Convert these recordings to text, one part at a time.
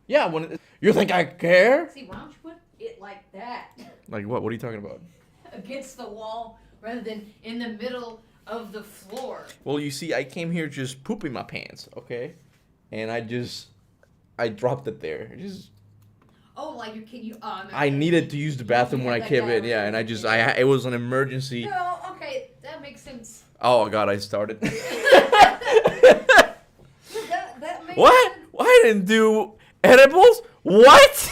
Yeah, when you think I care? See, why don't you put it like that? Like what? What are you talking about? Against the wall rather than in the middle of the floor. Well, you see, I came here just pooping my pants, okay? And I dropped it there. Oh, like you. I needed to use the bathroom when I came in, yeah, and it was an emergency. No, okay, that makes sense. Oh God, I started. that makes What? sense. I didn't do edibles? What?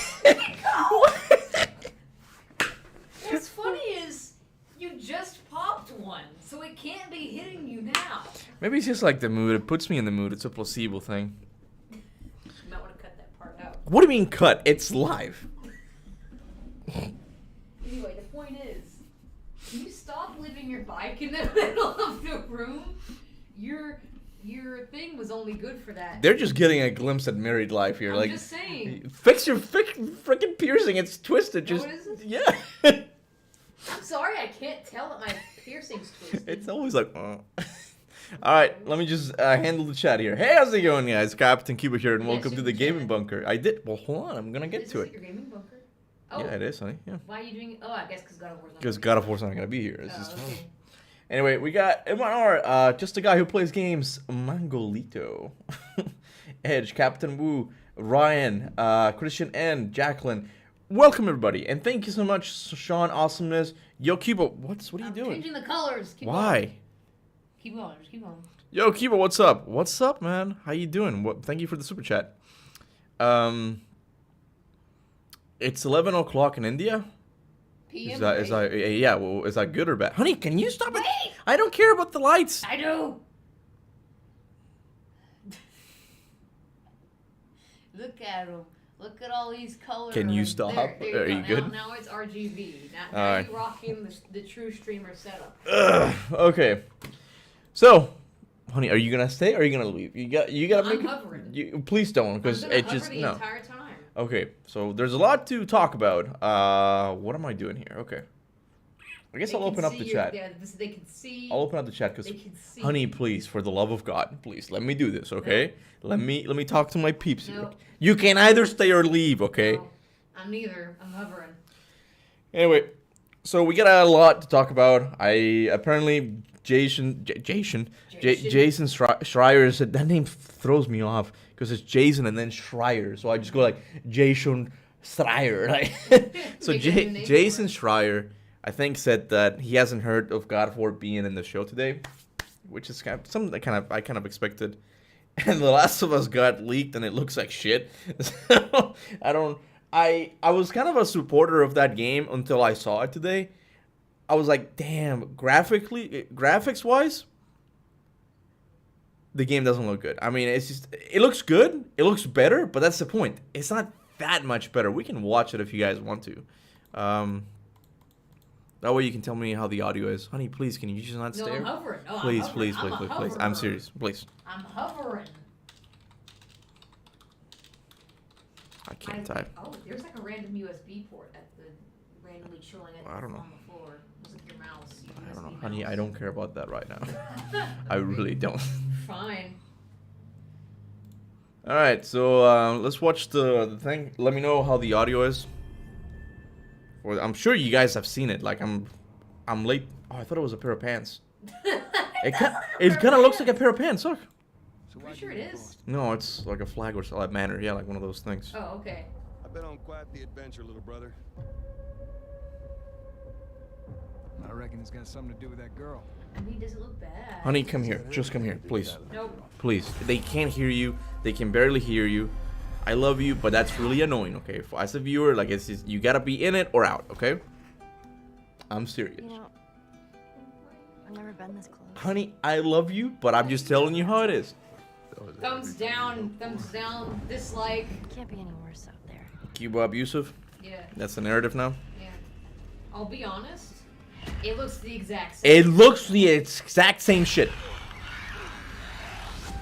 What's funny is you just popped one, so it can't be hitting you now. Maybe it's just like the mood. It puts me in the mood. It's a placebo thing. You might want to cut that part out. What do you mean cut? It's live. Anyway, the point is, can you stop leaving your bike in the middle of the room? Your thing was only good for that. They're just getting a glimpse at married life here. I'm just saying. Fix your freaking piercing. It's twisted. Just what is it? yeah. I'm sorry, I can't tell that my piercing's twisted. It's always like. All right, let me just handle the chat here. Hey, how's it going, guys? Captain Kuba here, and welcome to the gaming bunker. I did. Well, hold on. I'm gonna get to it. Is your gaming bunker? Oh. Yeah, it is, honey. Yeah. Why are you doing? Oh, I guess because God of War's not. Because God of War's not gonna be here. It's just okay. Anyway, we got MR, just a guy who plays games, Mangolito, Edge, Captain Wu, Ryan, Christian N, Jacqueline. Welcome everybody, and thank you so much, Sean Awesomeness. Yo, Kiba, what are you doing? Changing the colors. Why? Keep going. Just keep going. Yo, Kiba, what's up? What's up, man? How you doing? Thank you for the super chat. It's 11 o'clock in India. PM, Is that good or bad? Honey, can you stop it? Wait! I don't care about the lights. I do. Look at them. Look at all these colors. Can you stop? There Are you good? Now it's RGB. Now Alright. you're rocking the true streamer setup. Okay. So, honey, are you gonna stay or are you gonna leave? You gotta I'm make hovering. please don't, because I'm it gonna just hover the entire time. Okay, so there's a lot to talk about. What am I doing here? Okay. I guess I'll open up the chat. Yeah, they can see. I'll open up the chat because, They can see. honey, please, for the love of God, please let me do this, okay? Let me talk to my peeps here. No. You can either stay or leave, okay? No, I'm neither. I'm hovering. Anyway, so we got a lot to talk about. Apparently Jason Schreier said that name throws me off because it's Jason and then Schreier, so I just go like Jason Schreier. Right? So Jason Schreier, I think, said that he hasn't heard of God of War being in the show today, which is something that I kind of expected. And The Last of Us got leaked and it looks like shit. So I was kind of a supporter of that game until I saw it today. I was like, damn, graphics wise, the game doesn't look good. I mean, it looks good, it looks better, but that's the point. It's not that much better. We can watch it if you guys want to. That way you can tell me how the audio is. Honey, please, can you just not stare? No, I'm hovering. No, please, I'm hovering. please. I'm serious. Please. I'm hovering. I can't type. Oh, there's like a random USB port at the randomly chilling I don't know. on the floor. It's like your mouse. Your I don't know. USB Honey, mouse. I don't care about that right now. I really don't. Fine. Alright, so let's watch the thing. Let me know how the audio is. Well, I'm sure you guys have seen it. Like, I'm late. Oh, I thought it was a pair of pants. It kind of looks like a pair of pants. Look. Pretty sure it is. No, it's like a flag or something. Banner. Yeah, like one of those things. Oh, okay. I've been on quite the adventure, little brother. I reckon it's got something to do with that girl. I mean, does it look bad? Honey, come here. Just come here, please. Nope. Please. They can't hear you. They can barely hear you. I love you, but that's really annoying, okay? As a viewer, like, it's just, you gotta be in it or out, okay? I'm serious. You know, I've never been this close. Honey, I love you, but I'm just telling you how it is. Thumbs down, dislike. Can't be any worse out there. Cuba abusive? Yeah, That's the narrative now? yeah. I'll be honest. It looks the exact same. It looks the exact same shit.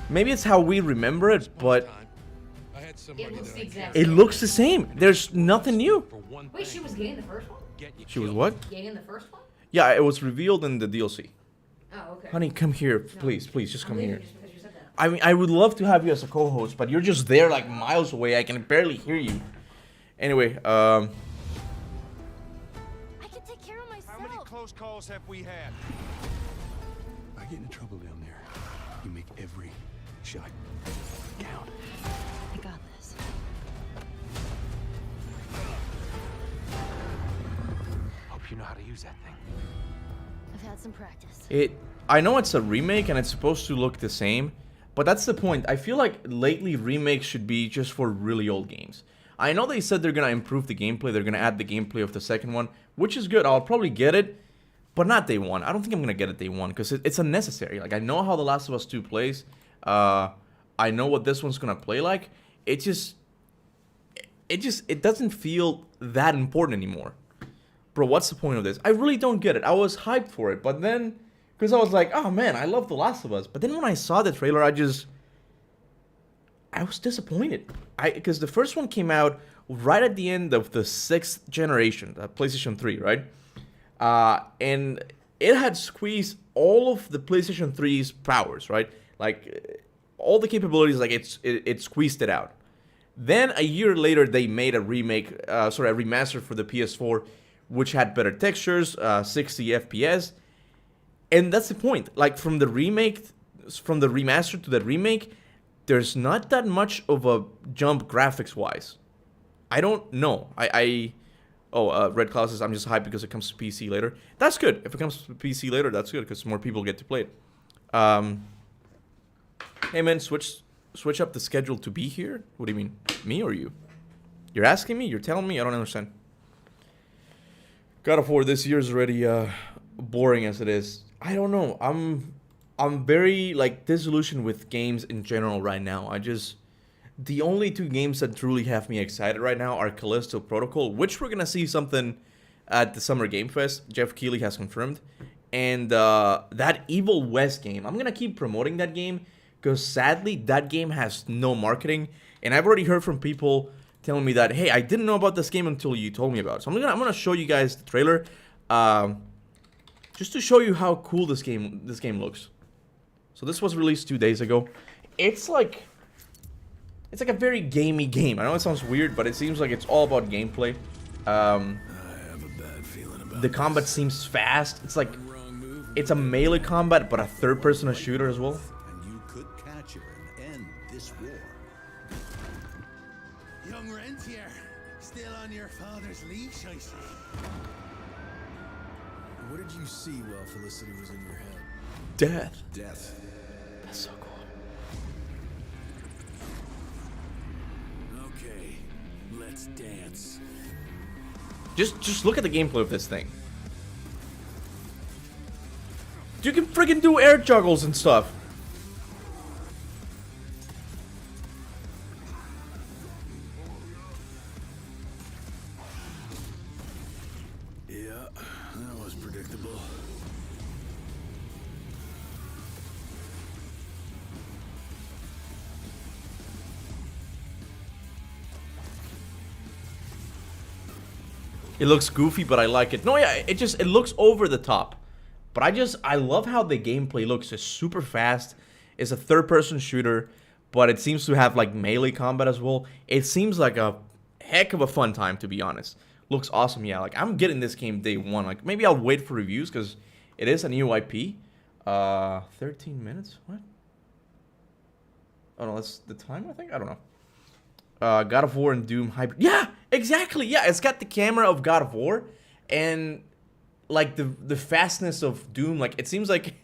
Maybe it's how we remember it, but It looks the exact it same. looks the same. There's nothing new. Wait, she was gay in the first one? She was what? Gay in the first one? Yeah, it was revealed in the DLC. Oh, okay. Honey, come here. No. Please, just I'm come leaving here. just because you said that. I mean, I would love to have you as a co-host, but you're just there like miles away. I can barely hear you. Anyway, I can take care of myself. How many close calls have we had? I get into trouble down there. You make every shot count. I got this. Hope you know how to use that thing. I've had some practice. I know it's a remake and it's supposed to look the same, but that's the point. I feel like lately remakes should be just for really old games. I know they said they're gonna improve the gameplay, they're gonna add the gameplay of the second one, which is good. I'll probably get it, but not day one. I don't think I'm gonna get it day one because it's unnecessary. Like, I know how The Last of Us 2 plays. I know what this one's gonna play like. It doesn't feel that important anymore. Bro, what's the point of this? I really don't get it. I was hyped for it, but then, because I was like, oh man, I love The Last of Us. But then when I saw the trailer, I was disappointed. Because the first one came out right at the end of the 6th generation, PlayStation 3, right? And it had squeezed all of the PlayStation 3's powers, right? Like, all the capabilities, like, it squeezed it out. Then, a year later, they made a remaster for the PS4, which had better textures, 60 FPS. And that's the point. Like, from the remaster to the remake, there's not that much of a jump graphics-wise. I don't know. Red Cloud says, I'm just hyped because it comes to PC later. That's good. If it comes to PC later, that's good because more people get to play it. Hey, man, switch up the schedule to be here? What do you mean? Me or you? You're asking me? You're telling me? I don't understand. God of War this year is already boring as it is. I don't know. I'm very, like, disillusioned with games in general right now. The only two games that truly have me excited right now are Callisto Protocol, which we're going to see something at the Summer Game Fest. Jeff Keighley has confirmed. And that Evil West game, I'm going to keep promoting that game because sadly that game has no marketing. And I've already heard from people telling me that, hey, I didn't know about this game until you told me about it. So I'm gonna show you guys the trailer, just to show you how cool this game looks. So this was released 2 days ago. It's like a very gamey game. I know it sounds weird, but it seems like it's all about gameplay. I have a bad feeling about the combat seems fast. It's like it's a melee combat, but a third-person shooter as well. And you could catch her and end this war. Young Rentier, still on your father's leash, I see. What did you see while Felicity was in your head? Death. death. That's so cool. Okay, let's dance. Just look at the gameplay of this thing. You can friggin' do air juggles and stuff. Yeah, that was predictable. It looks goofy, but I like it. No, yeah, it looks over the top. But I love how the gameplay looks. It's super fast. It's a third-person shooter, but it seems to have like melee combat as well. It seems like a heck of a fun time, to be honest. Looks awesome, yeah. Like, I'm getting this game day one. Like, maybe I'll wait for reviews because it is a new IP. 13 minutes? What? Oh no, that's the time, I think? I don't know. God of War and Doom hybrid. Yeah, exactly. Yeah, it's got the camera of God of War and like the fastness of Doom. Like, it seems like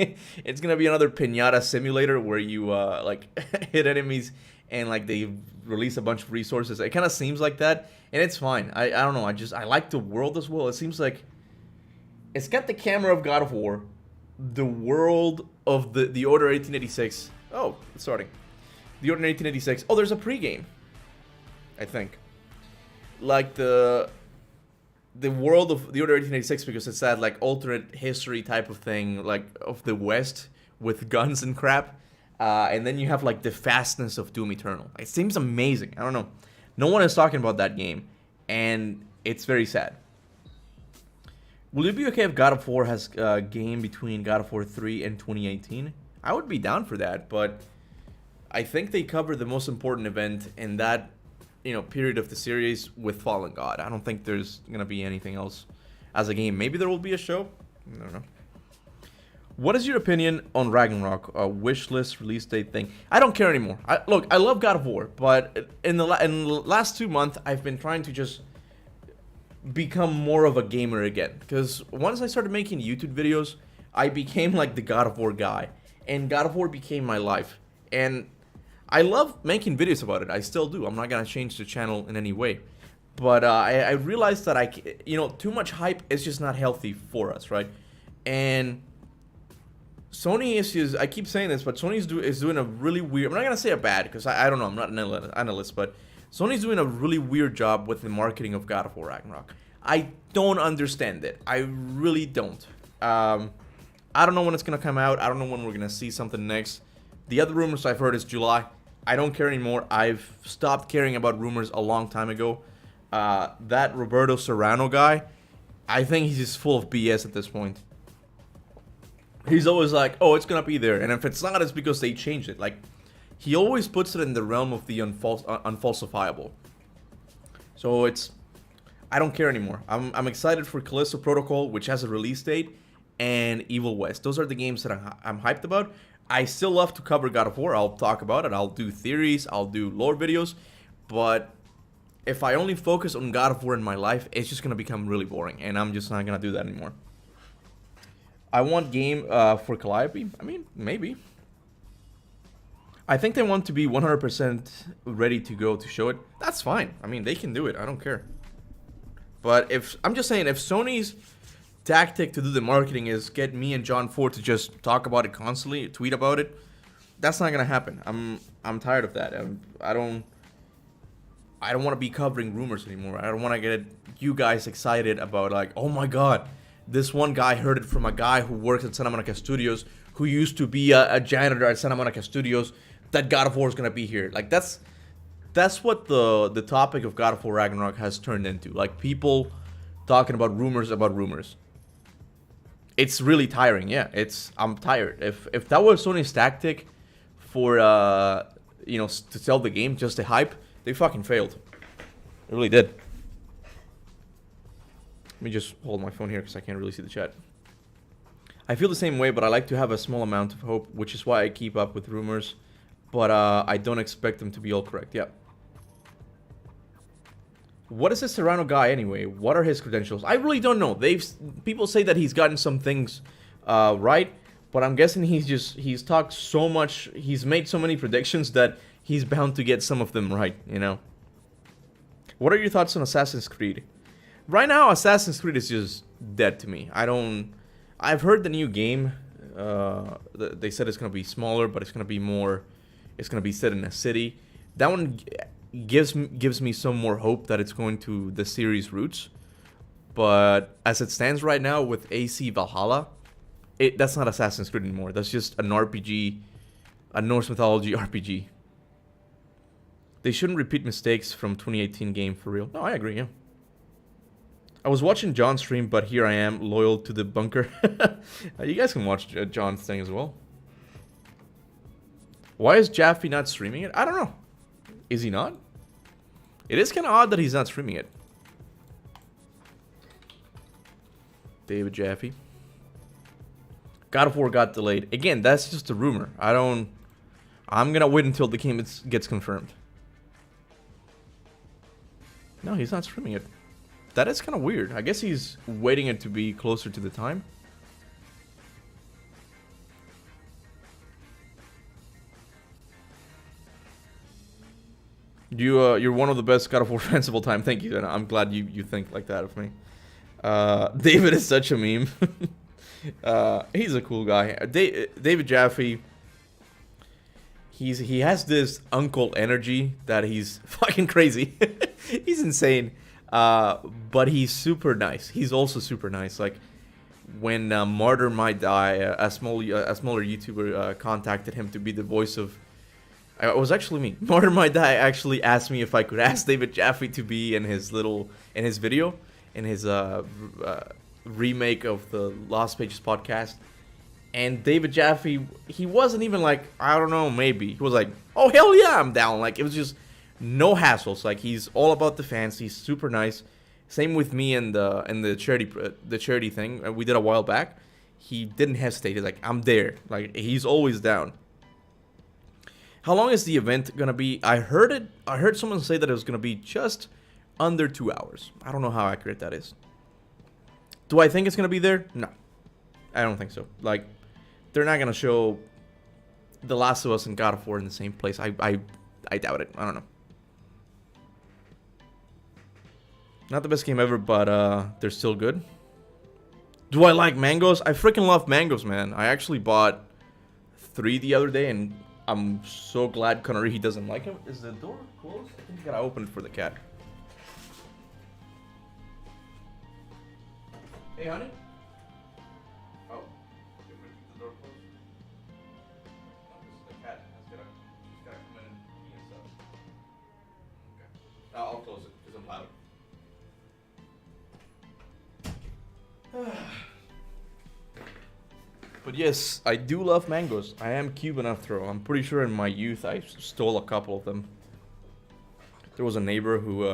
it's gonna be another pinata simulator where you like hit enemies and like they release a bunch of resources. It kind of seems like that, and it's fine. I don't know. I like the world as well. It seems like it's got the camera of God of War, the world of the Order 1886. Oh, it's starting. The Order 1886. Oh, there's a pregame. I think, like the world of the Order 1886, because it's that like alternate history type of thing, like of the West with guns and crap, and then you have like the fastness of Doom Eternal. It seems amazing. I don't know, no one is talking about that game, and it's very sad. Will it be okay if God of War has a game between God of War 3 and 2018? I would be down for that, but I think they covered the most important event in that, period of the series with Fallen God. I don't think there's gonna be anything else as a game. Maybe there will be a show. I don't know. What is your opinion on Ragnarok, a wish list release date thing? I don't care anymore. Look, I love God of War, but in the last 2 months, I've been trying to just become more of a gamer again. Because once I started making YouTube videos, I became like the God of War guy. And God of War became my life. And I love making videos about it. I still do. I'm not going to change the channel in any way. But I realized that too much hype is just not healthy for us, right? And Sony is I keep saying this, but Sony is doing a really weird, I'm not going to say a bad, because I don't know, I'm not an analyst, but Sony's doing a really weird job with the marketing of God of War Ragnarok. I don't understand it. I really don't. I don't know when it's going to come out. I don't know when we're going to see something next. The other rumors I've heard is July. I don't care anymore. I've stopped caring about rumors a long time ago. That Roberto Serrano guy, I think he's just full of BS at this point. He's always like, oh, it's gonna be there, and if it's not, it's because they changed it. Like, he always puts it in the realm of the unfalsifiable. So I don't care anymore. I'm excited for Callisto Protocol, which has a release date, and Evil West. Those are the games that I'm hyped about. I still love to cover God of War. I'll talk about it. I'll do theories. I'll do lore videos. But if I only focus on God of War in my life, it's just gonna become really boring, and I'm just not gonna do that anymore. I want game for Calliope. I mean, maybe. I think they want to be 100% ready to go to show it. That's fine. I mean, they can do it. I don't care. But I'm just saying, if Sony's tactic to do the marketing is get me and John Ford to just talk about it constantly, tweet about it, that's not gonna happen. I'm tired of that. I don't want to be covering rumors anymore. I don't want to get you guys excited about like, oh my god, this one guy heard it from a guy who works at Santa Monica Studios, who used to be a janitor at Santa Monica Studios, that God of War is going to be here. Like, that's what the topic of God of War Ragnarok has turned into. Like, people talking about rumors. It's really tiring, yeah. I'm tired. If that was Sony's tactic for, to sell the game, just to hype, they fucking failed. They really did. Let me just hold my phone here because I can't really see the chat. I feel the same way, but I like to have a small amount of hope, which is why I keep up with rumors. But I don't expect them to be all correct. Yeah. What is this Serrano guy anyway? What are his credentials? I really don't know. People say that he's gotten some things right, but I'm guessing he's talked so much, he's made so many predictions that he's bound to get some of them right, What are your thoughts on Assassin's Creed? Right now, Assassin's Creed is just dead to me. I've heard the new game. They said it's going to be smaller, but it's going to be more. It's going to be set in a city. That one gives me some more hope that it's going to the series roots. But as it stands right now with AC Valhalla, that's not Assassin's Creed anymore. That's just an RPG, a Norse mythology RPG. They shouldn't repeat mistakes from 2018 game for real. No, I agree, yeah. I was watching John's stream, but here I am, loyal to the bunker. You guys can watch John's thing as well. Why is Jaffe not streaming it? I don't know. Is he not? It is kind of odd that he's not streaming it. David Jaffe. God of War got delayed. Again, that's just a rumor. I'm gonna wait until the game gets confirmed. No, he's not streaming it. That is kind of weird. I guess he's waiting it to be closer to the time. You're one of the best God of War fans of all time. Thank you, and I'm glad you think like that of me. David is such a meme. He's a cool guy. David Jaffe. He has this uncle energy that he's fucking crazy. He's insane. But he's super nice. He's also super nice. Like when Martyr Might Die, a smaller YouTuber contacted him to be the voice of. It was actually me. Martyr Might Die actually asked me if I could ask David Jaffe to be in his video, in his remake of the Lost Pages podcast. And David Jaffe, he wasn't even like, I don't know, maybe. He was like, oh, hell yeah, I'm down. Like, it was just no hassles. Like, he's all about the fans. He's super nice. Same with me and the charity thing we did a while back. He didn't hesitate. He's like, I'm there. Like, he's always down. How long is the event gonna be? I heard someone say that it was gonna be just under 2 hours. I don't know how accurate that is. Do I think it's gonna be there? No, I don't think so. Like, they're not gonna show The Last of Us and God of War in the same place. I doubt it. I don't know. Not the best game ever, but they're still good. Do I like mangoes? I freaking love mangoes, man. I actually bought 3 the other day, and I'm so glad Connery doesn't like him. Is the door closed? I think I gotta open it for the cat. Hey, honey? Oh. You want to keep the door closed? No, this is the cat. She's gotta come in and pee and stuff. Okay. I'll close it, because I'm loud. But yes, I do love mangoes. I am Cuban after all. I'm pretty sure in my youth I stole a couple of them. There was a neighbor who...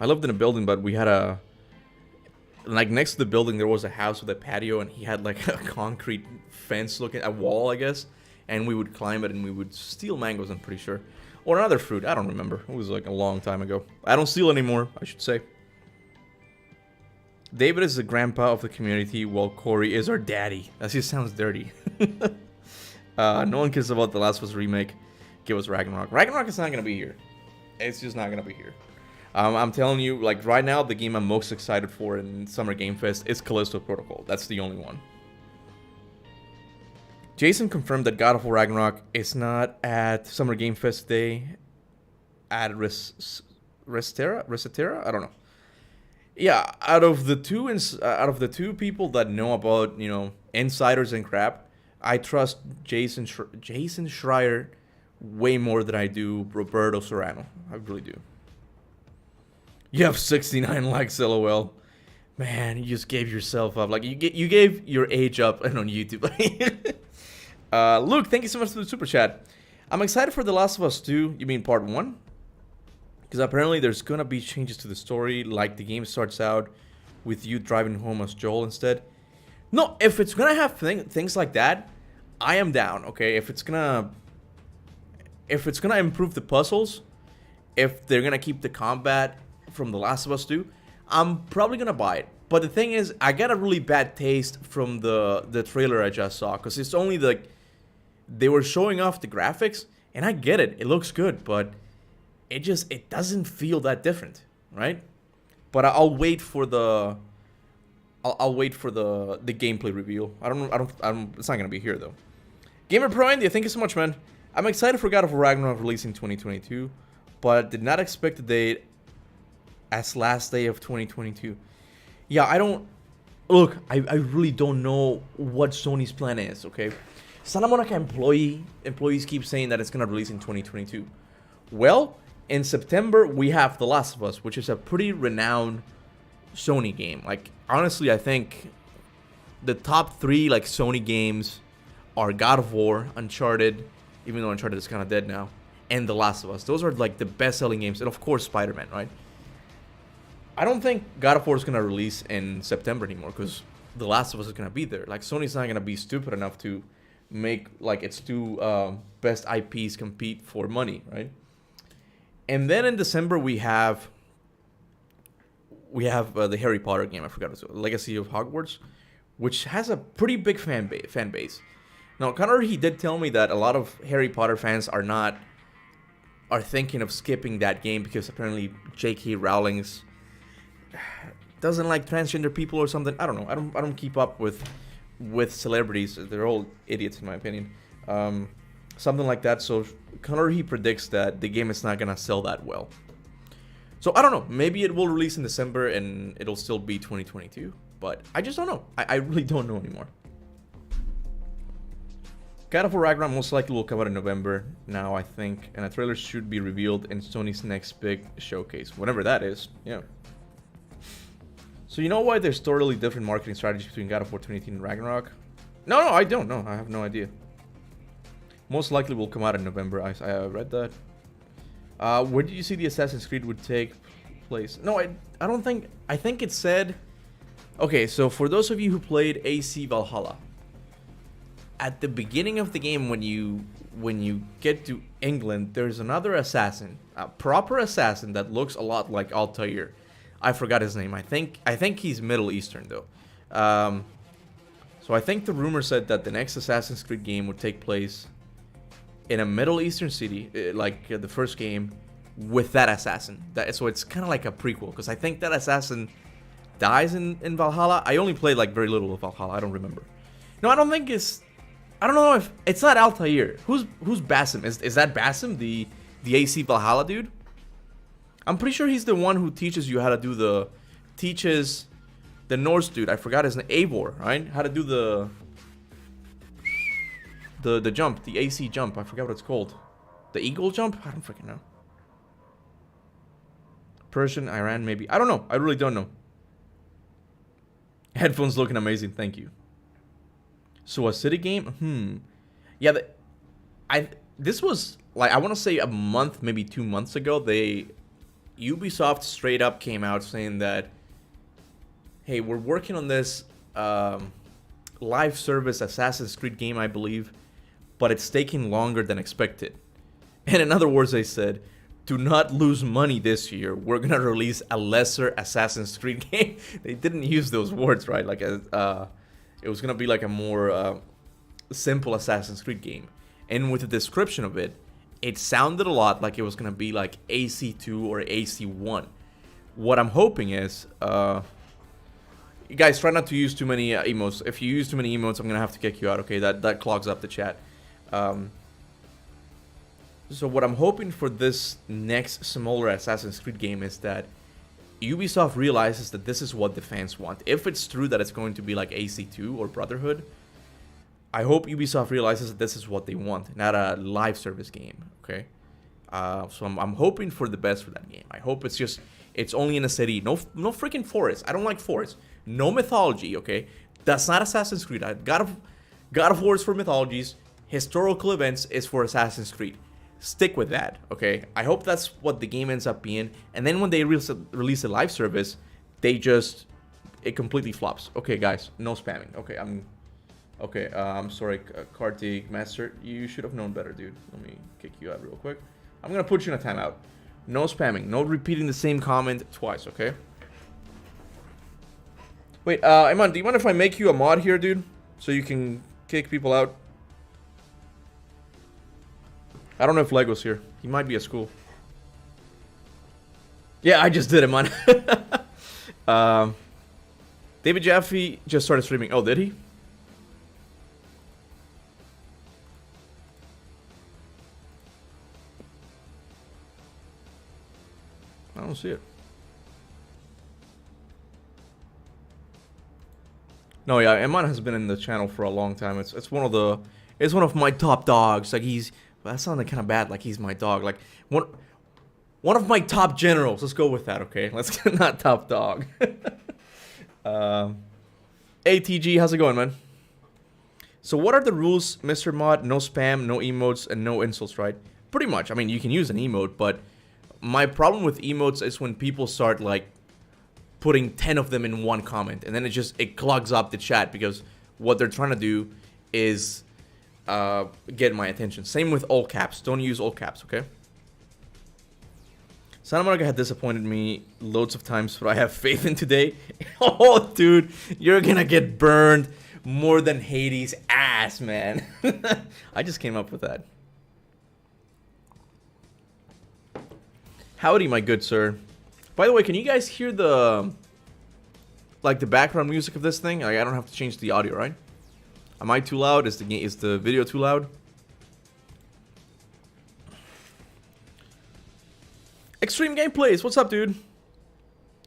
I lived in a building, but we had a... Like, next to the building, there was a house with a patio, and he had, like, a concrete fence looking... A wall, I guess. And we would climb it, and we would steal mangoes, I'm pretty sure. Or another fruit. I don't remember. It was, like, a long time ago. I don't steal anymore, I should say. David is the grandpa of the community, while Quarry is our daddy. That just sounds dirty. No one cares about the Last of Us remake. Give us Ragnarok. Ragnarok is not going to be here. It's just not going to be here. I'm telling you, like, right now, the game I'm most excited for in Summer Game Fest is Callisto Protocol. That's the only one. Jason confirmed that God of War Ragnarok is not at Summer Game Fest Day at Resetera? I don't know. Yeah, out of the two people that know about, you know, insiders and crap, I trust Jason Schreier way more than I do Roberto Serrano. I really do. You have 69 likes, LOL. Man, you just gave yourself up. Like, you gave your age up and on YouTube. Luke, thank you so much for the super chat. I'm excited for The Last of Us 2. You mean part 1? Because apparently there's going to be changes to the story. Like, the game starts out with you driving home as Joel instead. No, if it's going to have things like that, I am down, okay? If it's going to improve the puzzles, if they're going to keep the combat from The Last of Us 2, I'm probably going to buy it. But the thing is, I got a really bad taste from the trailer I just saw. Because it's only like, they were showing off the graphics. And I get it. It looks good, but... It doesn't feel that different, right? But I'll wait for the gameplay reveal. I don't it's not gonna be here though. Gamer Pro India, thank you so much, man. I'm excited for God of War Ragnarok releasing 2022, but did not expect the date as last day of 2022. Yeah, I really don't know what Sony's plan is, okay? Santa Monica employees keep saying that it's gonna release in 2022. Well, in September, we have The Last of Us, which is a pretty renowned Sony game. Like, honestly, I think the top 3, like, Sony games are God of War, Uncharted, even though Uncharted is kind of dead now, and The Last of Us. Those are, like, the best-selling games, and of course, Spider-Man, right? I don't think God of War is going to release in September anymore, because The Last of Us is going to be there. Like, Sony's not going to be stupid enough to make, like, its 2 best IPs compete for money, right? And then in December we have the Harry Potter game. I forgot it. Legacy of Hogwarts, which has a pretty big fan base. Now, Connor, he did tell me that a lot of Harry Potter fans are thinking of skipping that game because apparently J.K. Rowling's doesn't like transgender people or something. I don't know. I don't keep up with celebrities. They're all idiots in my opinion. Something like that. So Connor, he predicts that the game is not gonna sell that well. So I don't know. Maybe it will release in December and it'll still be 2022. But I just don't know. I really don't know anymore. God of War Ragnarok most likely will come out in November now, I think. And a trailer should be revealed in Sony's next big showcase. Whenever that is. Yeah. So you know why there's totally different marketing strategies between God of War 2018 and Ragnarok? No, I don't know. I have no idea. Most likely will come out in November. I read that. Where did you see the Assassin's Creed would take place? No, I don't think... I think it said... Okay, so for those of you who played AC Valhalla, at the beginning of the game, when you get to England, there's another assassin, a proper assassin that looks a lot like Altair. I forgot his name. I think he's Middle Eastern though. So I think the rumor said that the next Assassin's Creed game would take place in a Middle Eastern city, like the first game, with that assassin. So it's kind of like a prequel, because I think that assassin dies in Valhalla. I only played like very little of Valhalla. I don't remember. No, I don't think it's... I don't know if... It's not Altair. Who's Basim? Is that Basim, the AC Valhalla dude? I'm pretty sure he's the one who teaches you how to do the... Teaches the Norse dude. I forgot his name. Eivor, right? How to do the jump. The AC jump. I forgot what it's called. The eagle jump? I don't freaking know. Persian, Iran, maybe. I don't know. I really don't know. Headphones looking amazing. Thank you. So a city game? Yeah, this was like, I want to say a month, maybe 2 months ago. Ubisoft straight up came out saying that, hey, we're working on this live service Assassin's Creed game, I believe, but it's taking longer than expected. And in other words, they said, do not lose money this year. We're gonna release a lesser Assassin's Creed game. They didn't use those words, right? Like it was gonna be like a more simple Assassin's Creed game. And with the description of it, it sounded a lot like it was gonna be like AC2 or AC1. What I'm hoping is, you guys try not to use too many emotes. If you use too many emotes, I'm gonna have to kick you out. Okay, that clogs up the chat. So what I'm hoping for this next smaller Assassin's Creed game is that Ubisoft realizes that this is what the fans want. If it's true that it's going to be like AC2 or Brotherhood, I hope Ubisoft realizes that this is what they want, not a live service game, okay? So I'm hoping for the best for that game. I hope it's only in a city. No freaking forest. I don't like forests. No mythology, okay? That's not Assassin's Creed. God of War is for mythologies. Historical events is for Assassin's Creed. Stick with that, okay? I hope that's what the game ends up being. And then when they release a live service, it completely flops. Okay, guys, no spamming. Okay, I'm sorry, Kartik Master. You should have known better, dude. Let me kick you out real quick. I'm gonna put you in a timeout. No spamming. No repeating the same comment twice, okay? Wait, Iman, do you mind if I make you a mod here, dude? So you can kick people out? I don't know if Lego's here. He might be at school. Yeah, I just did it, man. David Jaffe just started streaming. Oh, did he? I don't see it. No, yeah, Eman has been in the channel for a long time. It's one of my top dogs. Like that sounded kind of bad. Like he's my dog. Like one of my top generals. Let's go with that. Okay, let's get not top dog. ATG, how's it going, man? So what are the rules, Mr. Mod? No spam, no emotes, and no insults, right? Pretty much. I mean, you can use an emote, but my problem with emotes is when people start like putting 10 of them in one comment, and then it clogs up the chat because what they're trying to do is get my attention. Same with all caps. Don't use all caps, okay? Santa Monica had disappointed me loads of times, but I have faith in today. Oh, dude, you're gonna get burned more than Hades' ass, man. I just came up with that. Howdy, my good sir. By the way, can you guys hear the background music of this thing? I don't have to change the audio, right? Am I too loud? Is the video too loud? Extreme Gameplays, what's up, dude?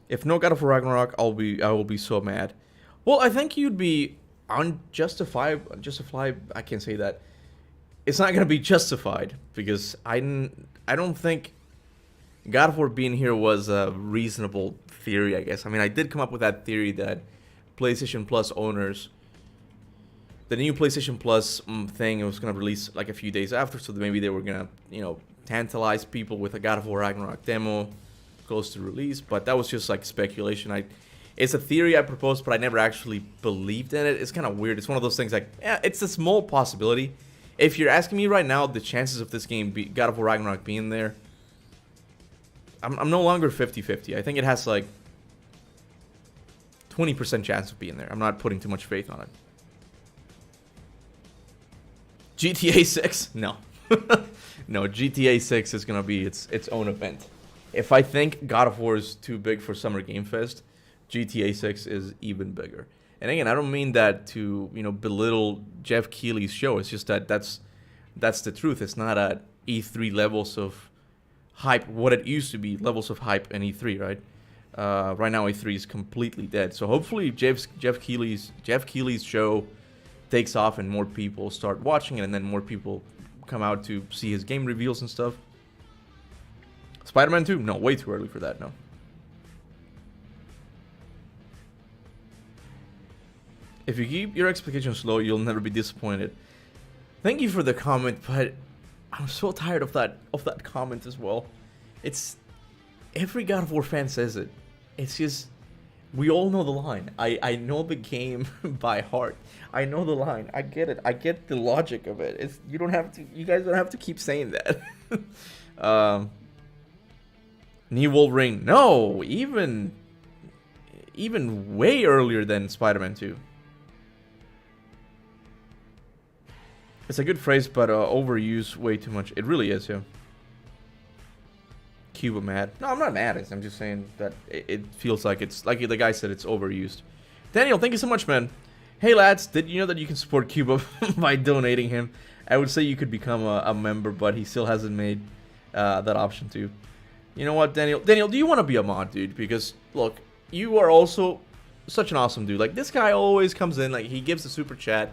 If no God of War Ragnarok, I will be so mad. Well, I think you'd be justified. I can't say that. It's not gonna be justified because I don't think God of War being here was a reasonable theory, I guess. I mean, I did come up with that theory that PlayStation Plus owners the new PlayStation Plus thing was gonna release like a few days after, so maybe they were gonna, you know, tantalize people with a God of War Ragnarok demo close to release. But that was just like speculation. It's a theory I proposed, but I never actually believed in it. It's kind of weird. It's one of those things like, yeah, it's a small possibility. If you're asking me right now, the chances of this game, God of War Ragnarok, being there, I'm no longer 50-50. I think it has like 20% chance of being there. I'm not putting too much faith on it. GTA 6? No. No, GTA 6 is going to be its own event. If I think God of War is too big for Summer Game Fest, GTA 6 is even bigger. And again, I don't mean that to, you know, belittle Jeff Keighley's show. It's just that that's the truth. It's not at E3 levels of hype, what it used to be, levels of hype in E3, right? Right now E3 is completely dead. So hopefully Jeff Keighley's show takes off and more people start watching it, and then more people come out to see his game reveals and stuff. Spider-Man 2? No, way too early for that, no. If you keep your expectations low, you'll never be disappointed. Thank you for the comment, but I'm so tired of that comment as well. It's every God of War fan says it. It's just, we all know the line. I know the game by heart. I know the line. I get it. I get the logic of it. It's, you guys don't have to keep saying that. New Wolverine. No, even way earlier than Spider-Man 2. It's a good phrase, but overused way too much. It really is, yeah. Kuba mad. No, I'm not mad. I'm just saying that it feels like it's, like the guy said, it's overused. Daniel, thank you so much, man. Hey, lads, did you know that you can support Kuba by donating him? I would say you could become a member, but he still hasn't made that option too. You know what, Daniel? Daniel, do you want to be a mod, dude? Because, look, you are also such an awesome dude. Like, this guy always comes in, like, he gives a super chat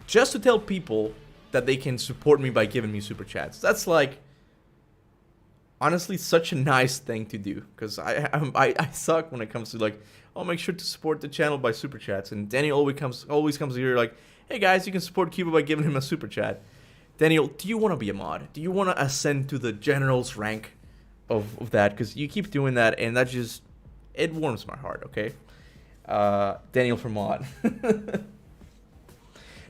just to tell people that they can support me by giving me super chats. That's like, honestly, such a nice thing to do, because I suck when it comes to like, oh, make sure to support the channel by super chats. And Daniel always comes here like, hey guys, you can support Kuba by giving him a super chat. Daniel, do you want to be a mod? Do you want to ascend to the general's rank of that? Because you keep doing that, and that just, it warms my heart. Okay, Daniel for mod.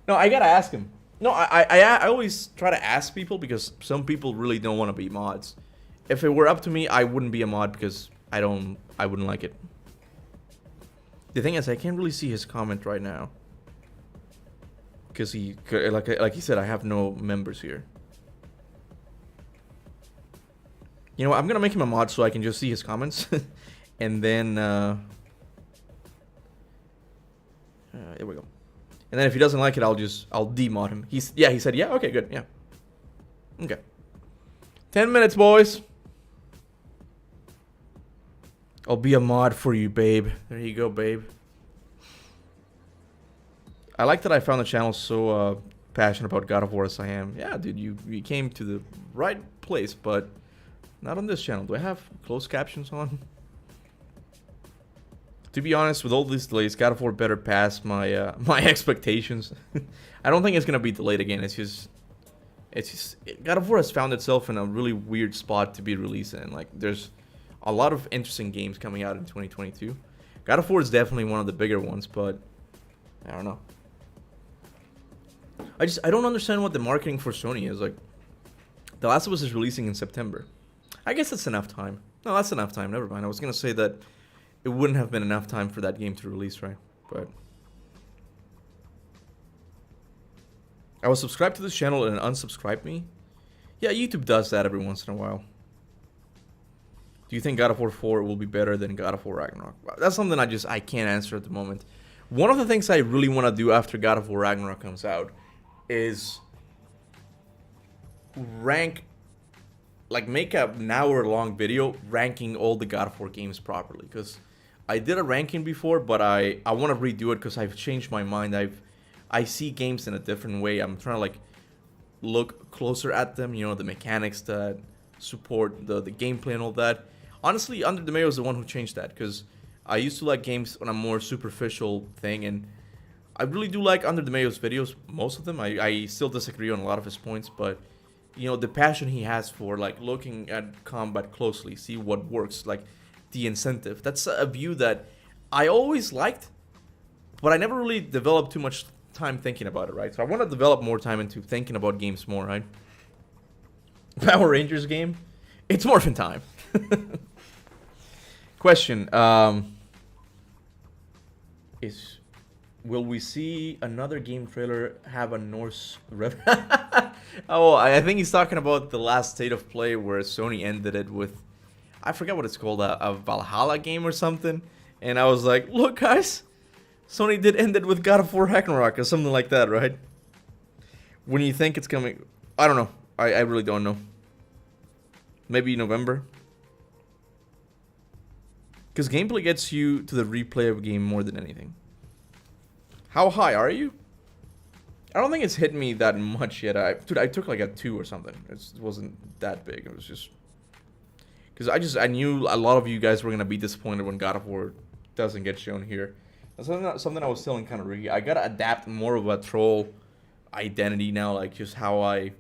No, I gotta ask him. No, I always try to ask people, because some people really don't want to be mods. If it were up to me, I wouldn't be a mod, because I wouldn't like it. The thing is, I can't really see his comment right now, because like he said, I have no members here. You know what, I'm gonna make him a mod so I can just see his comments, and then here we go. And then if he doesn't like it, I'll demod him. He said, yeah, okay, good, yeah. Okay. 10 minutes, boys. I'll be a mod for you, babe. There you go, babe. I like that I found the channel so passionate about God of War as I am. Yeah, dude, you came to the right place, but not on this channel. Do I have closed captions on? To be honest, with all these delays, God of War better pass my my expectations. I don't think it's gonna be delayed again. It's just God of War has found itself in a really weird spot to be released in. Like, there's a lot of interesting games coming out in 2022. God of War is definitely one of the bigger ones, but I don't know. I don't understand what the marketing for Sony is. Like, The Last of Us is releasing in September. I guess that's enough time. No, that's enough time. Never mind. I was gonna say that it wouldn't have been enough time for that game to release, right? But I was subscribed to this channel and unsubscribed me. Yeah, YouTube does that every once in a while. Do you think God of War 4 will be better than God of War Ragnarok? That's something I can't answer at the moment. One of the things I really want to do after God of War Ragnarok comes out is rank, like, make an hour-long video ranking all the God of War games properly. Because I did a ranking before, but I want to redo it because I've changed my mind. I see games in a different way. I'm trying to, like, look closer at them, you know, the mechanics that support the gameplay and all that. Honestly, Under the Mayo is the one who changed that, because I used to like games on a more superficial thing, and I really do like Under the Mayo's videos, most of them. I still disagree on a lot of his points, but you know, the passion he has for like looking at combat closely, see what works, like the incentive. That's a view that I always liked, but I never really developed too much time thinking about it, right? So I want to develop more time into thinking about games more, right? Power Rangers game, it's Morphin time. Question, will we see another game trailer have a Norse Oh, I think he's talking about the last State of Play where Sony ended it with, I forget what it's called, a Valhalla game or something. And I was like, look guys, Sony did end it with God of War Ragnarok or something like that, right? When you think it's coming, I don't know. I really don't know. Maybe November. Because gameplay gets you to the replay of a game more than anything. How high are you? I don't think it's hit me that much yet. I took like a 2 or something. It wasn't that big. It was just... Because I knew a lot of you guys were going to be disappointed when God of War doesn't get shown here. That's something I was telling kind of Ricky. I got to adapt more of a troll identity now. Like just how I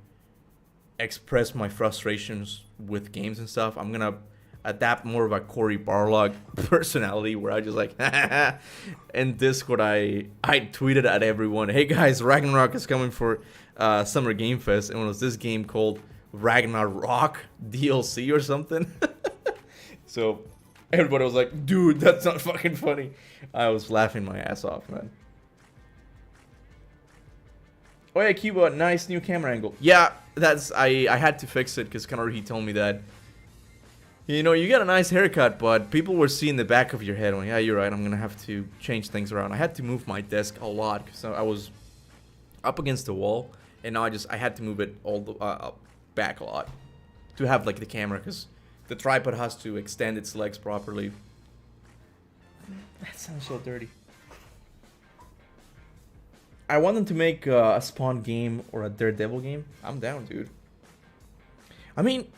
express my frustrations with games and stuff. I'm going to adapt more of a Quarry Barlog personality where I just like in Discord I tweeted at everyone, hey guys, Ragnarok is coming for Summer Game Fest, and it was this game called Ragnarok DLC or something. So everybody was like, dude, that's not fucking funny. I was laughing my ass off, man. Oh yeah, Kuba, nice new camera angle. Yeah, that's I had to fix it because Connor, he told me that, you know, you got a nice haircut, but people were seeing the back of your head. When, yeah, you're right, I'm gonna have to change things around. I had to move my desk a lot because I was up against the wall, and now I had to move it all the back a lot to have like the camera, because the tripod has to extend its legs properly. That sounds so dirty. I want them to make a Spawn game or a Daredevil game. I'm down, dude. I mean,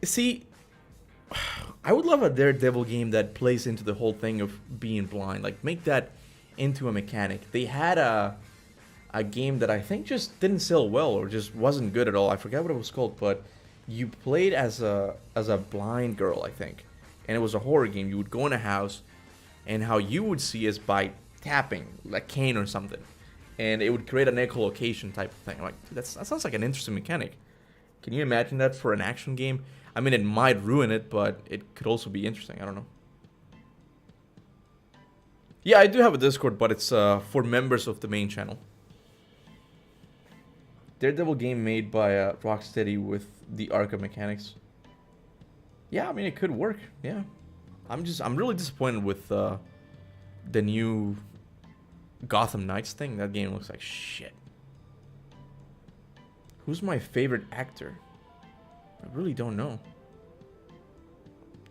see, I would love a Daredevil game that plays into the whole thing of being blind. Like, make that into a mechanic. They had a game that I think just didn't sell well or just wasn't good at all. I forget what it was called, but you played as a blind girl, I think. And it was a horror game. You would go in a house, and how you would see is by tapping, like cane or something. And it would create an echolocation type of thing. I'm like, dude, that sounds like an interesting mechanic. Can you imagine that for an action game? I mean, it might ruin it, but it could also be interesting. I don't know. Yeah, I do have a Discord, but it's for members of the main channel. Daredevil game made by Rocksteady with the Arca mechanics. Yeah, I mean, it could work. Yeah. I'm really disappointed with the new Gotham Knights thing. That game looks like shit. Who's my favorite actor? I really don't know.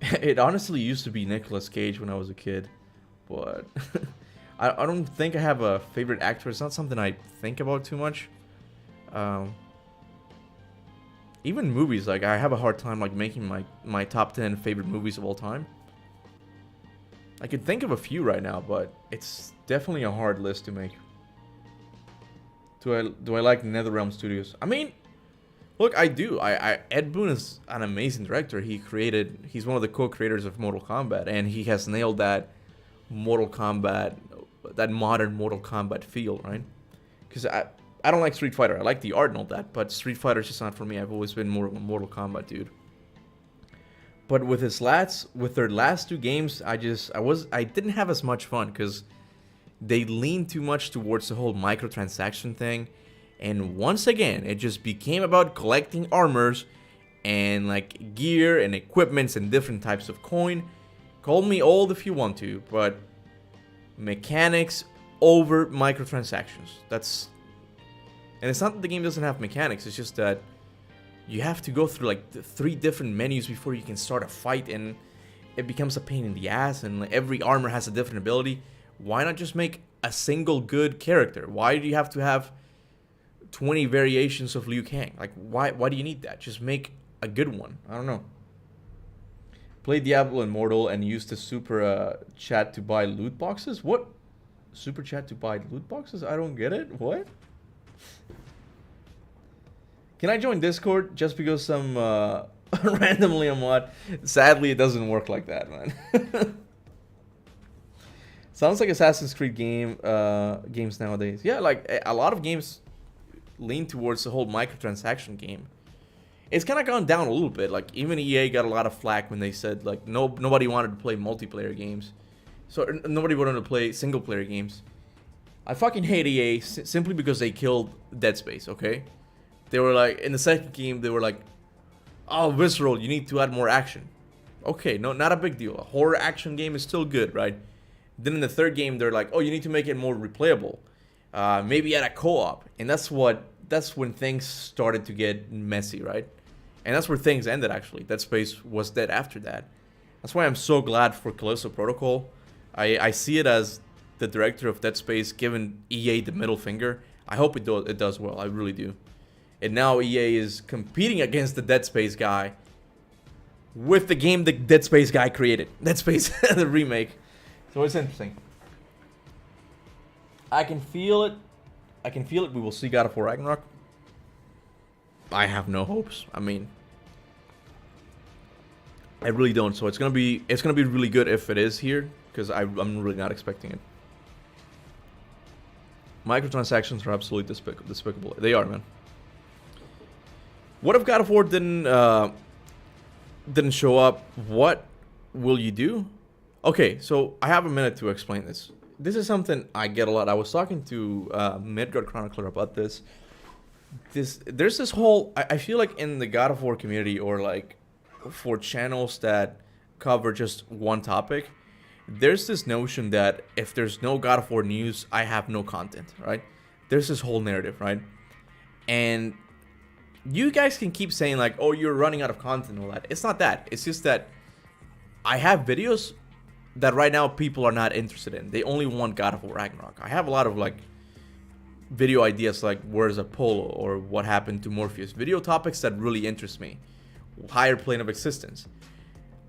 It honestly used to be Nicolas Cage when I was a kid, but I don't think I have a favorite actor. It's not something I think about too much. Even movies, like I have a hard time like making my top 10 favorite movies of all time. I could think of a few right now, but it's definitely a hard list to make. Do I like NetherRealm Studios? I mean, look, I do. Ed Boon is an amazing director. He's one of the co-creators of Mortal Kombat, and he has nailed that Mortal Kombat, that modern Mortal Kombat feel, right? Because I don't like Street Fighter. I like the art and all that, but Street Fighter is just not for me. I've always been more of a Mortal Kombat dude. But with their last two games, I didn't have as much fun because they leaned too much towards the whole microtransaction thing. And once again, it just became about collecting armors and like gear and equipments and different types of coin. Call me old if you want to, but mechanics over microtransactions. And it's not that the game doesn't have mechanics, it's just that you have to go through like 3 different menus before you can start a fight, and it becomes a pain in the ass, and like, every armor has a different ability. Why not just make a single good character? Why do you have to have 20 variations of Liu Kang? Like, why do you need that? Just make a good one. I don't know. Play Diablo Immortal and use the super chat to buy loot boxes? What super chat to buy loot boxes? I don't get it. What? Can I join Discord just because some randomly I'm what? Sadly, it doesn't work like that, man. Sounds like Assassin's Creed games nowadays. Yeah, like a lot of games lean towards the whole microtransaction game. It's kind of gone down a little bit. Like even EA got a lot of flack when they said like nobody wanted to play multiplayer games, so nobody wanted to play single player games. I fucking hate EA simply because they killed Dead Space. Okay, they were like in the second game they were like, oh Visceral, you need to add more action. Okay, no, not a big deal. A horror action game is still good, right? Then in the third game they're like, oh you need to make it more replayable. Maybe add a co-op, and that's when things started to get messy, right? And that's where things ended, actually. Dead Space was dead after that. That's why I'm so glad for Callisto Protocol. I see it as the director of Dead Space giving EA the middle finger. I hope it does well. I really do. And now EA is competing against the Dead Space guy with the game the Dead Space guy created. Dead Space, the remake. So it's interesting. I can feel it. We will see God of War Ragnarok. I have no hopes. I mean, I really don't. So it's gonna be really good if it is here, because I'm really not expecting it. Microtransactions are absolutely despicable. They are, man. What if God of War didn't show up? What will you do? Okay, so I have a minute to explain this. This is something I get a lot. I was talking to Midgard Chronicler about this. There's this whole... I feel like in the God of War community, or like for channels that cover just one topic, there's this notion that if there's no God of War news, I have no content, right? There's this whole narrative, right? And you guys can keep saying like, oh, you're running out of content and all that. It's not that. It's just that I have videos that right now people are not interested in. They only want God of War Ragnarok. I have a lot of like video ideas like where's Apollo or what happened to Morpheus. Video topics that really interest me. Higher plane of existence.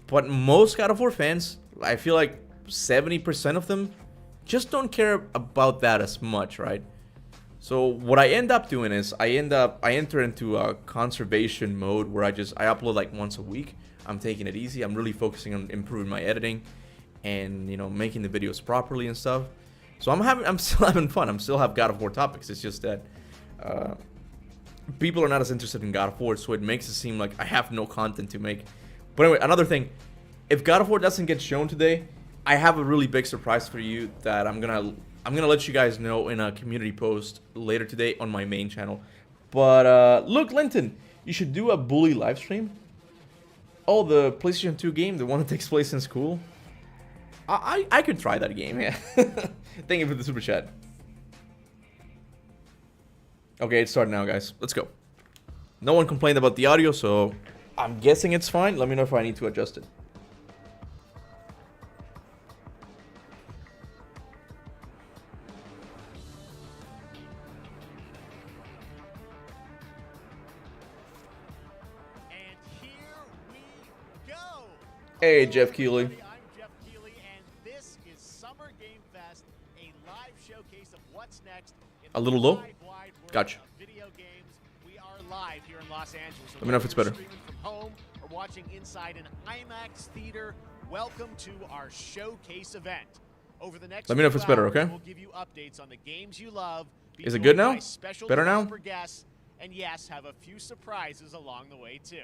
But most God of War fans, I feel like 70% of them just don't care about that as much, right? So what I end up doing is I enter into a conservation mode where I upload like once a week. I'm taking it easy. I'm really focusing on improving my editing and, you know, making the videos properly and stuff. So I'm still having fun. I'm still have God of War topics. It's just that people are not as interested in God of War, so it makes it seem like I have no content to make. But anyway, another thing, if God of War doesn't get shown today, I have a really big surprise for you that I'm gonna let you guys know in a community post later today on my main channel. But look, Linton, you should do a bully live stream. Oh, the PlayStation 2 game, the one that takes place in school. I could try that game, yeah. Thank you for the super chat. Okay, it's starting now, guys. Let's go. No one complained about the audio, so I'm guessing it's fine. Let me know if I need to adjust it. And here we go. Hey, Jeff Keighley. I'm Jeff Keighley, and this is Summer Game Fest, a live showcase of what's next in A little low? wide world Gotcha. of video games. We are live here in Los Angeles. Let me know if it's better. Streaming from home or watching inside an IMAX theater. Welcome to our showcase event. Over the next Let me know if it's better, hours, okay? We'll give you updates on the games you love. be Is it good joined now? by special Better now? developer guests, and yes, have a few surprises along the way too.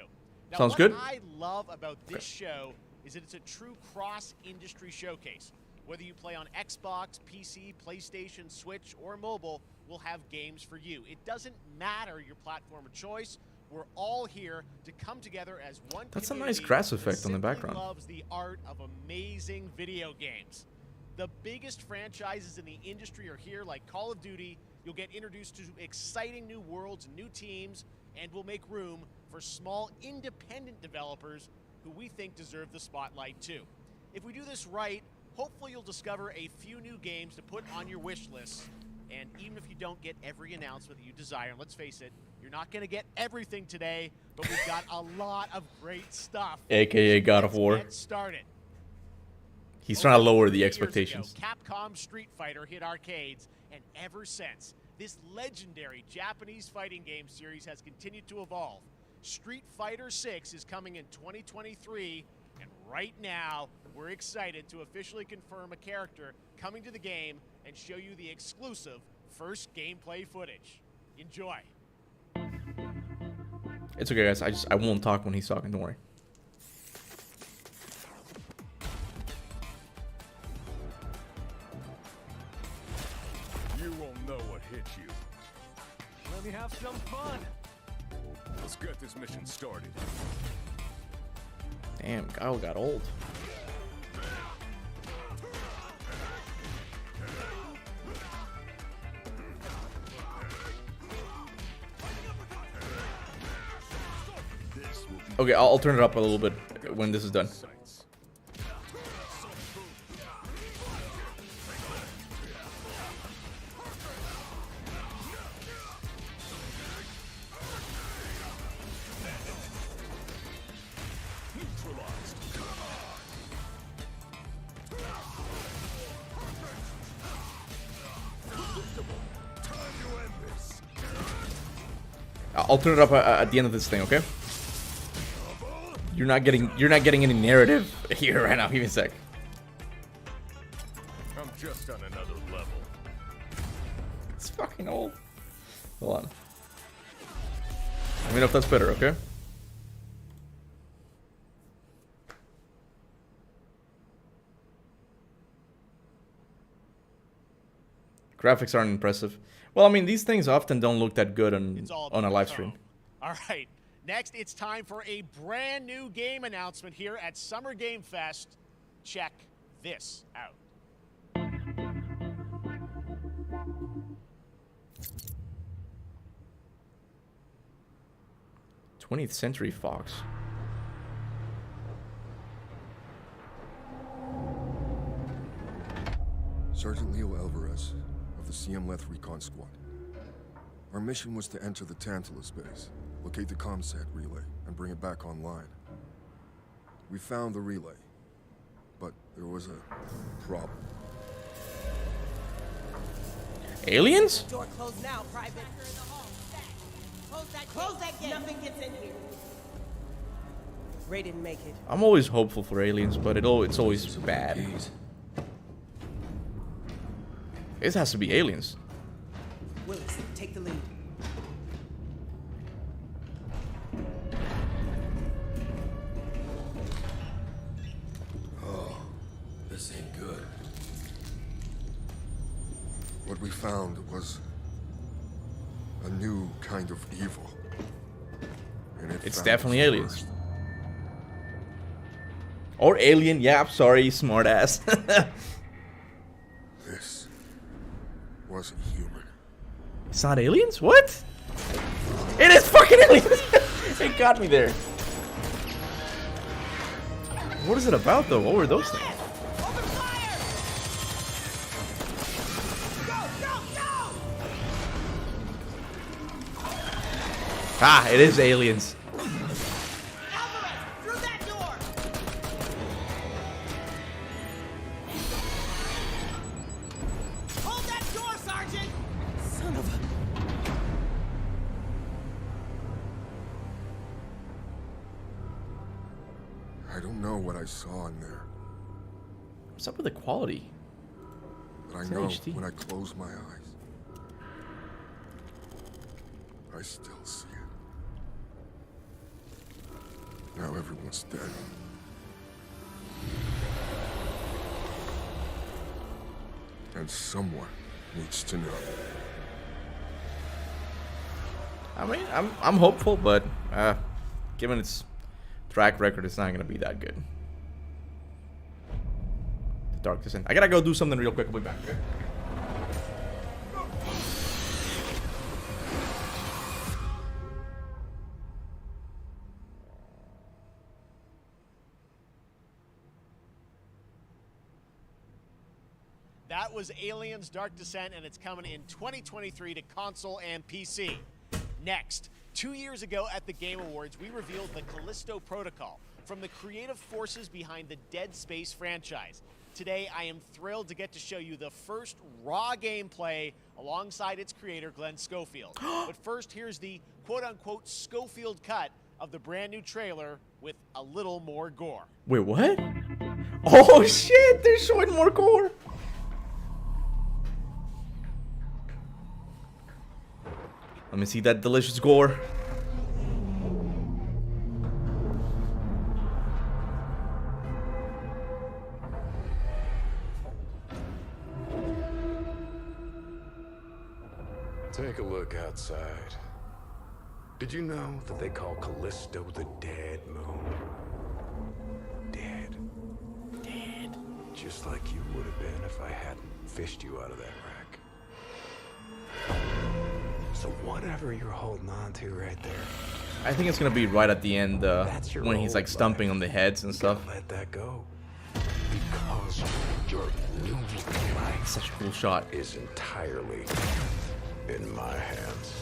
Now, Sounds what good. I love about this show is that it's a true cross-industry showcase. Whether you play on Xbox, PC, PlayStation, Switch, or mobile, we'll have games for you. It doesn't matter your platform of choice. We're all here to come together as one. That's a nice community grass that effect on the simply background. Loves the art of amazing video games. The biggest franchises in the industry are here, like Call of Duty. You'll get introduced to exciting new worlds and new teams, and we'll make room for small independent developers who we think deserve the spotlight too. If we do this right, hopefully you'll discover a few new games to put on your wish list. And even if you don't get every announcement that you desire, and let's face it, you're not going to get everything today, but we've got a lot of great stuff. AKA God of War. Let's get started. He's trying to lower the 3 years expectations. ago, Capcom Street Fighter hit arcades, and ever since, this legendary Japanese fighting game series has continued to evolve. Street Fighter 6 is coming in 2023, and right now, we're excited to officially confirm a character coming to the game and show you the exclusive first gameplay footage. Enjoy. It's okay, guys. I won't talk when he's talking. Don't worry. You won't know what hit you. Let me have some fun. Let's get this mission started. Damn, Kyle got old. Okay, I'll turn it up a little bit when this is done. I'll turn it up at the end of this thing, okay? You're not getting any narrative here right now. Give me a sec. I'm just on another level. It's fucking old. Hold on. Let me know if that's better, okay? Graphics aren't impressive. Well, I mean, these things often don't look that good on a live stream. All right. Next, it's time for a brand new game announcement here at Summer Game Fest. Check this out. 20th Century Fox. Sergeant Leo Alvarez of the CM Leth Recon Squad. Our mission was to enter the Tantalus base, locate the comsat relay, and bring it back online. We found the relay, but there was a problem. Aliens? Door closed now, Private. Close that gate. Nothing gets in here. Ray didn't make it. I'm always hopeful for aliens, but it's always bad. This has to be aliens. Willis, take the lead. Oh, this ain't good. What we found was a new kind of evil. And it's definitely aliens. Or alien, yeah, I'm sorry, smartass. This wasn't human. It's not aliens? What? It is fucking aliens! It got me there. What is it about, though? What were those things? Ah, it is aliens. Through that door. Hold that door, Sergeant. Son of a... I don't know what I saw in there. What's up with the quality? But I It's know HD. when I close my eyes, I still see it. Now everyone's dead. And someone needs to know. I mean, I'm hopeful, but given its track record, it's not gonna be that good. The Dark Descent. I gotta go do something real quick. I'll be back. Okay? That was Aliens Dark Descent, and it's coming in 2023 to console and PC. Next, 2 years ago at the Game Awards, we revealed the Callisto Protocol from the creative forces behind the Dead Space franchise. Today, I am thrilled to get to show you the first raw gameplay alongside its creator, Glenn Schofield. But first, here's the quote-unquote Schofield cut of the brand new trailer with a little more gore. Wait, what? Oh shit, they're showing more gore. Let me see that delicious gore. Take a look outside. Did you know that they call Callisto the Dead Moon? Dead. Dead. Just like you would have been if I hadn't fished you out of that wreck. So whatever you're holding on to right there, I think it's gonna be right at the end when he's like stomping on the heads and stuff. let that go. Because your new life, Such a cool shot. is entirely in my hands.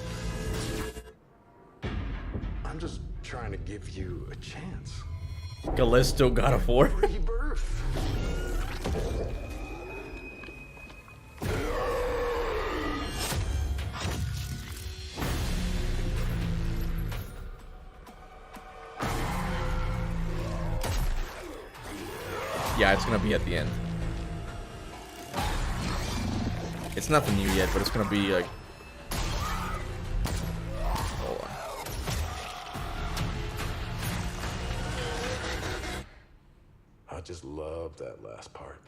I'm just trying to give you a chance. Callisto God of War. Rebirth. Yeah, it's gonna be at the end. It's nothing new yet, but it's gonna be like. Hold on. I just love that last part.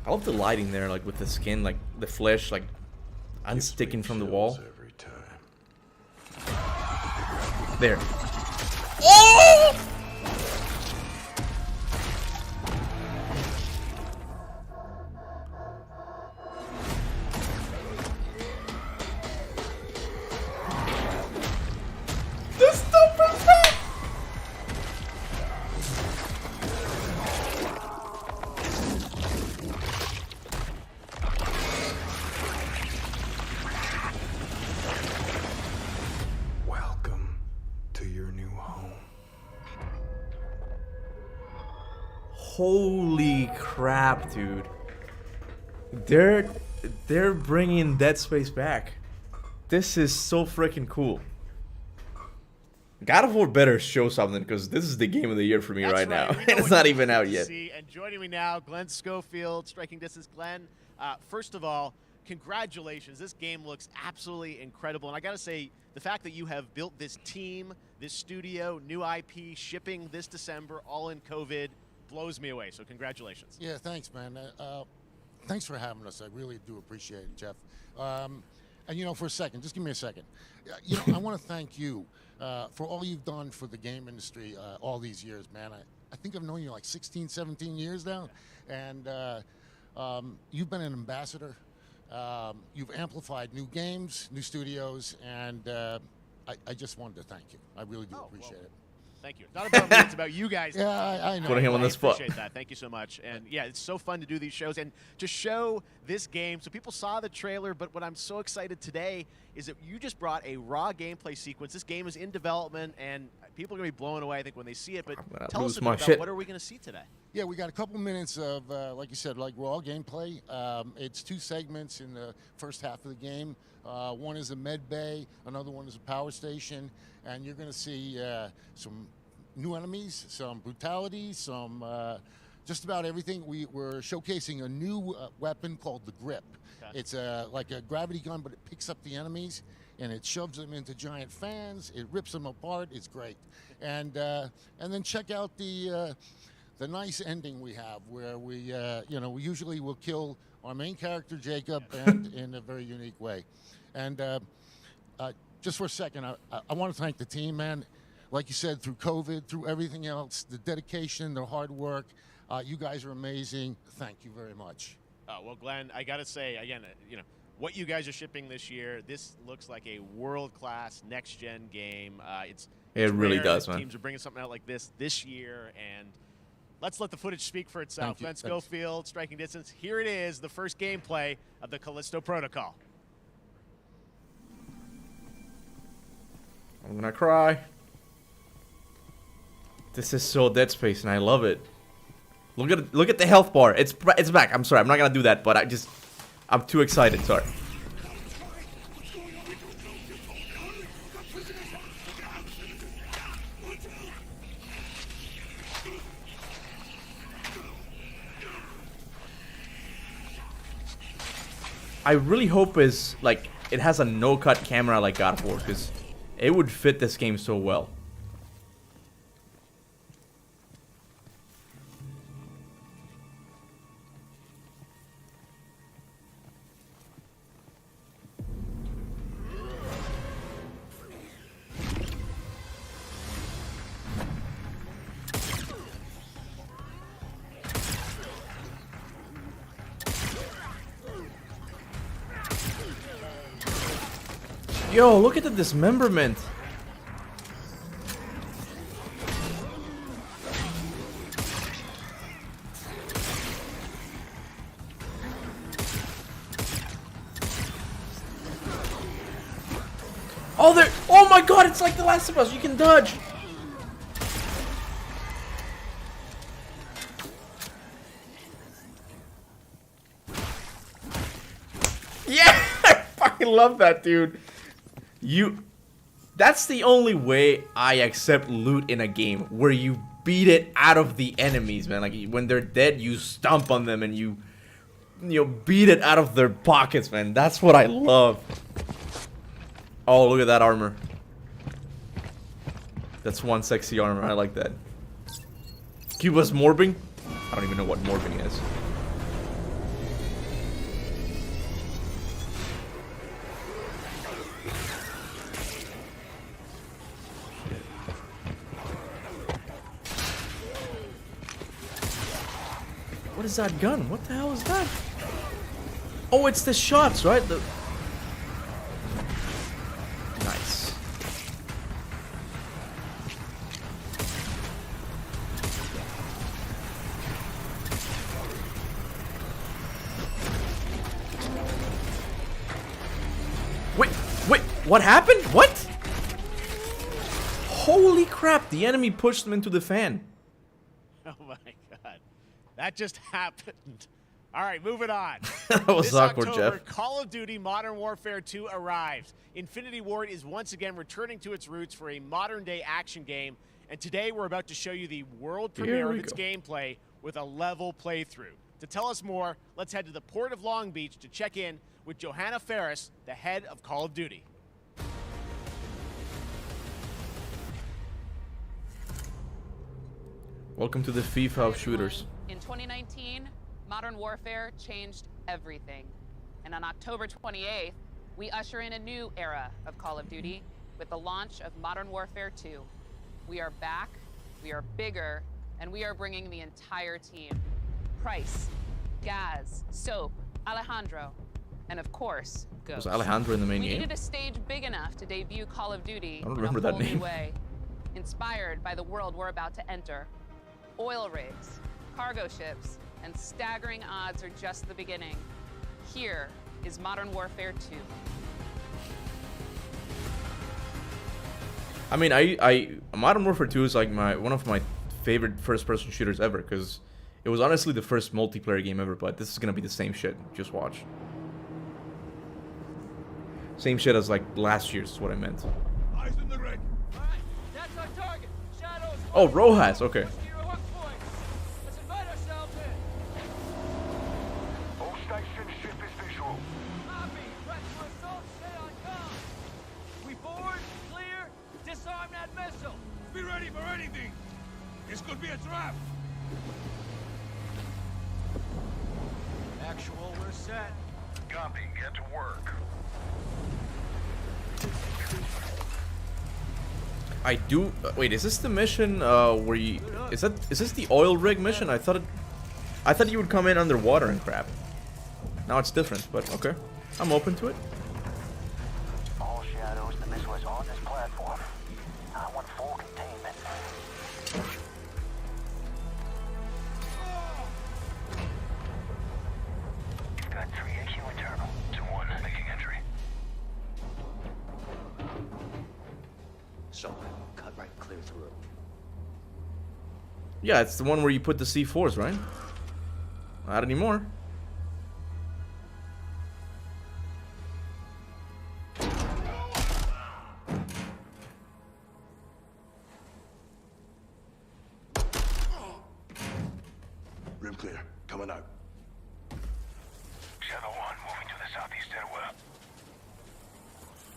I love the lighting there, like with the skin, like the flesh, like unsticking from the wall. Every time. There. Welcome to your new home. Holy crap, dude. They're bringing Dead Space back. This is so freaking cool. God of War better show something, because this is the game of the year for me right now. We know And it's what not you even need out to yet. see. And joining me now, Glenn Schofield, Striking Distance. Glenn, first of all, congratulations. This game looks absolutely incredible. And I got to say, the fact that you have built this team, this studio, new IP, shipping this December, all in COVID, blows me away. So congratulations. Yeah, thanks, man. Thanks for having us. I really do appreciate it, Jeff. And, you know, for a second, just give me a second. You know, I want to thank you for all you've done for the game industry all these years, man. I think I've known you like 16, 17 years now. And you've been an ambassador. You've amplified new games, new studios, and I just wanted to thank you. I really do appreciate it. Thank you. It's not about me, it's about you guys. Yeah, I know. Putting him on the spot. I appreciate that. Thank you so much. And yeah, it's so fun to do these shows and to show this game. So people saw the trailer, but what I'm so excited today is that you just brought a raw gameplay sequence. This game is in development, and people are going to be blown away, I think, when they see it. But tell us a bit about what are we going to see today? Yeah, we got a couple minutes of, like you said, like raw gameplay. It's two segments in the first half of the game. One is a med bay, another one is a power station, and you're going to see some new enemies, some brutality, some just about everything. We're showcasing a new weapon called the Grip. Okay. It's like a gravity gun, but it picks up the enemies and it shoves them into giant fans. It rips them apart. It's great. And then check out the nice ending we have, where we you know, we usually will kill our main character Jacob, and in a very unique way. And just for a second, I want to thank the team, man. Like you said, through COVID, through everything else, the dedication, the hard work, you guys are amazing. Thank you very much. Well, Glenn, I got to say, again, you know, what you guys are shipping this year, this looks like a world-class next-gen game. It really does, man. Teams are bringing something out like this year, and let's let the footage speak for itself. Glenn Schofield, Striking Distance. Here it is, the first gameplay of the Callisto Protocol. I'm gonna cry. This is so Dead Space, and I love it. Look at the health bar. It's back. I'm sorry. I'm not gonna do that, but I'm too excited. Sorry. I really hope it has a no-cut camera like God of War, because it would fit this game so well. Yo, look at the dismemberment. Oh my god, it's like The Last of Us. You can dodge. Yeah, I fucking love that, dude. That's the only way I accept loot in a game, where you beat it out of the enemies, man. Like, when they're dead, you stomp on them and you beat it out of their pockets, man. That's what I love. Oh, look at that armor. That's one sexy armor. I like that. Cuba's morbing? I don't even know what morbing is. What is that gun? What the hell is that? Oh, it's the shots, right? Nice. Wait, what happened? What? Holy crap, the enemy pushed them into the fan. Oh my god. That just happened. All right, moving on. That was this awkward, October, Jeff. Call of Duty Modern Warfare 2 arrives. Infinity Ward is once again returning to its roots for a modern-day action game, and today we're about to show you the world premiere of its gameplay with a level playthrough. To tell us more, let's head to the port of Long Beach to check in with Johanna Ferris, the head of Call of Duty. Welcome to the FIFA of shooters. In 2019, Modern Warfare changed everything. And on October 28th, we usher in a new era of Call of Duty with the launch of Modern Warfare 2. We are back, we are bigger, and we are bringing the entire team. Price, Gaz, Soap, Alejandro, and of course, Ghost. Was Alejandro in the main We game? needed a stage big enough to debut Call of Duty I don't in remember a that whole new name. way. Inspired by the world we're about to enter. Oil rigs, cargo ships, and staggering odds are just the beginning. Here is Modern Warfare 2. I mean, Modern Warfare 2 is like one of my favorite first-person shooters ever, because it was honestly the first multiplayer game ever, but this is gonna be the same shit. Just watch. Same shit as like last year's is what I meant. Eyes in the red. All right, that's our target. Shadows. Oh, Rojas, okay. Let's invite ourselves in. All station ship is visual. Copy. Press for assault. Stay on comm. We board, clear, disarm that missile. Be ready for anything. This could be a trap. Actual, we're set. Copy. Get to work. I do. Wait, is this the mission where you? Is this the oil rig mission? I thought you would come in underwater and crap. Now it's different, but okay. I'm open to it. All shadows, the missile is on this platform. I want full containment. Got 3 AQ internal. 2-1 making entry. So, cut right clear through. Yeah, it's the one where you put the C4s, right? Not anymore. Room clear. Coming out. Shadow 1 moving to the southeast stairwell.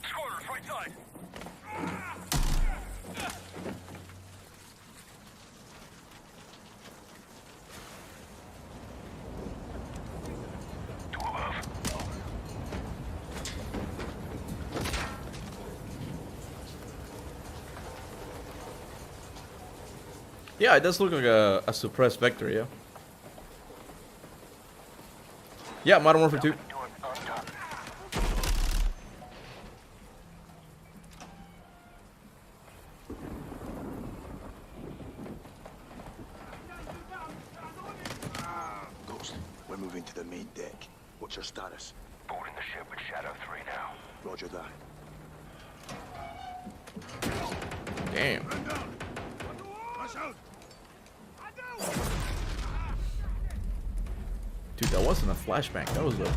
Squatters, right side. Two above. Yeah, it does look like a suppressed vector, yeah. Yeah, Modern Warfare 2. Ghost, we're moving to the main deck. What's your status? Boarding the ship at Shadow 3 now. Roger that. Damn. Dude, that wasn't a flashback. That was a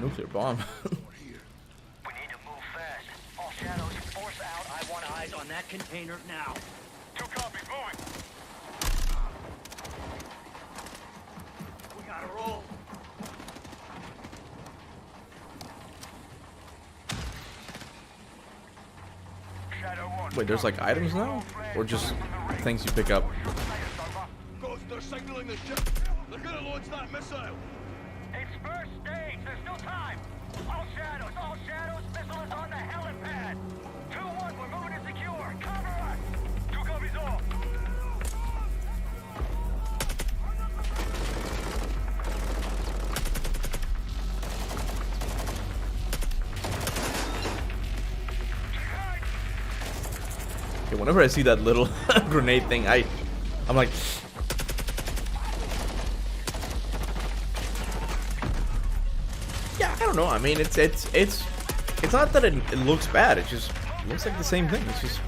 nuclear bomb. We need to move fast. All shadows, force out. I want eyes on that container now. 2 copies, moving. We gotta roll. Shadow 1. Wait, there's like items now? Or just things you pick up? Ghost, they're signaling the ship. They're gonna launch that missile. It's first stage. There's still time. All shadows, missile is on the helipad. 2-1, we're moving to secure. Cover us. 2 copies all. Okay, whenever I see that little grenade thing, I'm like, yeah, I don't know. I mean, it's not that it looks bad. It just looks like the same thing. It's just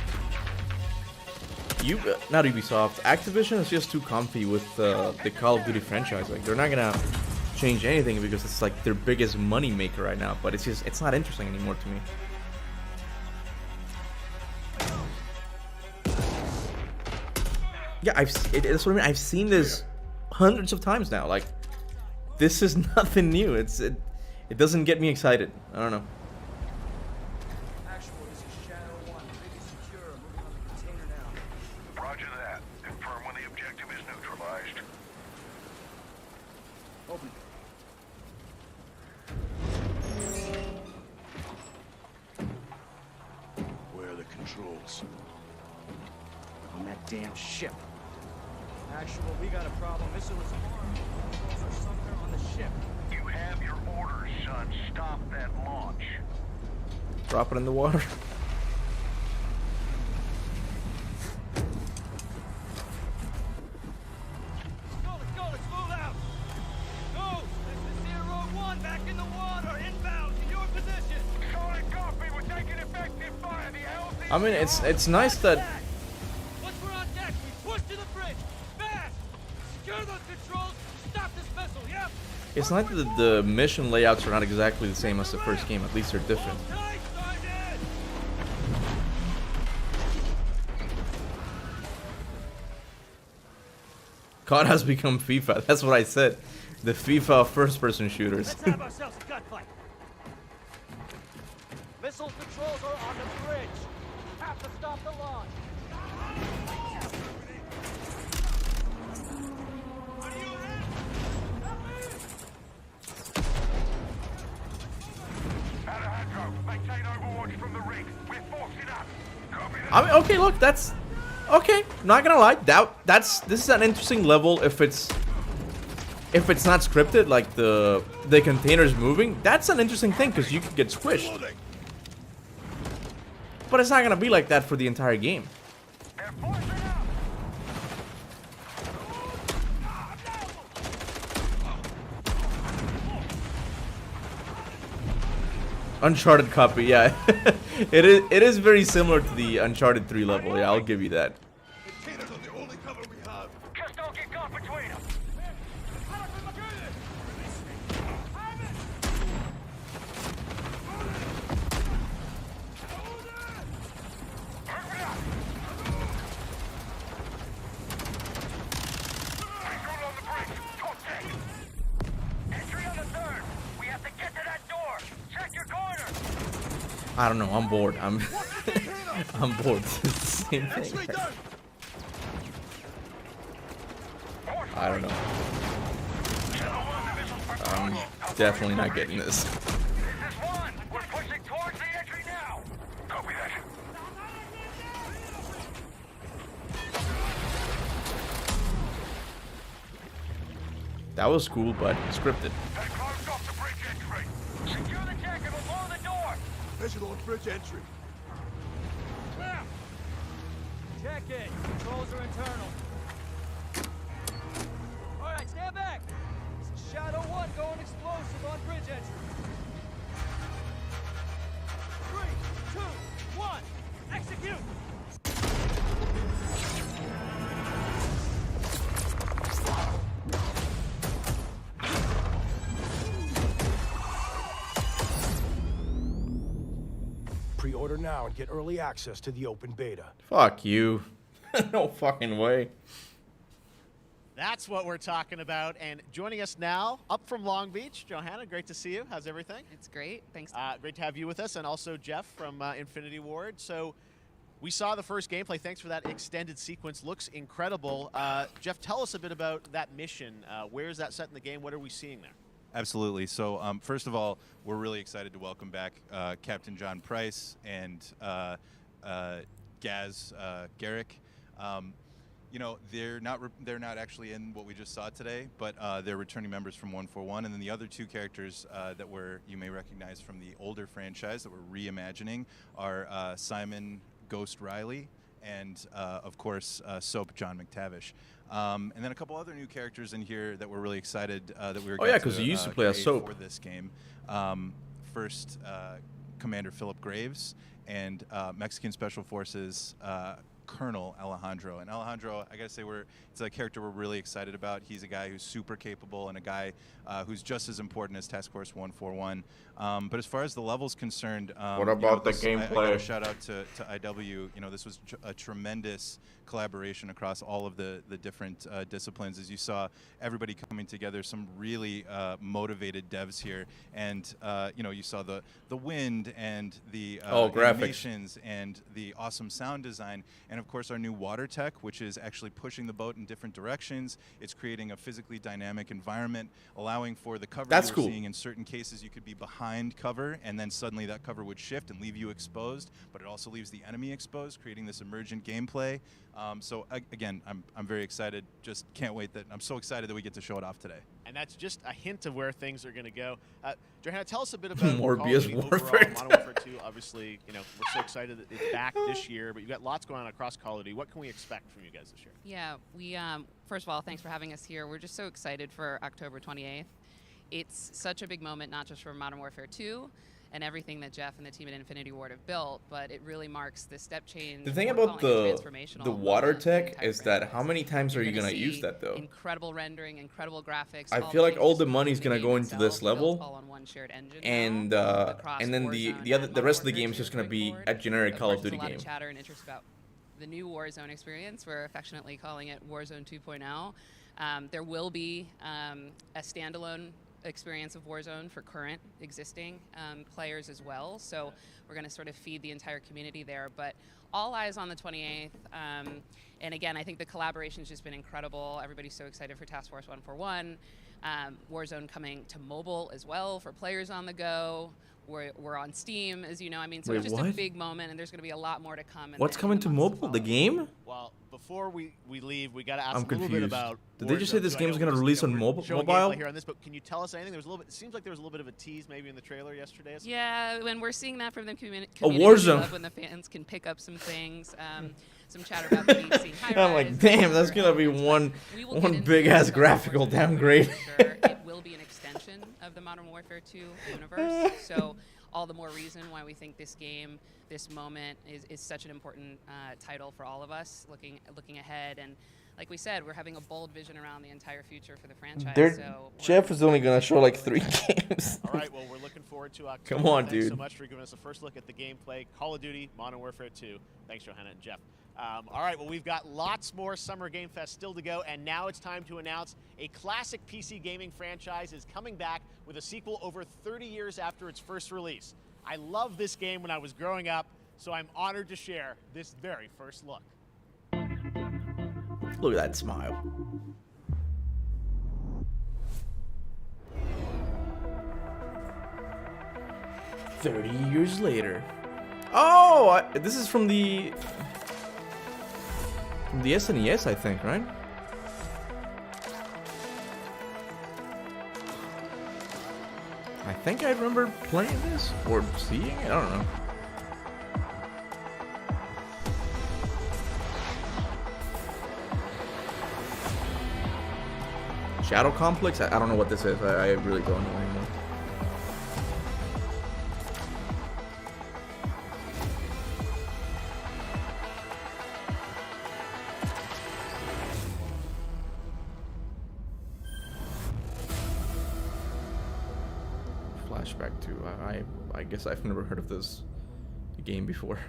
not Ubisoft. Activision is just too comfy with the Call of Duty franchise. Like, they're not gonna change anything because it's like their biggest money maker right now. But it's not interesting anymore to me. Yeah, that's what I mean. I've seen this hundreds of times now. Like, this is nothing new. It doesn't get me excited. I don't know. Actual, this is Shadow 1. Rig is secure. Moving on the container now. Roger that. Confirm when the objective is neutralized. Open. Where are the controls? On that damn ship. Actual, we got a problem. Missile is armed. Controls are somewhere on the ship. You have your orders, son. Stop that launch. Drop it in the water. Let's move out. Go. This is 0-1. Back in the water. Inbound to your position. Solid copy. We're taking effective fire. The Hellsinger. I mean, it's nice that. Once we're on deck, we push to the bridge. Fast. Secure those controls. Stop this missile. Yep. It's not that the mission layouts are not exactly the same as the first game. At least they're different. COD has become FIFA. That's what I said. The FIFA first-person shooters. Let's have ourselves a gunfight. Missile controls are on the bridge. Have to stop the launch. Maintain overwatch from the rig. We're forcing up. I mean, okay, look, that's okay. Not gonna lie, this is an interesting level if it's not scripted, like the containers moving. That's an interesting thing because you could get squished. But it's not gonna be like that for the entire game. Uncharted copy, yeah. it is very similar to the Uncharted 3 level. Yeah, I'll give you that. Containers are the only cover we have. Just I don't know. I'm bored. I'm I'm bored. It's the same thing. I don't know. I'm definitely not getting this. We're pushing towards the entry now. Copy that. That was cool, but scripted. They closed off the bridge entry. Secure the deck and we'll blow the door. Visual on bridge entry. Check it. Controls are internal. All right, stand back. This is Shadow 1 going explosive on bridge entry. 3, 2, 1, execute! Pre-order now and get early access to the open beta. Fuck you. No fucking way. That's what we're talking about. And joining us now, up from Long Beach, Johanna, great to see you. How's everything? It's great. Thanks. Great to have you with us, and also Jeff from Infinity Ward. So we saw the first gameplay. Thanks for that extended sequence. Looks incredible. Jeff, tell us a bit about that mission. Where is that set in the game? What are we seeing there? Absolutely. So first of all, we're really excited to welcome back Captain John Price and Gaz Garrick. You know, they're not actually in what we just saw today, but they're returning members from 141, and then the other two characters that you may recognize from the older franchise that we're reimagining are Simon Ghost Riley and of course Soap John McTavish. And then a couple other new characters in here that we're really excited that we were. Oh yeah, because you used to play as Soap for this game. First, Commander Philip Graves and Mexican Special Forces Colonel Alejandro. And Alejandro, I gotta say, it's a character we're really excited about. He's a guy who's super capable and a guy who's just as important as Task Force 141. But as far as the level's concerned, what about the gameplay? I gotta shout out to IW. You know, this was a tremendous collaboration across all of the different disciplines. As you saw, everybody coming together, some really motivated devs here, and you know, you saw the wind and the animations and the awesome sound design, and of course our new water tech, which is actually pushing the boat in different directions. It's creating a physically dynamic environment, allowing for the cover That's you were cool. seeing. In certain cases, you could be behind cover, and then suddenly that cover would shift and leave you exposed, but it also leaves the enemy exposed, creating this emergent gameplay. So again, I'm very excited. Just can't wait I'm so excited that we get to show it off today. And that's just a hint of where things are going to go. Johanna, tell us a bit about Morbius Warfare. Modern Warfare 2. Obviously, you know, we're so excited that it's back this year, but you've got lots going on across Call of Duty. What can we expect from you guys this year? Yeah, we first of all, thanks for having us here. We're just so excited for October 28th. It's such a big moment, not just for Modern Warfare 2 and everything that Jeff and the team at Infinity Ward have built, but it really marks the step change. The thing about the water tech is that how many times are you gonna use that though? Incredible rendering, incredible graphics. I feel like all the money's gonna go into this level, and then the rest of the game is just gonna be a generic Call of Duty game. There's a lot of chatter and interest about the new Warzone experience. We're affectionately calling it Warzone 2.0. There will be a standalone experience of Warzone for current existing players as well, so we're going to sort of feed the entire community there, but all eyes on the 28th. And again, I think the collaboration's just been incredible. Everybody's so excited for Task Force 141. Warzone coming to mobile as well for players on the go. We're on Steam, as you know. I mean, so it's just a big moment, and there's going to be a lot more to come. What's coming to mobile? The game? Well, before we leave, we got to ask I'm a little confused. bit about. Did they just say this game is going to release on mobile? Here on this, but can you tell us anything? There was a little bit. It seems like there was a little bit of a tease, maybe in the trailer yesterday. Yeah, when we're seeing that from the community. Warzone. When the fans can pick up some things. Some chatter about the beat scene. I'm like, damn, that's gonna be one big ass graphical downgrade. It will be an extension of the Modern Warfare 2 universe. So all the more reason why we think this game, this moment, is such an important title for all of us looking ahead. And like we said, we're having a bold vision around the entire future for the franchise. Jeff is only gonna show like 3 games. All right, well, we're looking forward to October. Come on, Thanks dude. so much for giving us a first look at the gameplay. Call of Duty, Modern Warfare 2. Thanks, Johanna and Jeff. All right, well, we've got lots more Summer Game Fest still to go, and now it's time to announce a classic PC gaming franchise is coming back with a sequel over 30 years after its first release. I loved this game when I was growing up, so I'm honored to share this very first look. Look at that smile. $30 years later. Oh, this is from the SNES, I think, right? I think I remember playing this or seeing it. I don't know. Shadow Complex? I don't know what this is. I really don't know anymore. Flashback 2. I guess I've never heard of this game before.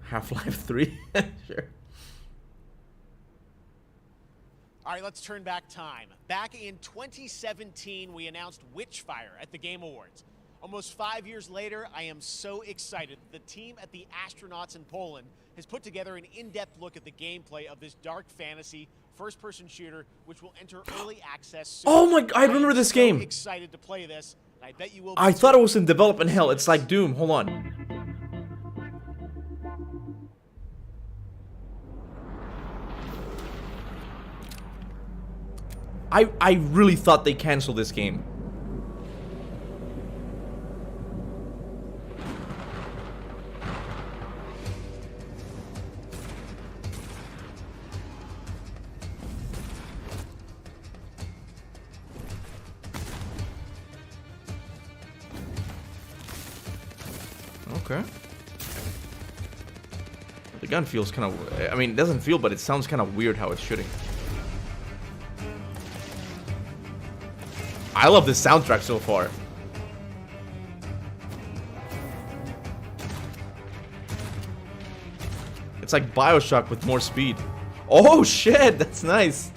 Half-Life 3? Sure. All right, let's turn back time. Back in 2017, we announced Witchfire at the Game Awards. Almost 5 years later, I am so excited that the team at the Astronauts in Poland has put together an in-depth look at the gameplay of this dark fantasy first-person shooter, which will enter early access soon. Oh my! I remember this game. Excited to play this, and I bet you will. I thought it was in development hell. It's like Doom. Hold on. I really thought they canceled this game. Okay. The gun feels kind of... I mean, it doesn't feel, but it sounds kind of weird how it's shooting. I love this soundtrack so far. It's like BioShock with more speed. Oh shit, that's nice.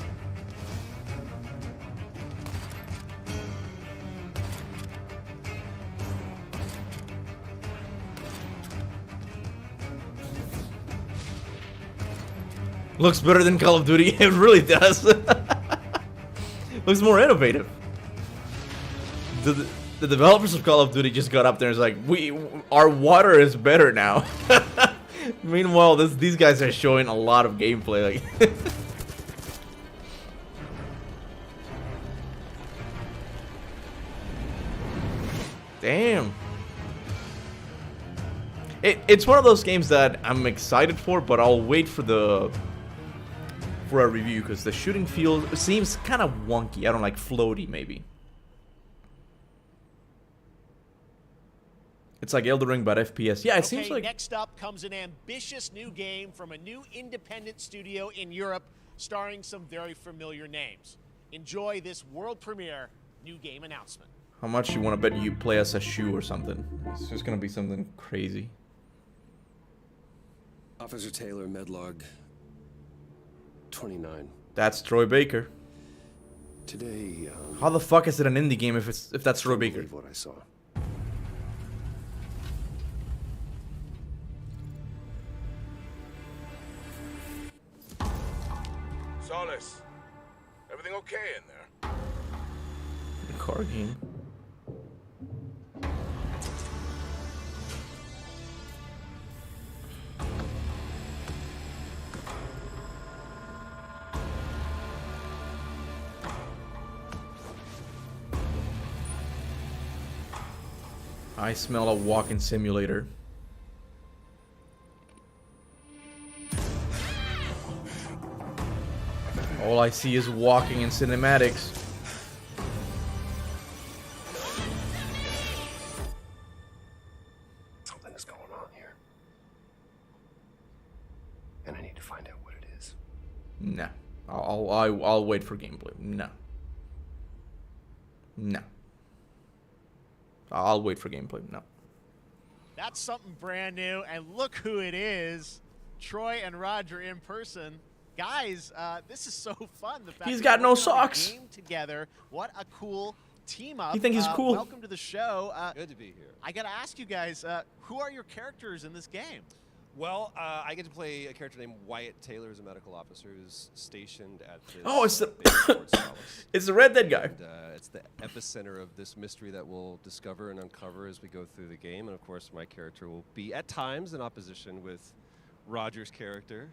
Looks better than Call of Duty. It really does. Looks more innovative. The developers of Call of Duty just got up there and was like, our water is better now. Meanwhile, these guys are showing a lot of gameplay. Like, damn. It's one of those games that I'm excited for, but I'll wait for a review because the shooting seems kind of wonky. I don't like floaty, maybe. It's like Elden Ring, but FPS. Yeah, it seems like... Next up comes an ambitious new game from a new independent studio in Europe, starring some very familiar names. Enjoy this world premiere new game announcement. How much you want to bet you play as a shoe or something? It's just gonna be something crazy. Officer Taylor, Medlog 29. That's Troy Baker. Today, how the fuck is it an indie game if that's Troy Baker? What I saw. Solace, everything okay in there? A car game. I smell a walking simulator. All I see is walking in cinematics. Something is going on here. And I need to find out what it is. Nah. I'll wait for gameplay. No. No. I'll wait for gameplay. No. That's something brand new, and look who it is. Troy and Roger in person. Guys, this is so fun. The fact He's got no socks. Game together. What a cool team up. You think he's cool? Welcome to the show. Good to be here. I got to ask you guys, who are your characters in this game? Well, I get to play a character named Wyatt Taylor, who's a medical officer who's stationed at this. Oh, it's the Fort Solace. it's the Red Dead guy. And, it's the epicenter of this mystery that we'll discover and uncover as we go through the game. And of course, my character will be at times in opposition with Roger's character.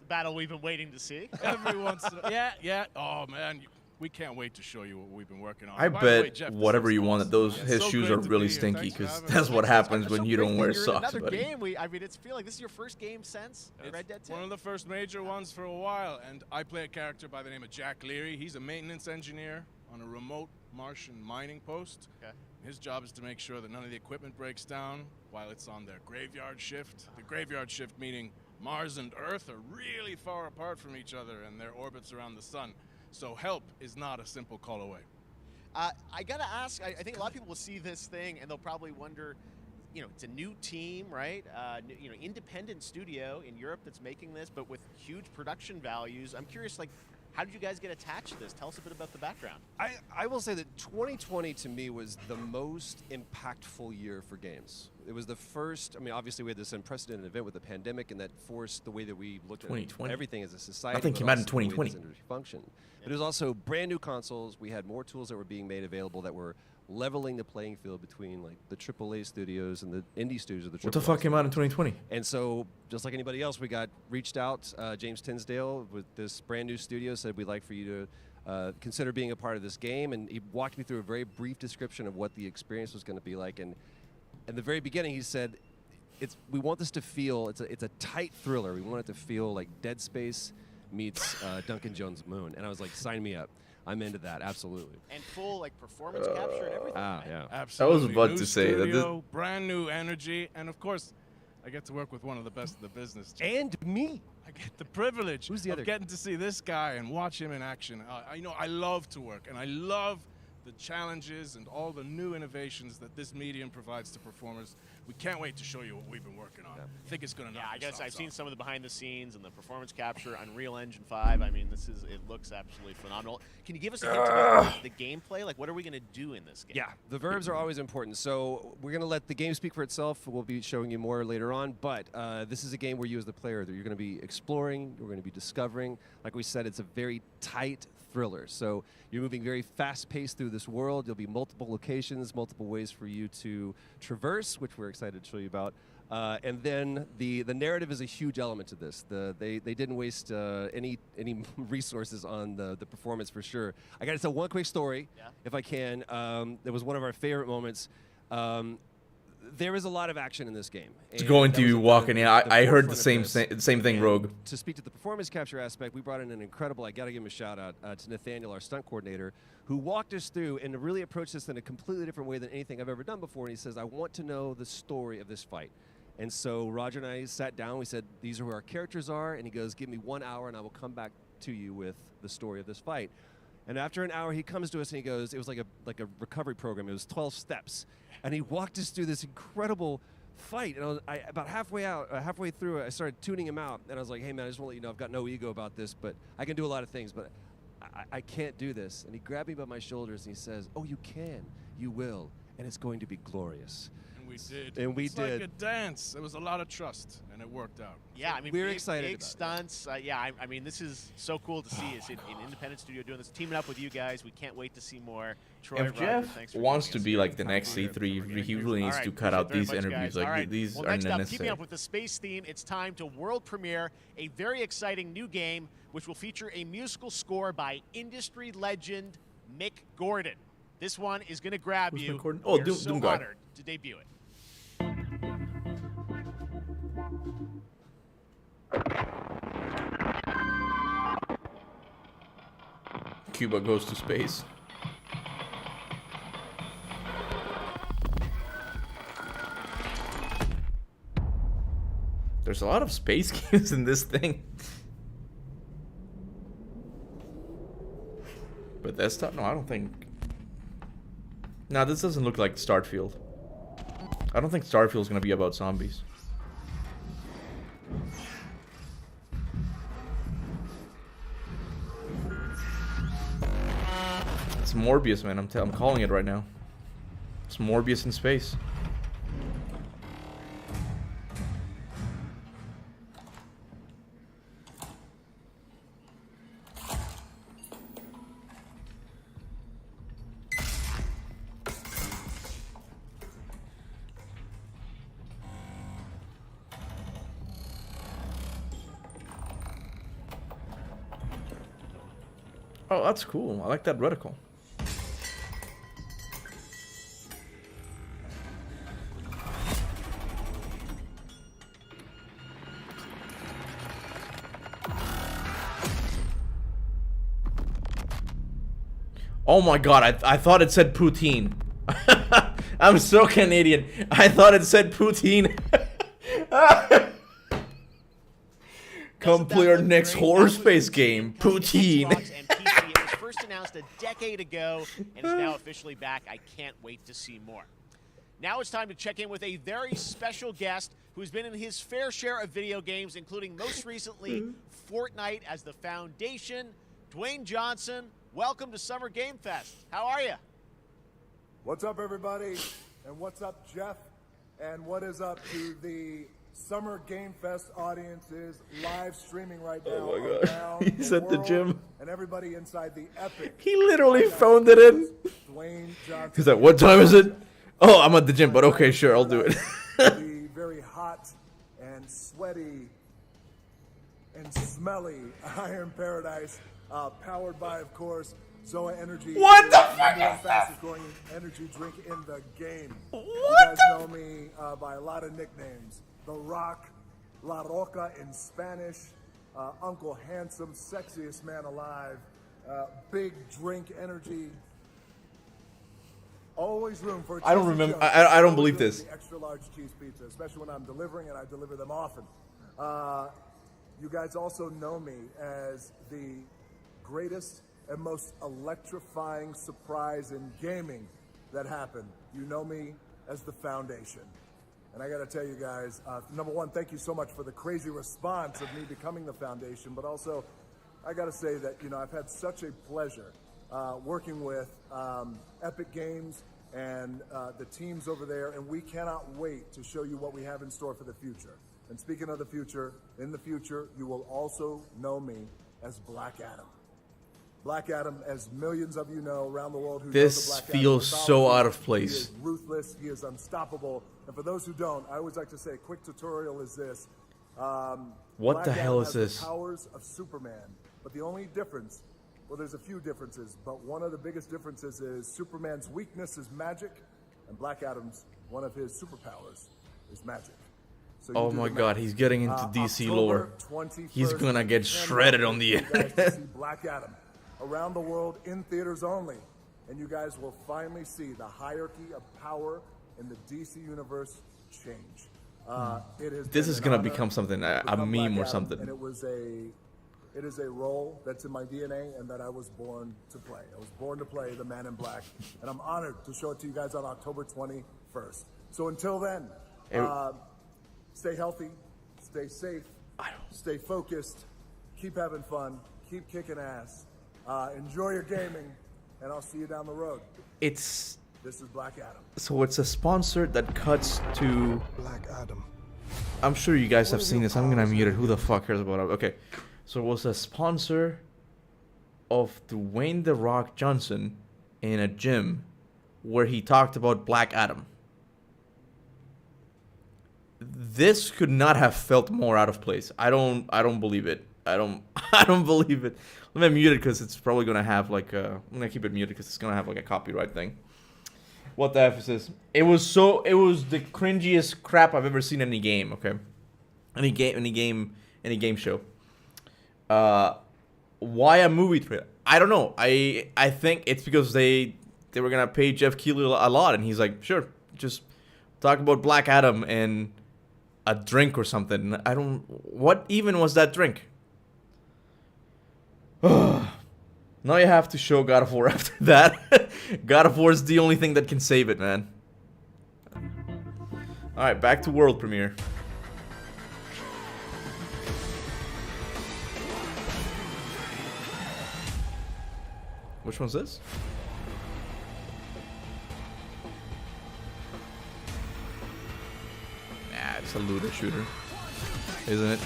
The battle we've been waiting to see. Every once in a yeah. Oh man, we can't wait to show you what we've been working on. I By the way, bet Jeff, whatever this you is want, awesome. those Yeah, his so shoes great are to really be here. stinky Thanks for because having that's us. what happens when you don't wear You're in socks, another buddy. game. I mean, it's feel like this is your first game since Red Dead 2. One of the first major ones for a while, and I play a character by the name of Jack Leary. He's a maintenance engineer on a remote Martian mining post. Okay. His job is to make sure that none of the equipment breaks down while it's on their graveyard shift. The graveyard shift meaning Mars and Earth are really far apart from each other and their orbits around the sun. So help is not a simple call away. I gotta ask. I think a lot of people will see this thing and they'll probably wonder, you know, it's a new team, right? You know, independent studio in Europe that's making this, but with huge production values. I'm curious, like, how did you guys get attached to this? Tell us a bit about the background. I will say that 2020 to me was the most impactful year for games. It was the first, I mean, obviously we had this unprecedented event with the pandemic and that forced the way that we looked at 2020. everything as a society. Nothing but came out in also the way 2020. this industry functioned. But it was also brand new consoles. We had more tools that were being made available that were leveling the playing field between like the AAA studios and the indie studios of the What the AAA fuck came out in studios. 2020? And so, just like anybody else, we got reached out. James Tinsdale with this brand new studio said we'd like for you to consider being a part of this game, and he walked me through a very brief description of what the experience was going to be like. And in the very beginning, he said, we want this to feel it's a tight thriller. We want it to feel like Dead Space meets Duncan Jones' Moon. And I was like, sign me up. I'm into that, absolutely. And full like performance capture and everything. Ah, right? yeah. Absolutely. I was about New to say that studio, brand new energy, and of course, I get to work with one of the best in the business. And me. I get the privilege Who's the other of getting to see this guy and watch him in action. I love to work, and I love the challenges and all the new innovations that this medium provides to performers. We can't wait to show you what we've been working on. I think it's going to Yeah, I guess I've seen some of the behind the scenes and the performance capture, Unreal Engine 5. I mean, it looks absolutely phenomenal. Can you give us a hint about the gameplay? Like, what are we going to do in this game? Yeah, the verbs are always important. So we're going to let the game speak for itself. We'll be showing you more later on. But this is a game where you as the player, you're going to be exploring, you're going to be discovering. Like we said, it's a very tight thriller. So you're moving very fast-paced through this world. There'll be multiple locations, multiple ways for you to traverse, which we're excited to show you about. And then the narrative is a huge element to this. They didn't waste any resources on the performance for sure. I got to tell one quick story, if I can. It was one of our favorite moments. There is a lot of action in this game. It's going to be walking in. I heard the same thing, Rogue. To speak to the performance capture aspect, we brought in an incredible, I got to give him a shout out to Nathaniel, our stunt coordinator, who walked us through and really approached this in a completely different way than anything I've ever done before. And he says, I want to know the story of this fight. And so Roger and I sat down. We said, these are who our characters are. And he goes, give me 1 hour and I will come back to you with the story of this fight. And after an hour, he comes to us and he goes, it was like a recovery program. It was 12 steps. And he walked us through this incredible fight. And about halfway through, I started tuning him out. And I was like, hey, man, I just want to let you know I've got no ego about this, but I can do a lot of things, but I can't do this. And he grabbed me by my shoulders and he says, oh, you can. You will. And it's going to be glorious. And we did. And we it's did. like a dance. There was a lot of trust, and it worked out. Yeah, I mean, we're big, excited big about stunts. Yeah, I mean, this is so cool to see. It's an independent studio doing this, teaming up with you guys. We can't wait to see more. Troy, If Roger, Jeff thanks for wants joining to us be here. like the next E3, he really needs to cut out Appreciate it these very much, interviews. guys. Like All right. these Well, are next up, necessary. keeping up with the space theme, it's time to world premiere a very exciting new game, which will feature a musical score by industry legend Mick Gordon. This one is going to grab Who's you. Mick Gordon? Oh, We're Doom so guy. honored to debut it. Cuba goes to space. There's a lot of space games in this thing. But that's not. No, I don't think. No, this doesn't look like Starfield. I don't think Starfield's gonna be about zombies. It's Morbius, man. I'm calling it right now. It's Morbius in space. Oh, that's cool. I like that reticle. Oh my god, I thought it said poutine. I'm so Canadian. I thought it said poutine. Come play our next horror space game, Poutine. It was first announced a decade ago and is now officially back. I can't wait to see more. Now it's time to check in with a very special guest who's been in his fair share of video games, including most recently Fortnite as the Foundation. Dwayne Johnson, welcome to Summer Game Fest. How are you? What's up, everybody? And what's up, Jeff? And what is up to the Summer Game Fest audiences live streaming right now? Oh my god. He's at the gym. And everybody inside the epic. He literally phoned it in. Dwayne Johnson. He's like, what time is it? Oh, I'm at the gym, but okay, sure, I'll do it. The very hot and sweaty and smelly Iron Paradise, powered by, of course, Zoa Energy. What the fuck is that? Fastest growing energy drink in the game. What? You guys know me by a lot of nicknames. The Rock, La Roca in Spanish, Uncle Handsome, sexiest man alive, big drink energy. Always room for a I don't remember. I don't believe this. The extra large cheese pizza, especially when I'm delivering, and I deliver them often. You guys also know me as the greatest and most electrifying surprise in gaming that happened. You know me as the Foundation. And I gotta tell you guys, number one, thank you so much for the crazy response of me becoming the Foundation, but also, I gotta say that, you know, I've had such a pleasure working with Epic Games and the teams over there, and we cannot wait to show you what we have in store for the future. And speaking of the future, in the future, you will also know me as Black Adam. Black Adam, as millions of you know around the world who know This the Black feels Adam so mythology, out of place. He is ruthless, he is unstoppable. And for those who don't, I always like to say a quick tutorial is this. What Black the hell Adam is has this? The powers of Superman. But the only difference, well, there's a few differences, but one of the biggest differences is Superman's weakness is magic, and Black Adam's, one of his superpowers, is magic. So Oh my god, he's getting into DC lore. He's gonna get shredded on the internet. See Black Adam around the world in theaters only, and you guys will finally see the hierarchy of power in the DC universe change. This is gonna become something, a meme or something. And it is a role that's in my DNA and that I was born to play. I was born to play the Man in Black, and I'm honored to show it to you guys on October 21st. So until then, stay healthy, stay safe, stay focused, keep having fun, keep kicking ass, enjoy your gaming, and I'll see you down the road. It's This is Black Adam. So it's a sponsor that cuts to Black Adam. I'm sure you guys have seen this. I'm gonna mute it. Who the fuck cares about it? Okay. So it was a sponsor of Dwayne "The Rock" Johnson in a gym where he talked about Black Adam. This could not have felt more out of place. I don't believe it. I don't believe it. Let me mute it because it's probably gonna have like I'm gonna keep it muted because it's gonna have like a copyright thing. What the F is this? It was the cringiest crap I've ever seen in any game, okay? Any game show. Why a movie trailer? I don't know. I think it's because they were gonna pay Jeff Keighley a lot, and he's like, sure, just talk about Black Adam and a drink or something. What even was that drink? Now you have to show God of War after that. God of War is the only thing that can save it, man. Alright, back to world premiere. Which one's this? It's a looter shooter, isn't it?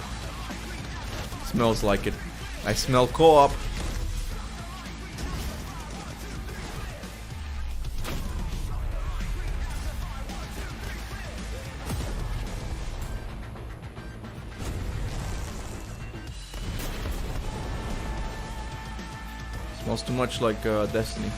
Smells like it. I smell co-op. Smells too much like Destiny.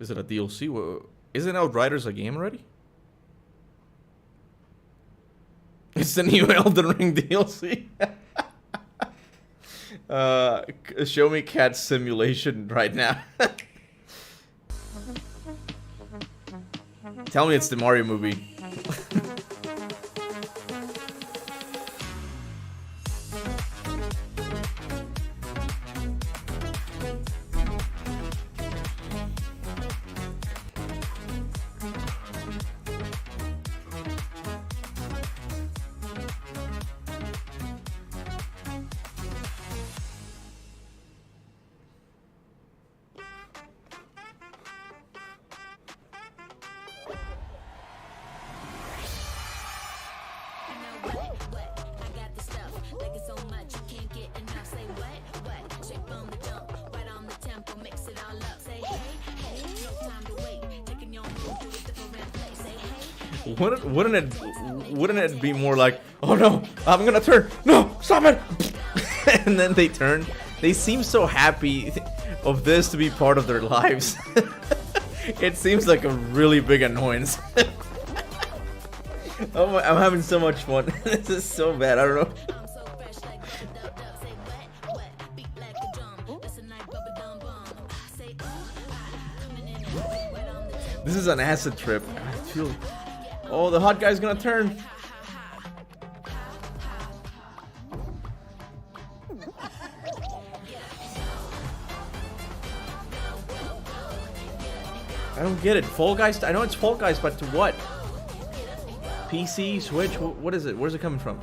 Is it a DLC? Isn't Outriders a game already? It's the new Elden Ring DLC. Show me cat simulation right now. Tell me it's the Mario movie. Wouldn't it be more like, oh no, I'm gonna turn, no, stop it, and then they turn. They seem so happy of this to be part of their lives. It seems like a really big annoyance. Oh my, I'm having so much fun. This is so bad, I don't know. This is an acid trip. I feel... Oh, the hot guy's gonna turn. I don't get it. Fall Guys? I know it's Fall Guys, but to what? PC, Switch? What is it? Where's it coming from?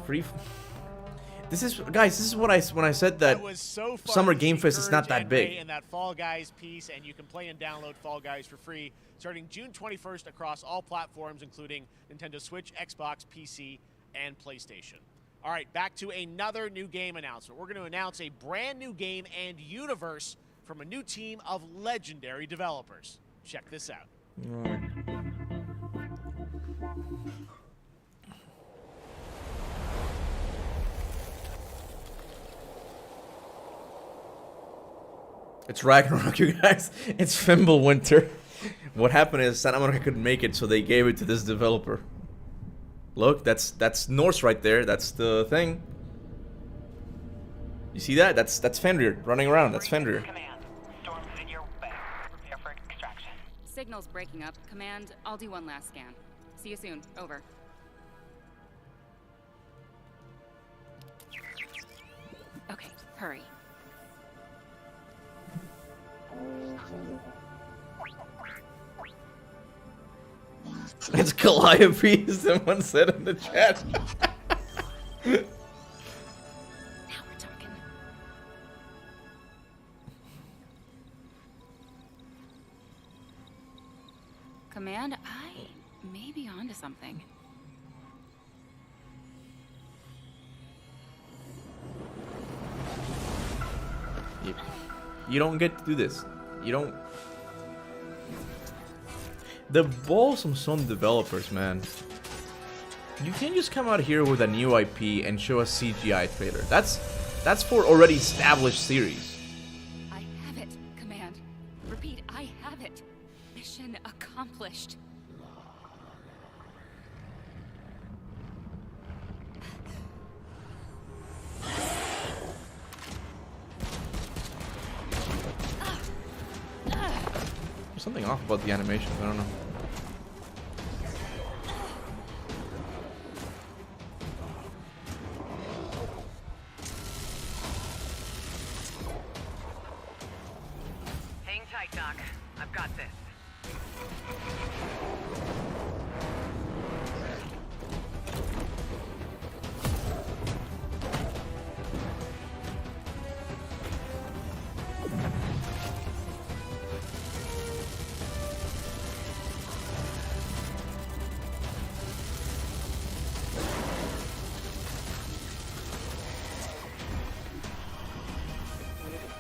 Free... This is, guys, this is what when I said that Summer Game Fest is not that big. In that Fall Guys piece, and you can play and download Fall Guys for free starting June 21st across all platforms, including Nintendo Switch, Xbox, PC, and PlayStation. All right, back to another new game announcement. We're going to announce a brand new game and universe from a new team of legendary developers. Check this out. All right. It's Ragnarok, you guys. It's Fimbulwinter. What happened is Santa Monica couldn't make it, so they gave it to this developer. Look, that's Norse right there. That's the thing. You see that? That's Fenrir running around. That's Fenrir. Signal's breaking up. Command, I'll do one last scan. See you soon. Over. Okay, hurry. It's Calliope, someone said in the chat. Now we're talking. Command, I may be onto something. You don't get to do this. You don't... The balls from some developers, man. You can't just come out here with a new IP and show a CGI trailer. That's for already established series. I have it, Command. Repeat, I have it. Mission accomplished. There's something off about the animations, I don't know. Hang tight, Doc. I've got this.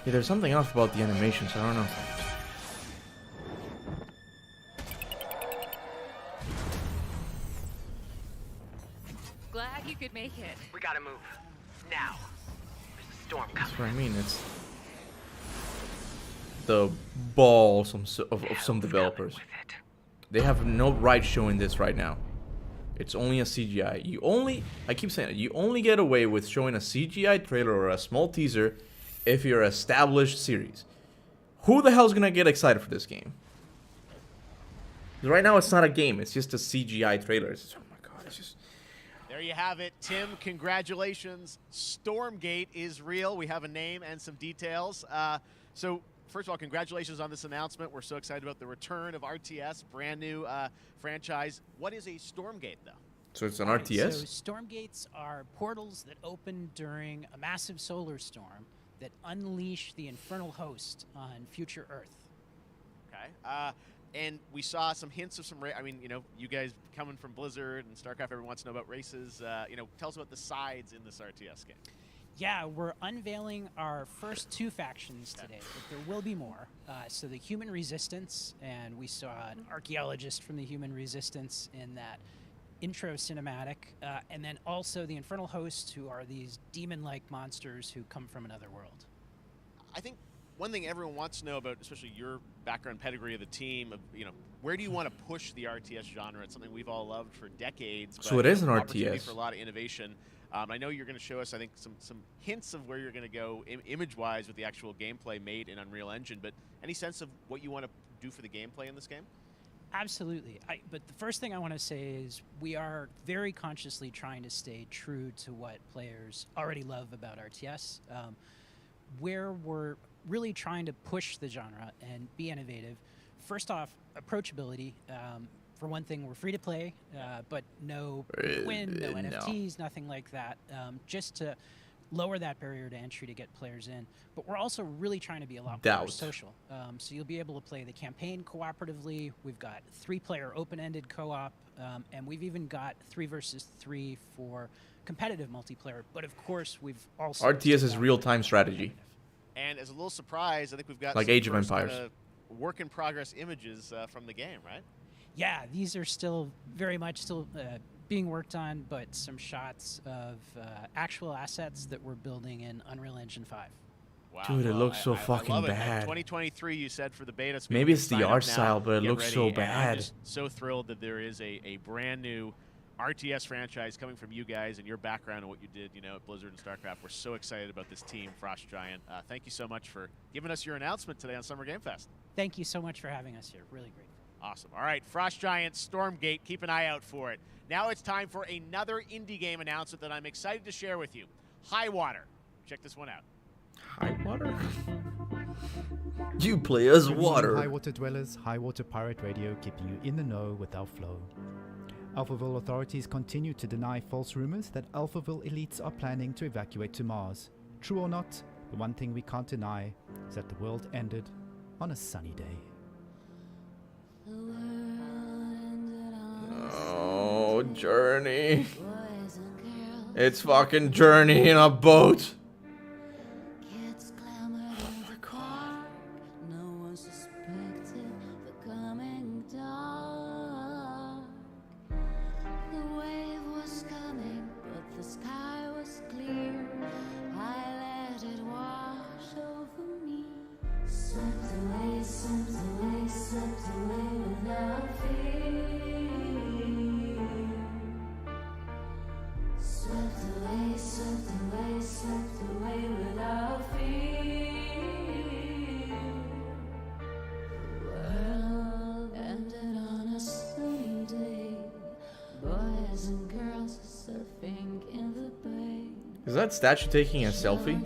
Yeah, there's something off about the animations, I don't know. Glad you could make it. We gotta move. Now. There's a storm coming. That's what I mean, it's the balls of some developers. They have no right showing this right now. It's only a CGI. I keep saying it, you only get away with showing a CGI trailer or a small teaser if you're an established series. Who the hell's gonna get excited for this game? Right now it's not a game, it's just a CGI trailer. It's just, oh my god, it's just... There you have it. Tim, congratulations. Stormgate is real. We have a name and some details. So, first of all, congratulations on this announcement. We're so excited about the return of RTS, brand new franchise. What is a Stormgate, though? So it's an RTS? So Stormgates are portals that open during a massive solar storm that unleash the infernal host on future Earth. Okay. And we saw some hints of some, I mean, you know, you guys coming from Blizzard and StarCraft, everyone wants to know about races. You know, tell us about the sides in this RTS game. Yeah, we're unveiling our first 2 factions today, but there will be more. So the Human Resistance, and we saw an archaeologist from the Human Resistance in that intro cinematic, and then also the Infernal Hosts, who are these demon-like monsters who come from another world. I think one thing everyone wants to know about, especially your background pedigree of the team, you know, where do you want to push the RTS genre? It's something we've all loved for decades. So it is an opportunity RTS. For a lot of innovation. I know you're going to show us, I think, some hints of where you're going to go image-wise with the actual gameplay made in Unreal Engine, but any sense of what you want to do for the gameplay in this game? Absolutely. But the first thing I want to say is we are very consciously trying to stay true to what players already love about RTS. Where we're really trying to push the genre and be innovative. First off, approachability. For one thing, we're free to play, but no win, no NFTs, nothing like that. Just to lower that barrier to entry to get players in. But we're also really trying to be a lot more social. So you'll be able to play the campaign cooperatively. We've got 3-player open-ended co-op, and we've even got 3 versus 3 for competitive multiplayer. But of course, we've also RTS is real-time strategy. And as a little surprise, I think we've got like Age of Empires. Work-in-progress images from the game, right? Yeah, these are still very much still being worked on, but some shots of actual assets that we're building in Unreal Engine 5. Wow. Dude, it looks so I fucking love it, bad. 2023, you said, for the beta. Maybe it's the art style, but it Get looks ready, so and bad. I'm just so thrilled that there is a brand new RTS franchise coming from you guys and your background and what you did, you know, at Blizzard and StarCraft. We're so excited about this team, Frost Giant. Thank you so much for giving us your announcement today on Summer Game Fest. Thank you so much for having us here. Really great. Awesome. All right, Frost Giant, Stormgate, keep an eye out for it. Now it's time for another indie game announcement that I'm excited to share with you. Highwater. Check this one out. Highwater? You play as water. Highwater dwellers, Highwater Pirate Radio keeping you in the know with our flow. Alphaville authorities continue to deny false rumors that Alphaville elites are planning to evacuate to Mars. True or not, the one thing we can't deny is that the world ended on a sunny day. Oh, Journey. It's fucking Journey in a boat. Swept away without Is that statue taking a selfie?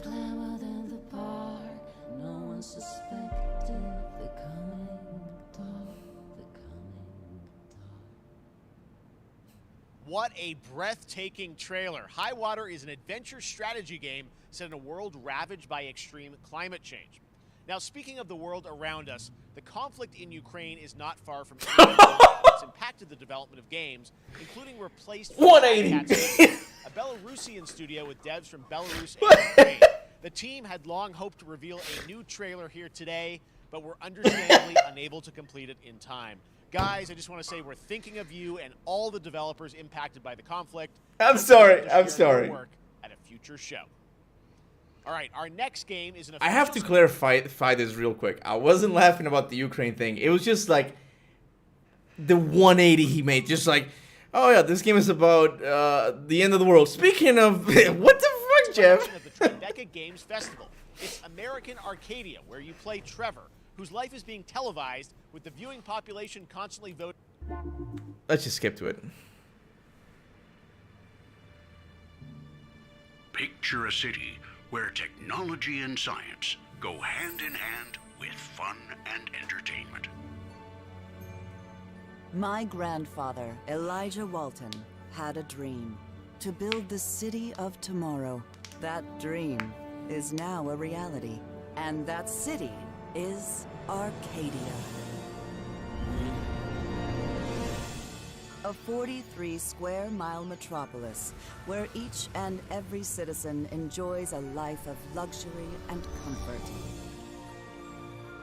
What a breathtaking trailer. Highwater is an adventure strategy game set in a world ravaged by extreme climate change. Now, speaking of the world around us, the conflict in Ukraine is not far from it's impacted the development of games, including replaced 180 a Belarusian studio with devs from Belarus and Ukraine. The team had long hoped to reveal a new trailer here today, but were understandably unable to complete it in time. Guys, I just want to say we're thinking of you and all the developers impacted by the conflict. I'm sorry. I'm sorry. Work at a future show. All right, our next game is an. I have to clarify this real quick. I wasn't laughing about the Ukraine thing. It was just like the 180 he made. Just like, oh yeah, this game is about the end of the world. Speaking of, what the fuck, Jeff? At the Tribeca Games Festival. It's American Arcadia, where you play Trevor, whose life is being televised with the viewing population constantly voting. Let's just skip to it. Picture a city where technology and science go hand in hand with fun and entertainment. My grandfather, Elijah Walton, had a dream to build the city of tomorrow. That dream is now a reality, and that city is Arcadia. A 43-square-mile metropolis where each and every citizen enjoys a life of luxury and comfort.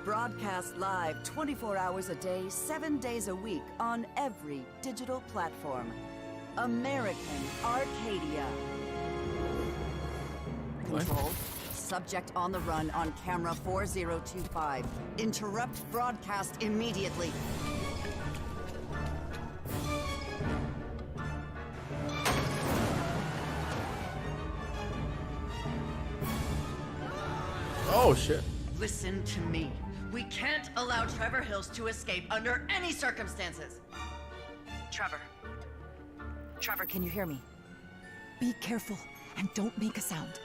Broadcast live 24 hours a day, 7 days a week on every digital platform. American Arcadia. Control. Subject on the run on camera 4025. Interrupt broadcast immediately. Oh shit. Listen to me. We can't allow Trevor Hills to escape under any circumstances. Trevor. Trevor, can you hear me? Be careful and don't make a sound.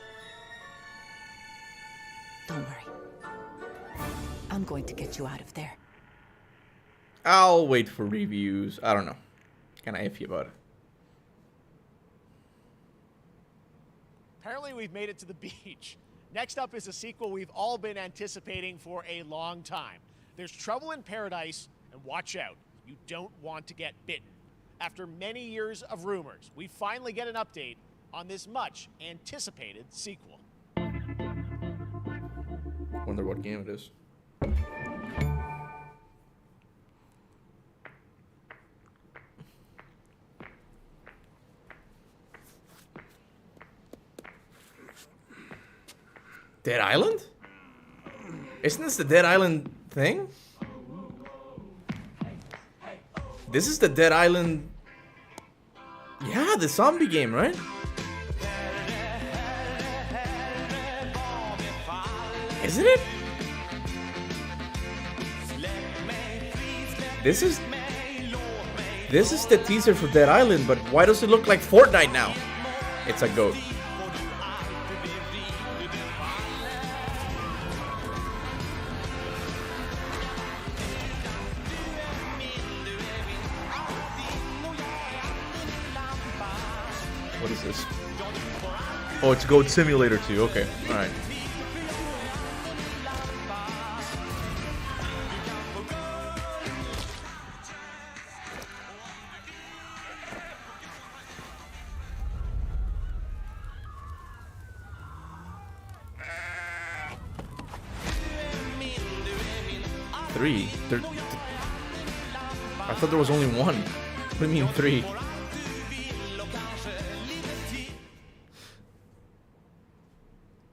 Don't worry. I'm going to get you out of there. I'll wait for reviews. I don't know. Kinda iffy about it. Apparently we've made it to the beach. Next up is a sequel we've all been anticipating for a long time. There's Trouble in Paradise, and watch out, you don't want to get bitten. After many years of rumors, we finally get an update on this much anticipated sequel. Wonder what game it is. Dead Island? Isn't this the Dead Island thing? This is the Dead Island... Yeah, the zombie game, right? Isn't it? This is the teaser for Dead Island, but why does it look like Fortnite now? It's a goat. What is this? Oh, it's Goat Simulator 2. Okay, alright. Three? I thought there was only one. What do you mean 3?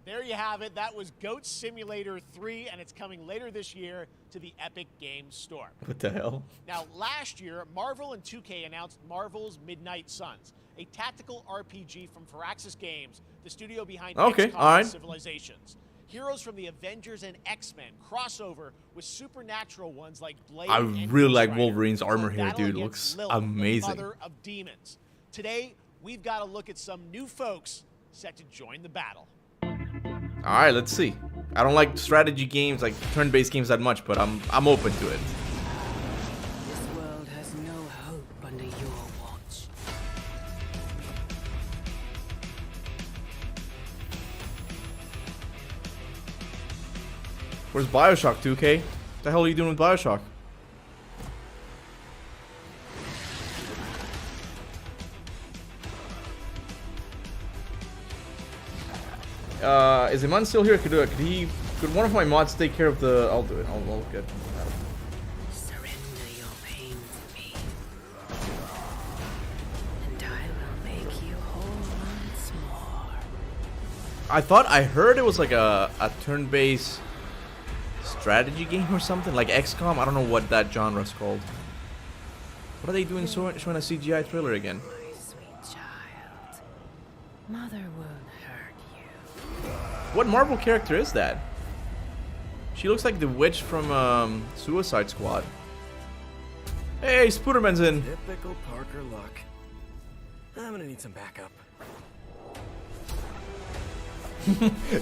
There you have it. That was Goat Simulator 3, and it's coming later this year to the Epic Games Store. What the hell? Now, last year, Marvel and 2K announced Marvel's Midnight Suns, a tactical RPG from Firaxis Games, the studio behind XCOM Civilizations. Heroes from the Avengers and X-Men crossover with supernatural ones like Blade I and really like Witchfire. Wolverine's armor here, Battle dude. It against looks Lilith, amazing. the mother of demons. Today, we've got to look at some new folks set to join the battle. All right, let's see. I don't like strategy games, like turn-based games that much, but I'm open to it. This world has no hope under your watch. Where's Bioshock 2K? What the hell are you doing with Bioshock? Is Iman still here? Could one of my mods take care of the... I'll do it. I'll get... Surrender your pain to me, and I will make you whole once more. I thought I heard it was like a turn-based strategy game or something, like XCOM. I don't know what that genre's called. What are they doing showing a CGI trailer again? My sweet child, Mother won't hurt you. What Marvel character is that? She looks like the witch from Suicide Squad. Hey, Spooderman's in. Typical Parker luck. I'm gonna need some backup.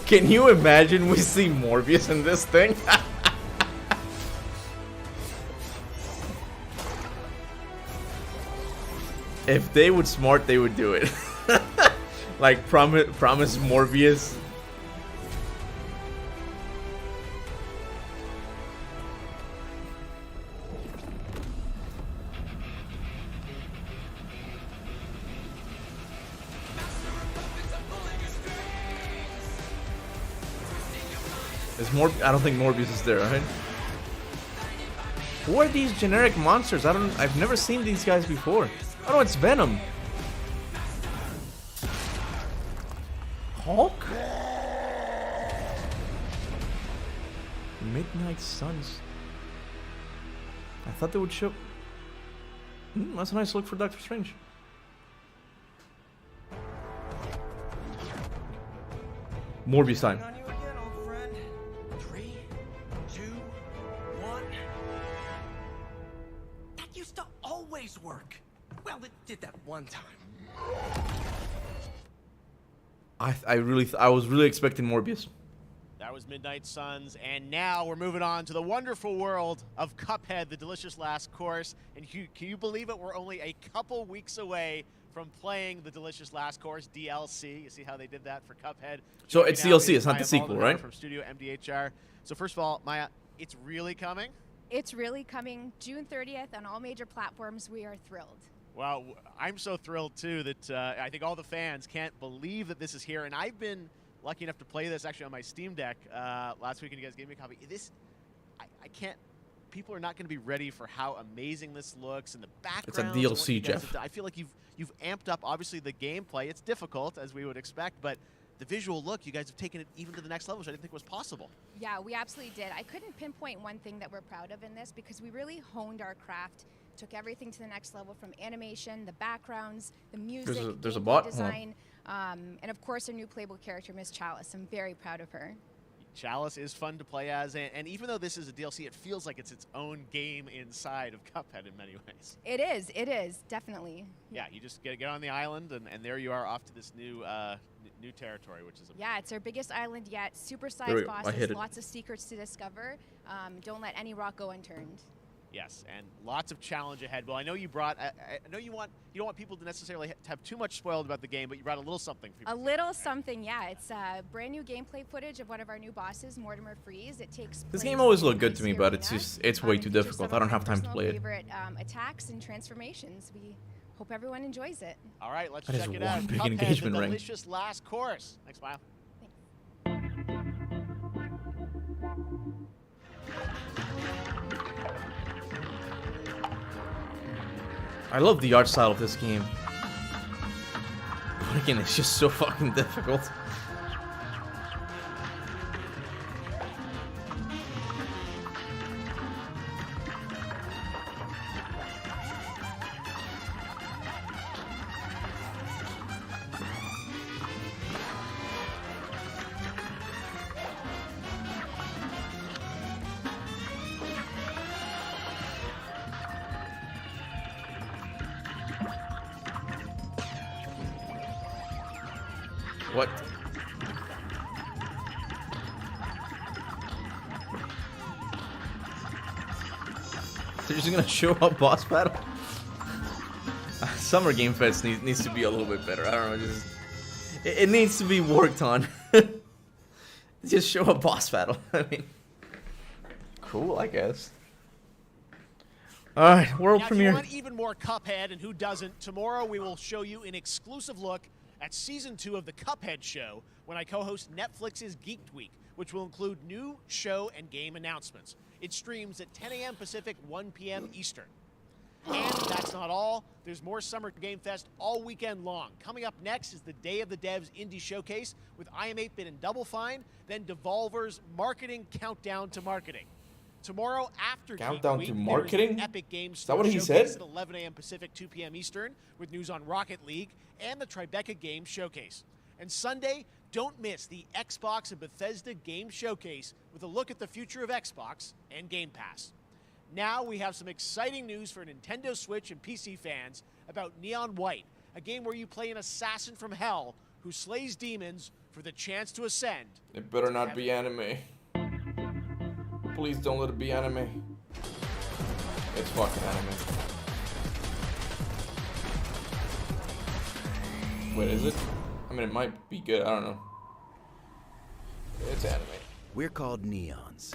Can you imagine we see Morbius in this thing? If they would smart, they would do it. Like promise Morbius. I don't think Morbius is there, right? Who are these generic monsters? I've never seen these guys before. Oh no, it's Venom. Hulk? Midnight Suns. I thought they would show... that's a nice look for Doctor Strange. Morbius time. Work. Well, it did that one time. I was really expecting Morbius. That was Midnight Suns, and now we're moving on to the wonderful world of Cuphead, the delicious last course. And can you believe it? We're only a couple weeks away from playing the delicious last course DLC. You see how they did that for Cuphead? So it's DLC, it's not the sequel, right? From Studio MDHR. So first of all, Maya, it's really coming. It's really coming June 30th on all major platforms. We are thrilled. Well, I'm so thrilled, too, that I think all the fans can't believe that this is here. And I've been lucky enough to play this actually on my Steam Deck last week, and you guys gave me a copy. I can't... People are not going to be ready for how amazing this looks and the background. It's a DLC, Jeff. I feel like you've amped up, obviously, the gameplay. It's difficult, as we would expect, but the visual look, you guys have taken it even to the next level, which I didn't think was possible. Yeah, we absolutely did. I couldn't pinpoint one thing that we're proud of in this because we really honed our craft, took everything to the next level from animation, the backgrounds, the music, there's a bot design, and of course our new playable character, Miss Chalice. I'm very proud of her. Chalice is fun to play as, and even though this is a DLC, it feels like it's its own game inside of Cuphead in many ways. It is, definitely. Yeah, you just get on the island, and there you are off to this new new territory, which is it's our biggest island yet. Super-sized bosses, lots of secrets to discover. Don't let any rock go unturned. Yes, and lots of challenge ahead. Well, I know you brought. I know you don't want people to necessarily have too much spoiled about the game, but you brought a little something for people. A little something, yeah. It's brand new gameplay footage of one of our new bosses, Mortimer Freeze. It takes. This game always looked good to me, but it's way too difficult. I don't have time to play it. Favorite attacks and transformations. We hope everyone enjoys it. All right, let's That is check it one out. big Cuphead, engagement the ring. delicious last course. Thanks, Smile. I love the art style of this game. But again, it's just so fucking difficult. What? They're just gonna show up boss battle? Summer Game Fest needs to be a little bit better. I don't know, just it needs to be worked on. Just show a boss battle. I mean, cool, I guess. All right, world premiere. If you want even more Cuphead, and who doesn't, tomorrow we will show you an exclusive look at Season 2 of the Cuphead show when I co-host Netflix's Geeked Week, which will include new show and game announcements. It streams at 10 a.m. Pacific, 1 p.m. Eastern. And that's not all. There's more Summer Game Fest all weekend long. Coming up next is the Day of the Devs Indie Showcase with I Am 8-Bit and Double Fine, then Devolver's Marketing Countdown to Marketing. Tomorrow after Countdown Geek to Week, Marketing? there's the Epic Games Is that what he Showcase said? at 11 a.m. Pacific, 2 p.m. Eastern, with news on Rocket League and the Tribeca Games Showcase. And Sunday, don't miss the Xbox and Bethesda Game Showcase with a look at the future of Xbox and Game Pass. Now we have some exciting news for Nintendo Switch and PC fans about Neon White, a game where you play an assassin from hell who slays demons for the chance to ascend. It better not be anime. Please don't let it be anime. It's fucking anime. Wait, is it? I mean, it might be good. I don't know. It's anime. We're called Neons.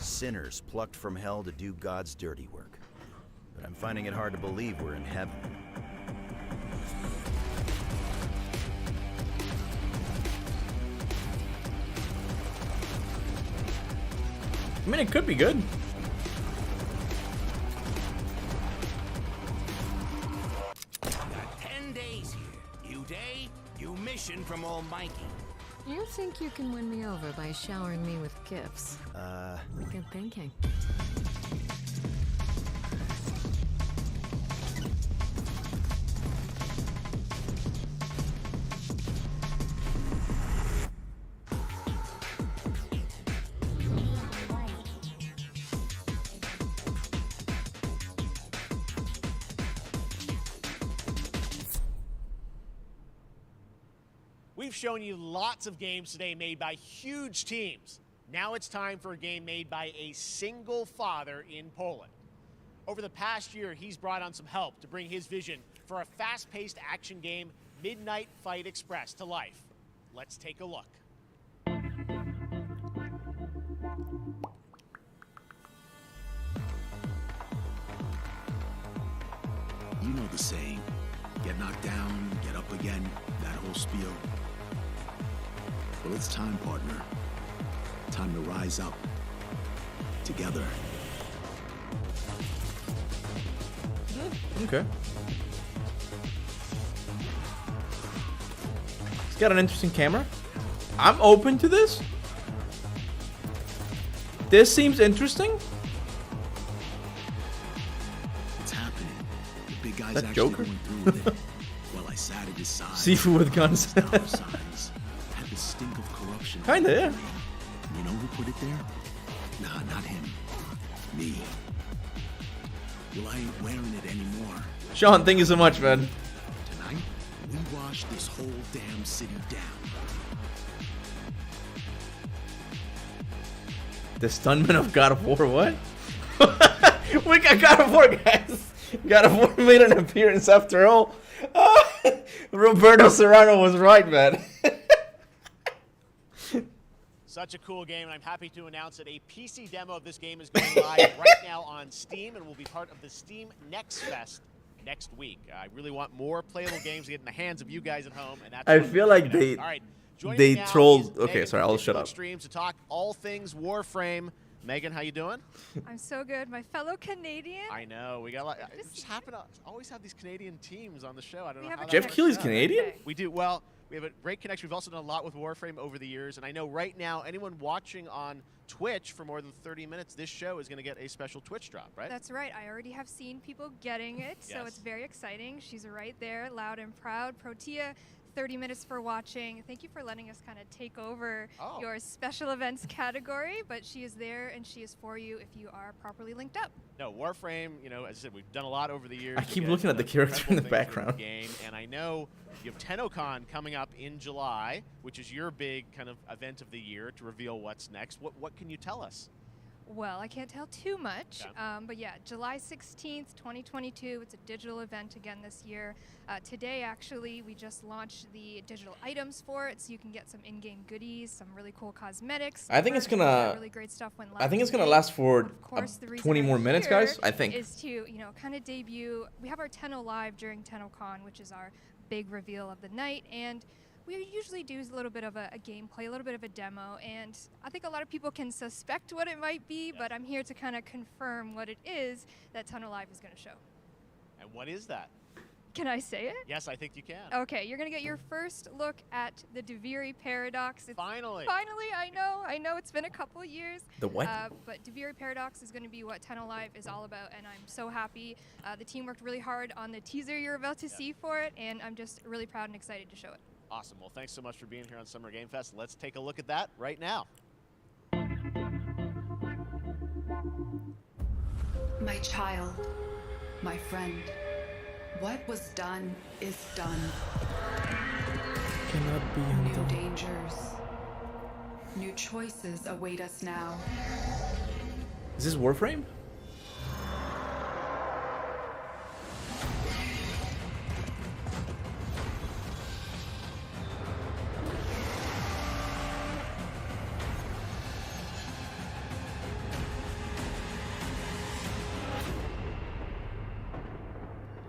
Sinners plucked from hell to do God's dirty work. But I'm finding it hard to believe we're in heaven. I mean, it could be good. Got 10 days here. New day, new mission from Almighty. You think you can win me over by showering me with gifts? Good thinking. We've shown you lots of games today made by huge teams. Now it's time for a game made by a single father in Poland. Over the past year, he's brought on some help to bring his vision for a fast-paced action game, Midnight Fight Express, to life. Let's take a look. You know the saying, get knocked down, get up again, that whole spiel. Well, it's time, partner. Time to rise up. Together. Okay. It's got an interesting camera. I'm open to this. This seems interesting. It's happening. The big guy's That actually Joker? going through with it. Well, I sat at his side. Sifu with guns. Signs. Had the stink of corruption. Kinda, yeah. You know who put it there? Nah, not him. Me. Well, I ain't wearing it anymore. Sean, thank you so much, man. Tonight, we wash this whole damn city down. The stuntman of God of War, what? We got God of War, guys. God of War made an appearance after all. Roberto Serrano was right, man. Such a cool game, and I'm happy to announce that a PC demo of this game is going live right now on Steam and will be part of the Steam Next Fest next week. I really want more playable games to get in the hands of you guys at home, and that's I what feel we're like checking out. All right, joining they me now trolled. is Okay, Megan sorry, from I'll shut TikTok up. Streams to talk all things Warframe. Megan, how you doing? I'm so good. My fellow Canadian. I know we got a lot. It just happen to always have these Canadian teams on the show. I don't know how that Jeff works Keighley's out. Canadian? We do. Well, we have a great connection. We've also done a lot with Warframe over the years, and I know right now anyone watching on Twitch for more than 30 minutes, this show is going to get a special Twitch drop, right? That's right. I already have seen people getting it, so Yes. it's very exciting. She's right there, loud and proud. Protea 30 minutes for watching. Thank you for letting us kind of take over Oh. your special events category, but she is there and she is for you if you are properly linked up. No, Warframe, you know, as I said, we've done a lot over the years. I to keep get, looking at the character in the incredible things background. Game, and I know you have TennoCon coming up in July, which is your big kind of event of the year to reveal what's next. What can you tell us? Well, I can't tell too much, but yeah, July 16th, 2022. It's a digital event again this year. Today, actually, we just launched the digital items for it, so you can get some in-game goodies, some really cool cosmetics. I think it's merch, gonna. really great stuff when I think it's gonna today. last for Of course, the reason 20 I'm more minutes, here guys. I think. is to kind of debut. We have our Tenno Live during TennoCon, which is our big reveal of the night, and we usually do a little bit of a gameplay, a little bit of a demo, and I think a lot of people can suspect what it might be, but I'm here to kind of confirm what it is that Tenno Live is going to show. And what is that? Can I say it? Yes, I think you can. Okay, you're going to get your first look at the Duviri Paradox. Finally! Finally, I know, it's been a couple of years. The what? But Duviri Paradox is going to be what Tenno Live is all about, and I'm so happy. The team worked really hard on the teaser you're about to see for it, and I'm just really proud and excited to show it. Awesome. Well, thanks so much for being here on Summer Game Fest. Let's take a look at that right now. My child, my friend, what was done is done. Cannot be New undone. dangers, new choices await us now. Is this Warframe?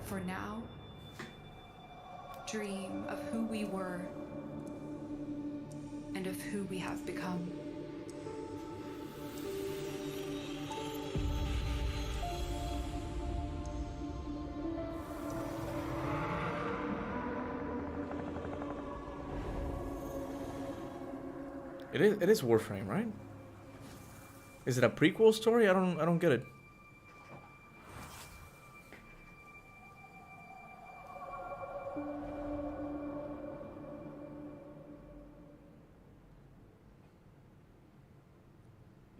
For now, dream of who we were and of who we have become. It is Warframe, right? Is it a prequel story? I don't get it.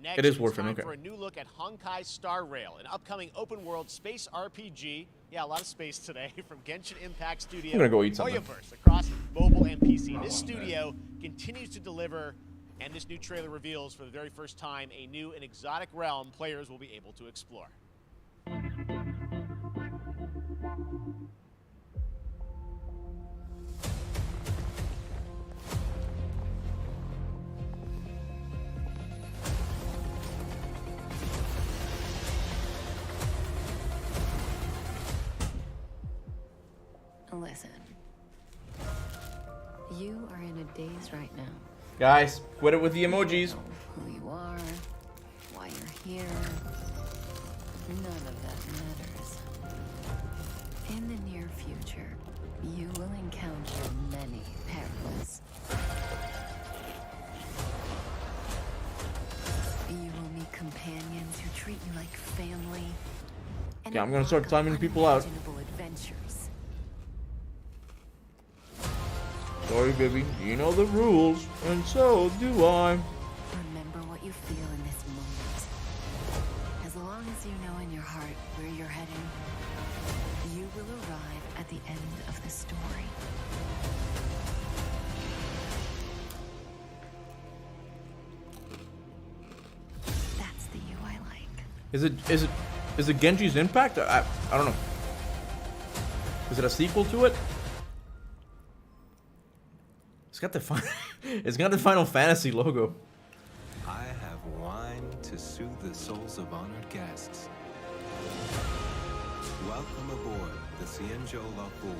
Next, It is it's Warframe, time okay. for a new look at Honkai Star Rail, an upcoming open-world space RPG. Yeah, a lot of space today from Genshin Impact Studio. I'm gonna go eat something. Hoyoverse across mobile and PC. This studio continues to deliver, and this new trailer reveals for the very first time a new and exotic realm players will be able to explore. Listen. You are in a daze right now. Guys, quit it with the emojis. Who you are, why you're here. None of that matters. In the near future, you will encounter many perils. You will meet companions who treat you like family. And Okay, I'm gonna start timing people out. unimaginable adventures. Sorry, baby. You know the rules, and so do I. Remember what you feel in this moment. As long as you know in your heart where you're heading, you will arrive at the end of the story. That's the you I like. Is it Genji's Impact? I don't know. Is it a sequel to it? It's got the Final Fantasy logo. I have wine to soothe the souls of honored guests. Welcome aboard the Cienjo Lafu.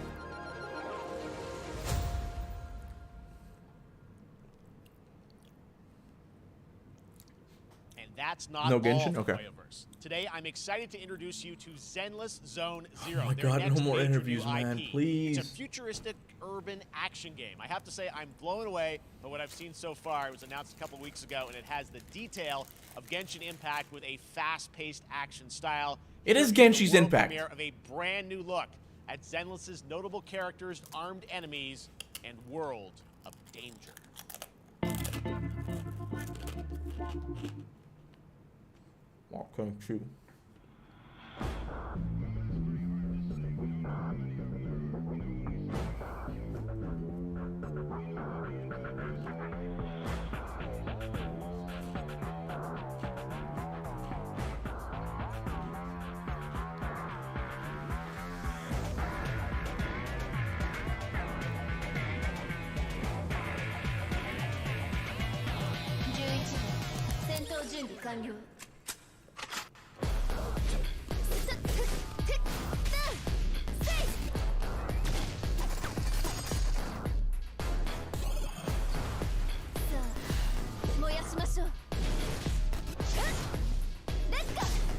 And that's not No all Genshin? for Okay. Hoyoverse. Today, I'm excited to introduce you to Zenless Zone Zero. Oh my their God, next no more major interviews, new man, IP. please. It's a futuristic urban action game. I have to say, I'm blown away by what I've seen so far. It was announced a couple weeks ago, and it has the detail of Genshin Impact with a fast-paced action style. It is Here's the Genshi's world Impact. premiere of a brand new look at Zenless's notable characters, armed enemies, and world of danger. Welcome to.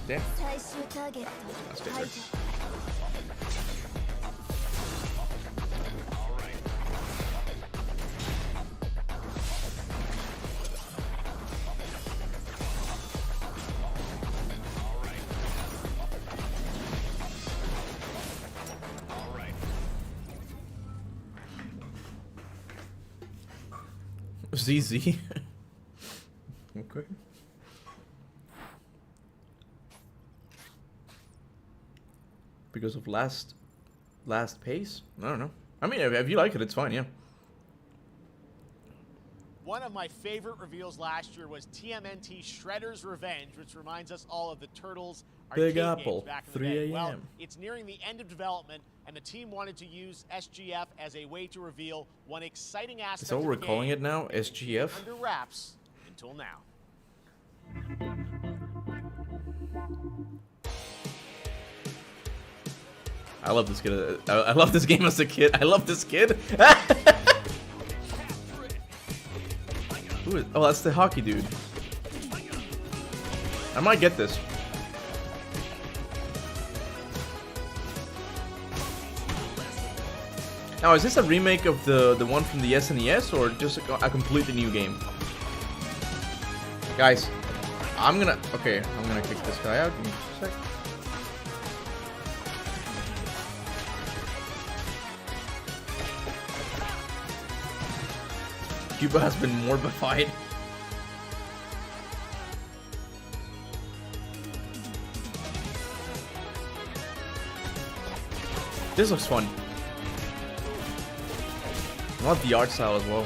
Yeah. Let's take this. ZZ. Okay. Because of last pace? I don't know. I mean, if you like it, it's fine, yeah. One of my favorite reveals last year was TMNT Shredder's Revenge, which reminds us all of the Turtles Big arcade Apple, games back in the 3 day. a.m. Well, it's nearing the end of development, and the team wanted to use SGF as a way to reveal one exciting aspect Is that what of we're the calling game it now? SGF? under wraps until now. I love this kid. I love this game as a kid. I love this kid. Who is, oh, that's the hockey dude. I might get this. Now, is this a remake of the one from the SNES or just a completely new game? Guys, I'm gonna kick this guy out. Give me just a sec. Cuba has been morbified. This looks fun. I want the art style as well.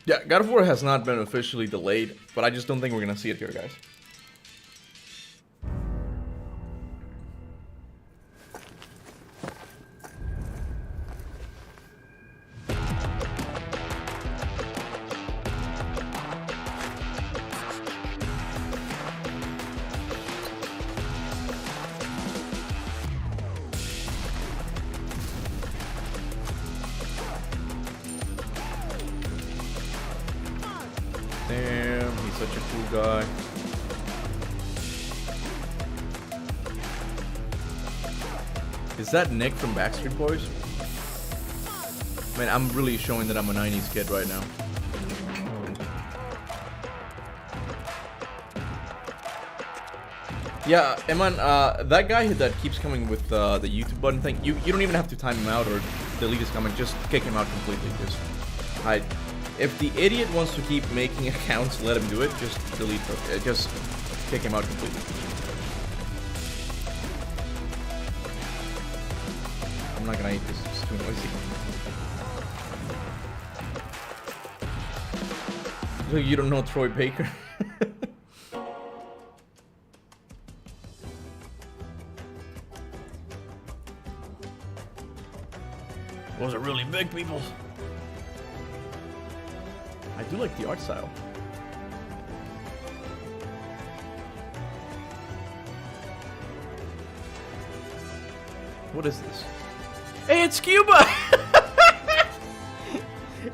Yeah, God of War has not been officially delayed, but I just don't think we're gonna see it here, guys. Damn, he's such a cool guy. Is that Nick from Backstreet Boys? Man, I'm really showing that I'm a 90s kid right now. Yeah, Eman, that guy that keeps coming with the YouTube button thing, you don't even have to time him out or delete his comment, just kick him out completely. Just hide. If the idiot wants to keep making accounts, let him do it. Just delete her. Just kick him out completely. I'm not gonna eat this. It's too noisy. So you don't know Troy Baker? Those are really big people. I do like the art style. What is this? Hey, it's Cuba!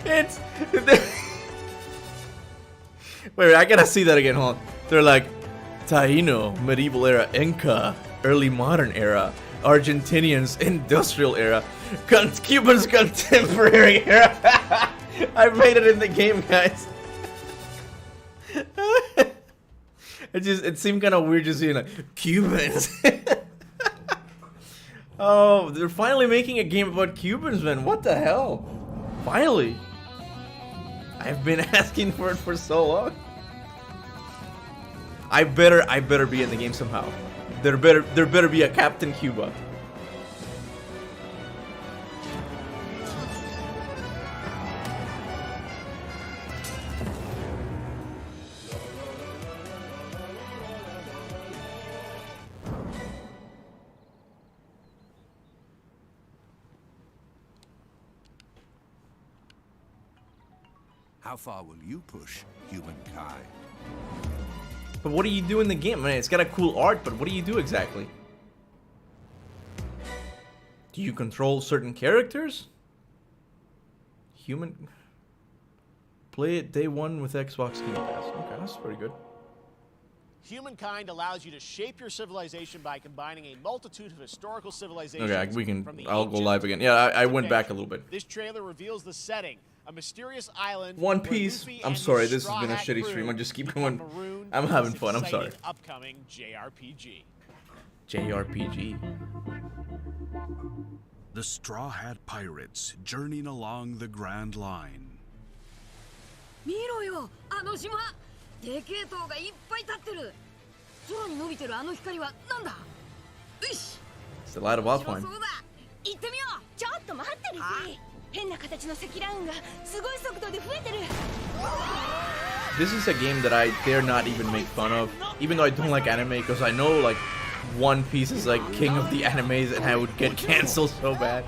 It's... Wait, I gotta see that again. Hold on. They're like Taino, medieval era, Inca, early modern era, Argentinians, industrial era, Cubans, contemporary era. I made it in the game, guys. It seemed kind of weird just seeing like Cubans. Oh, they're finally making a game about Cubans, man. What the hell? Finally. I've been asking for it for so long. I better be in the game somehow. There better be a Captain Cuba. How far will you push Humankind? But what do you do in the game? Man, it's got a cool art, but what do you do exactly? Do you control certain characters? Play it day one with Xbox Game Pass. Okay, that's pretty good. Humankind allows you to shape your civilization by combining a multitude of historical civilizations. Okay, we can. I'll go live again. Yeah, I went back a little bit. This trailer reveals the setting. A mysterious island. One Piece. I'm sorry, this has been a shitty stream. I'll just keep going. I'm having fun. I'm sorry. Upcoming JRPG. JRPG. The Straw Hat Pirates journeying along the Grand Line. 見ろよ、あの島。でけえ塔がいっぱい立ってる。空に伸びてるあの光はなんだ？よし。 It's the light of Warframe. そうだ。行ってみよう。ちょっと待ってるぜ。変な形の積乱雲がすごい速度で増えてる。 This is a game that I dare not even make fun of, even though I don't like anime, because I know like One Piece is like king of the animes, and I would get canceled so bad.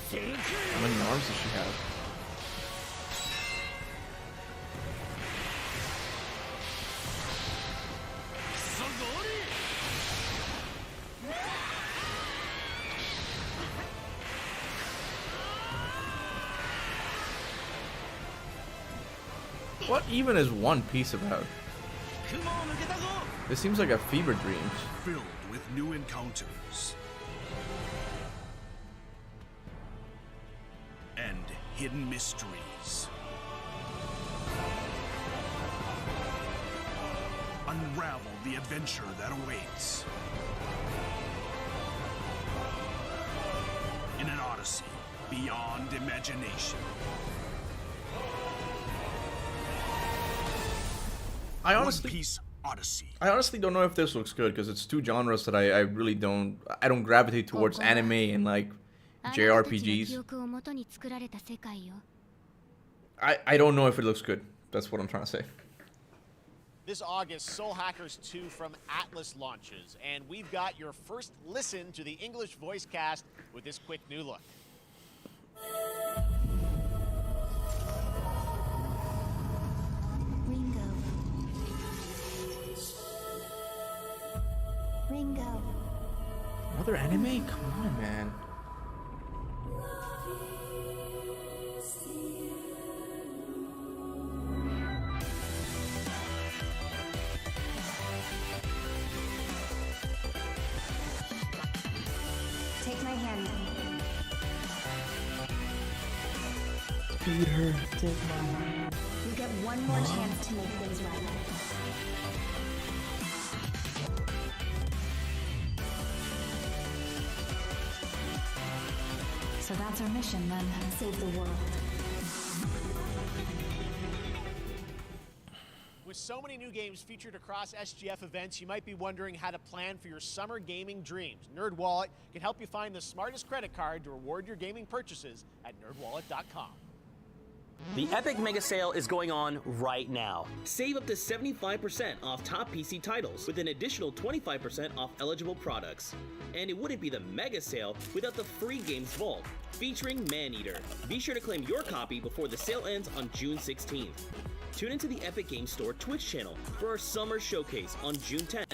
How many arms does she have? What even is One Piece about? This seems like a fever dream. Filled with new encounters. And hidden mysteries. Unravel the adventure that awaits. In an odyssey beyond imagination. One Piece Odyssey. I honestly don't know if this looks good because it's two genres that I really don't gravitate towards anime and like JRPGs. I don't know if it looks good. That's what I'm trying to say. This August, Soul Hackers 2 from Atlas launches, and we've got your first listen to the English voice cast with this quick new look. Ringo. Another anime? Come on, man. Take my hand. Peter, take my hand. You get one more chance to make things right. So that's our mission then, save the world. With so many new games featured across SGF events, you might be wondering how to plan for your summer gaming dreams. NerdWallet can help you find the smartest credit card to reward your gaming purchases at nerdwallet.com. The Epic Mega Sale is going on right now. Save up to 75% off top PC titles with an additional 25% off eligible products. And it wouldn't be the Mega Sale without the free games vault, featuring Maneater. Be sure to claim your copy before the sale ends on June 16th. Tune into the Epic Games Store Twitch channel for our summer showcase on June 10th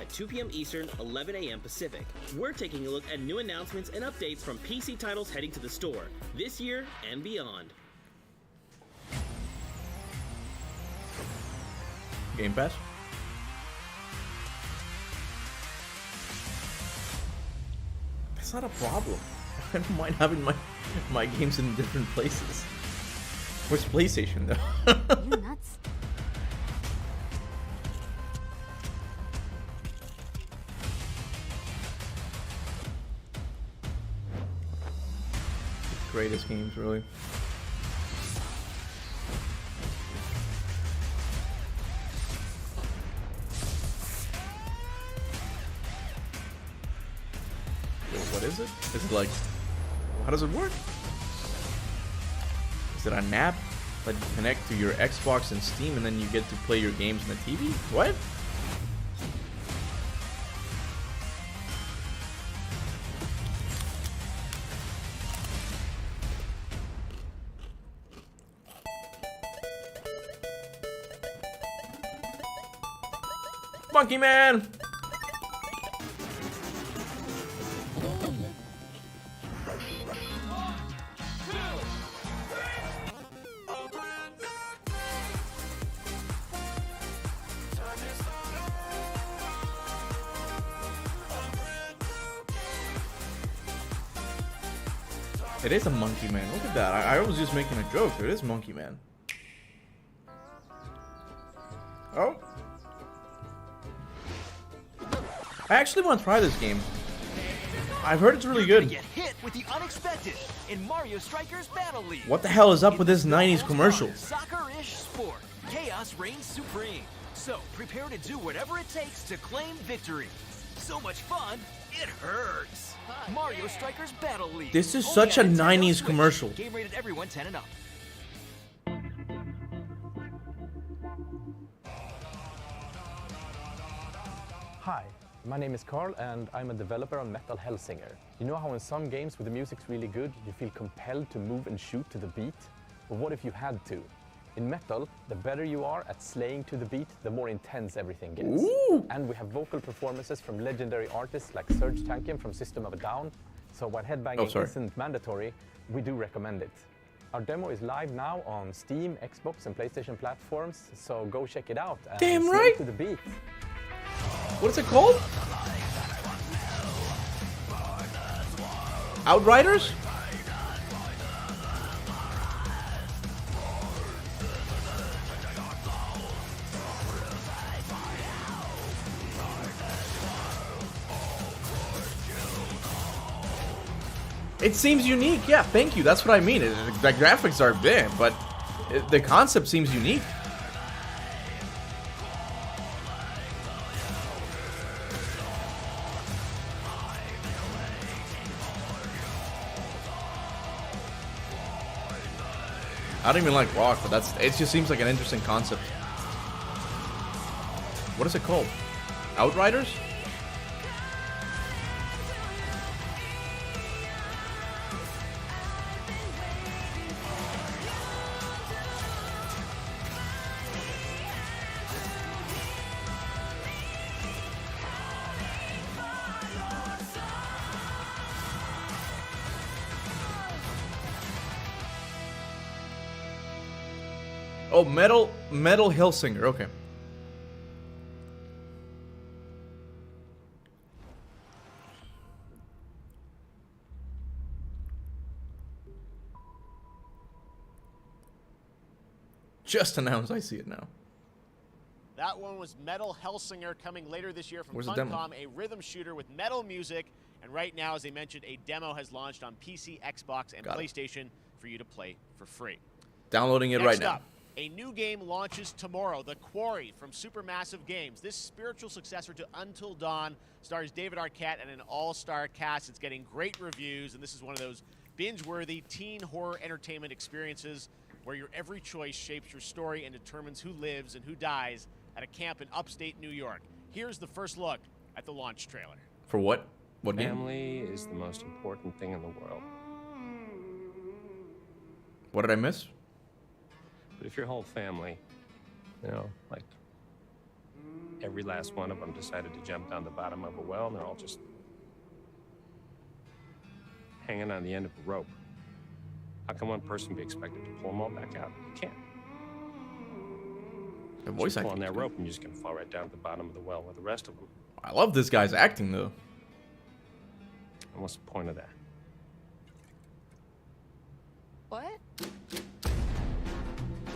at 2 p.m. Eastern, 11 a.m. Pacific. We're taking a look at new announcements and updates from PC titles heading to the store this year and beyond. Game Pass? That's not a problem. I don't mind having my games in different places. Where's PlayStation though? You nuts? Greatest games, really. What is it? Is it like, how does it work? Is it an app that you connect to your Xbox and Steam and then you get to play your games on the TV? What? Monkey Man! It is a Monkey Man. Look at that. I was just making a joke. It is Monkey Man. Oh. I actually want to try this game. I've heard it's really good. Get hit with the unexpected in Mario Strikers Battle League. What the hell is up with this 90s commercial? Soccer-ish sport. Chaos reigns supreme. So prepare to do whatever it takes to claim victory. So much fun, it hurts. Mario Strikers Battle League. This is such a 90s commercial. Game rated everyone 10 and up. Hi, my name is Carl and I'm a developer on Metal Hellsinger. You know how in some games where the music's really good, you feel compelled to move and shoot to the beat? But what if you had to? In Metal, the better you are at slaying to the beat, the more intense everything gets. Ooh. And we have vocal performances from legendary artists like Serge Tankian from System of a Down. So while headbanging isn't mandatory, we do recommend it. Our demo is live now on Steam, Xbox and PlayStation platforms, so go check it out and slay to the beat. What's it called? Outriders? It seems unique, yeah, thank you, that's what I mean. The graphics are big, but the concept seems unique. I don't even like rock, but it just seems like an interesting concept. What is it called? Outriders? Oh, Metal Hellsinger, okay. Just announced, I see it now. That one was Metal Hellsinger, coming later this year from Where's the demo? Funcom, a rhythm shooter with metal music. And right now, as I mentioned, a demo has launched on PC, Xbox, and PlayStation for you to play for free. Downloading it right now. Next up, a new game launches tomorrow, The Quarry from Supermassive Games. This spiritual successor to Until Dawn stars David Arquette and an all-star cast. It's getting great reviews, and this is one of those binge-worthy teen horror entertainment experiences where your every choice shapes your story and determines who lives and who dies at a camp in upstate New York. Here's the first look at the launch trailer. For what? What game? Family is the most important thing in the world. What did I miss? But if your whole family, you know, like every last one of them decided to jump down the bottom of a well and they're all just hanging on the end of a rope, how can one person be expected to pull them all back out? You can't. The voice pull on acting. that rope and you're just gonna fall right down to the bottom of the well with the rest of them. I love this guy's acting though. And what's the point of that? What?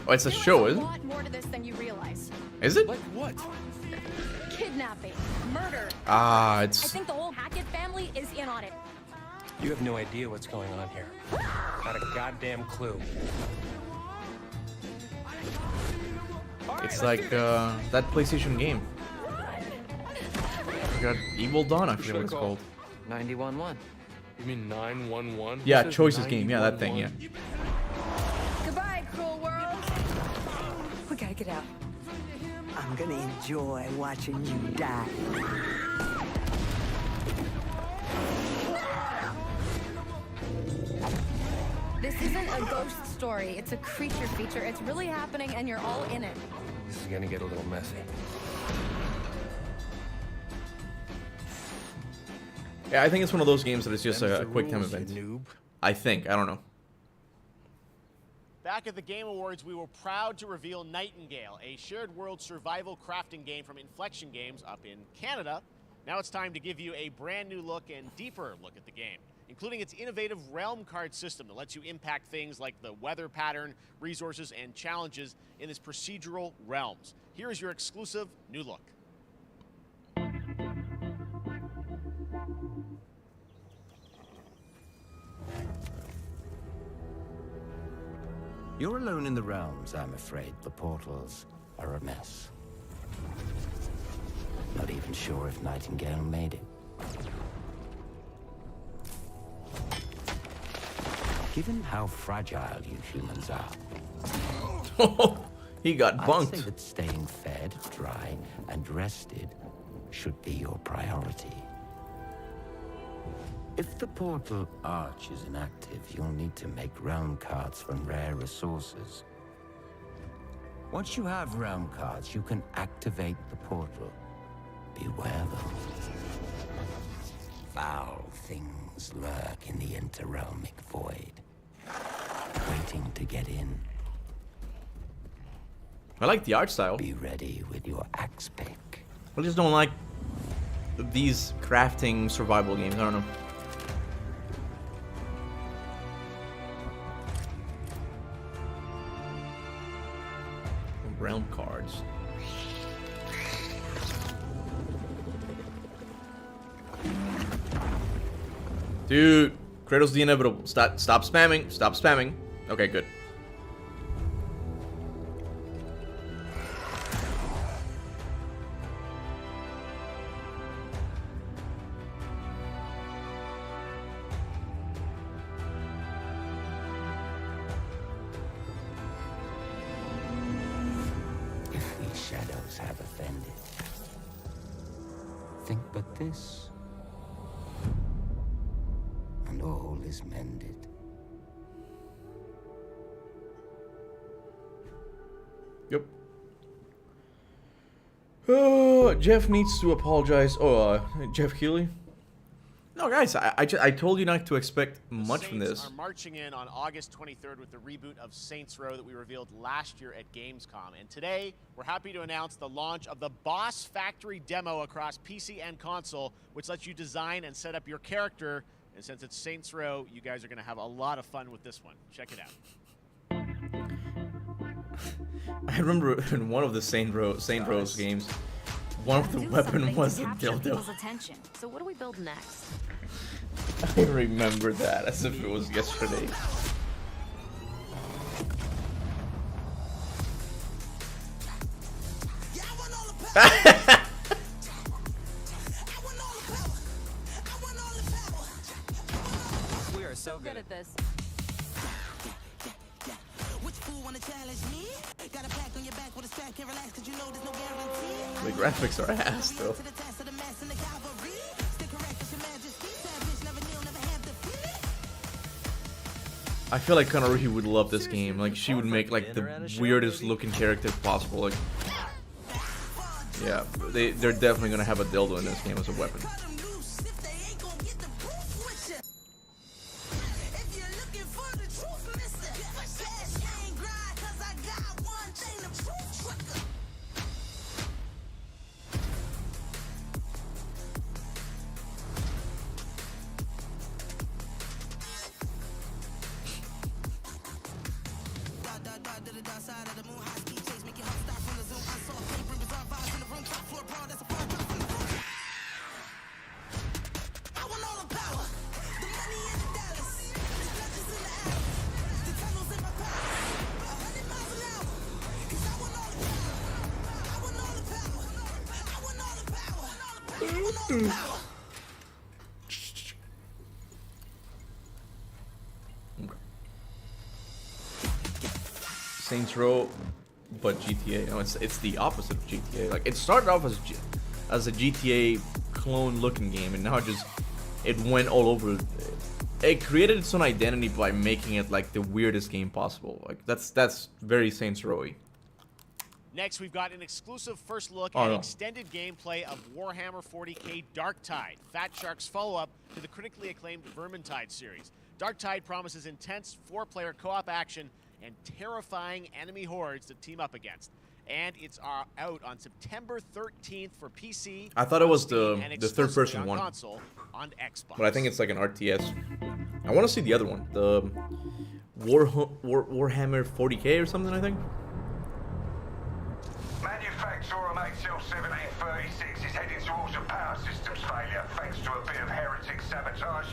Oh, it's a show, There's is a it? lot more to this than you realize. Is it? Like what? Kidnapping, murder. Ah, I it's. think the whole Hackett family is in on it. You have no idea what's going on here. Not a goddamn clue. It's like that PlayStation game. I got Evil Dawn, I forget what it's called. 91-1. You mean 911? Yeah, Choices game. Yeah, that thing. Yeah. Goodbye, cruel world. We gotta get out. I'm gonna enjoy watching you die. This isn't a ghost story. It's a creature feature. It's really happening, and you're all in it. This is gonna get a little messy. Yeah, I think it's one of those games that is just Them's a the quick time rules, you event. noob. I think. I don't know. Back at the Game Awards, we were proud to reveal Nightingale, a shared world survival crafting game from Inflection Games up in Canada. Now it's time to give you a brand new look and deeper look at the game, including its innovative realm card system that lets you impact things like the weather pattern, resources, and challenges in this procedural realms. Here is your exclusive new look. You're alone in the realms, I'm afraid. The portals are a mess. Not even sure if Nightingale made it. Given how fragile you humans are, he got I'd bunked. say that staying fed, dry, and rested should be your priority. If the portal arch is inactive, you'll need to make realm cards from rare resources. Once you have realm cards, you can activate the portal. Beware though. Foul things lurk in the interrealmic void, waiting to get in. I like the art style. Be ready with your axe pick. I just don't like these crafting survival games. I don't know. Realm cards. Dude, Kratos the inevitable. Stop spamming. Stop spamming. Okay, good. If these shadows have offended, think but this, and all is mended. Yep. Jeff needs to apologize. Jeff Keighley. No, guys, I told you not to expect much from this. Saints are marching in on August 23rd with the reboot of Saints Row that we revealed last year at Gamescom. And today, we're happy to announce the launch of the Boss Factory demo across PC and console, which lets you design and set up your character. And since it's Saints Row, you guys are going to have a lot of fun with this one. Check it out. I remember in one of the Saint Rose games, one of the weapon was a dildo. Attention. So what do we build next? I remember that as if it was yesterday. We are so good at this. The graphics are ass though. I feel like Kanaruhi would love this game. Like she would make like the weirdest looking character possible. Like, yeah, they're definitely gonna have a dildo in this game as a weapon. Saints Row, but GTA. No, it's the opposite of GTA. Like it started off as a GTA clone looking game, and now it went all over. It created its own identity by making it like the weirdest game possible. Like that's very Saints Row-y. Next, we've got an exclusive first look at extended gameplay of Warhammer 40k Darktide, Fat Shark's follow-up to the critically acclaimed Vermintide series. Darktide promises intense 4-player co-op action and terrifying enemy hordes to team up against. And it's out on September 13th for PC. I thought it was the third-person one, console on Xbox. But I think it's like an RTS. I want to see the other one, the Warhammer 40k or something. I think. Manufacturer of HL1736 is heading towards a power systems failure thanks to a bit of heretic sabotage.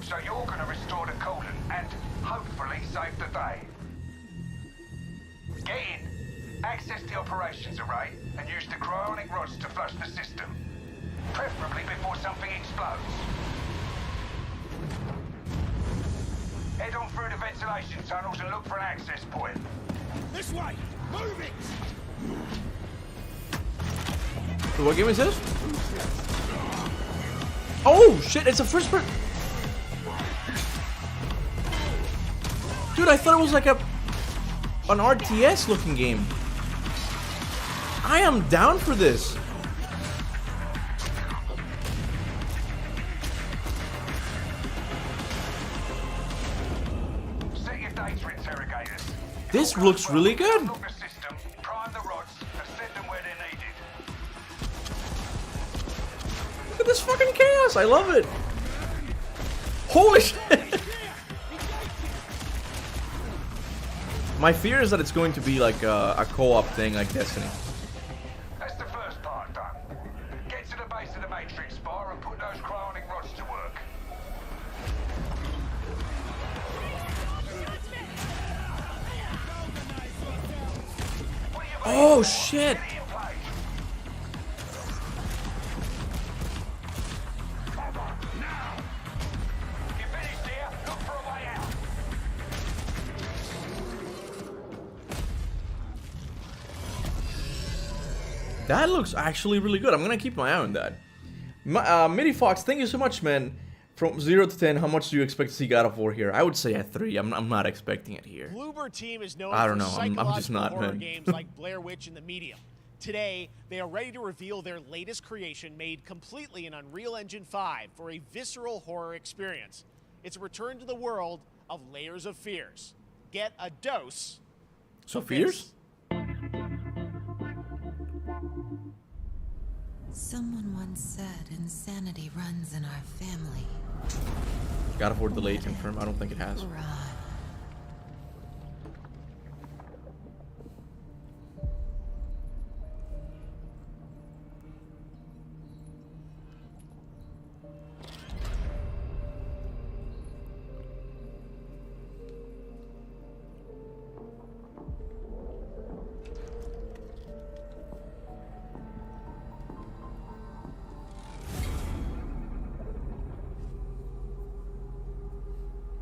So you're going to restore the coolant and hopefully save the day. Get in, access the operations array, and use the cryonic rods to flush the system. Preferably before something explodes. Head on through the ventilation tunnels and look for an access point. This way! Move it! So what game is this? Oh shit! It's a first person. Dude, I thought it was like an RTS looking game. I am down for this. Set your data interrogators. This looks really good. Prime the rods and send them where they're needed. Look at this fucking chaos. I love it. Holy shit. My fear is that it's going to be like a co-op thing like Destiny. That's the first part done. Get to the base of the Matrix bar and put those cryonic rods to work. Oh shit! That looks actually really good. I'm gonna keep my eye on that. Midi Fox, thank you so much, man. From 0 to 10, how much do you expect to see God of War here? I would say at 3. I'm not expecting it here. Bloober Team is known I don't for know. psychological I'm just not, horror man. games like Blair Witch and The Medium. Today, they are ready to reveal their latest creation made completely in Unreal Engine 5 for a visceral horror experience. It's a return to the world of Layers of Fears. Get a dose. So Fears? Someone once said insanity runs in our family. God of War delayed confirmed. I don't think it has.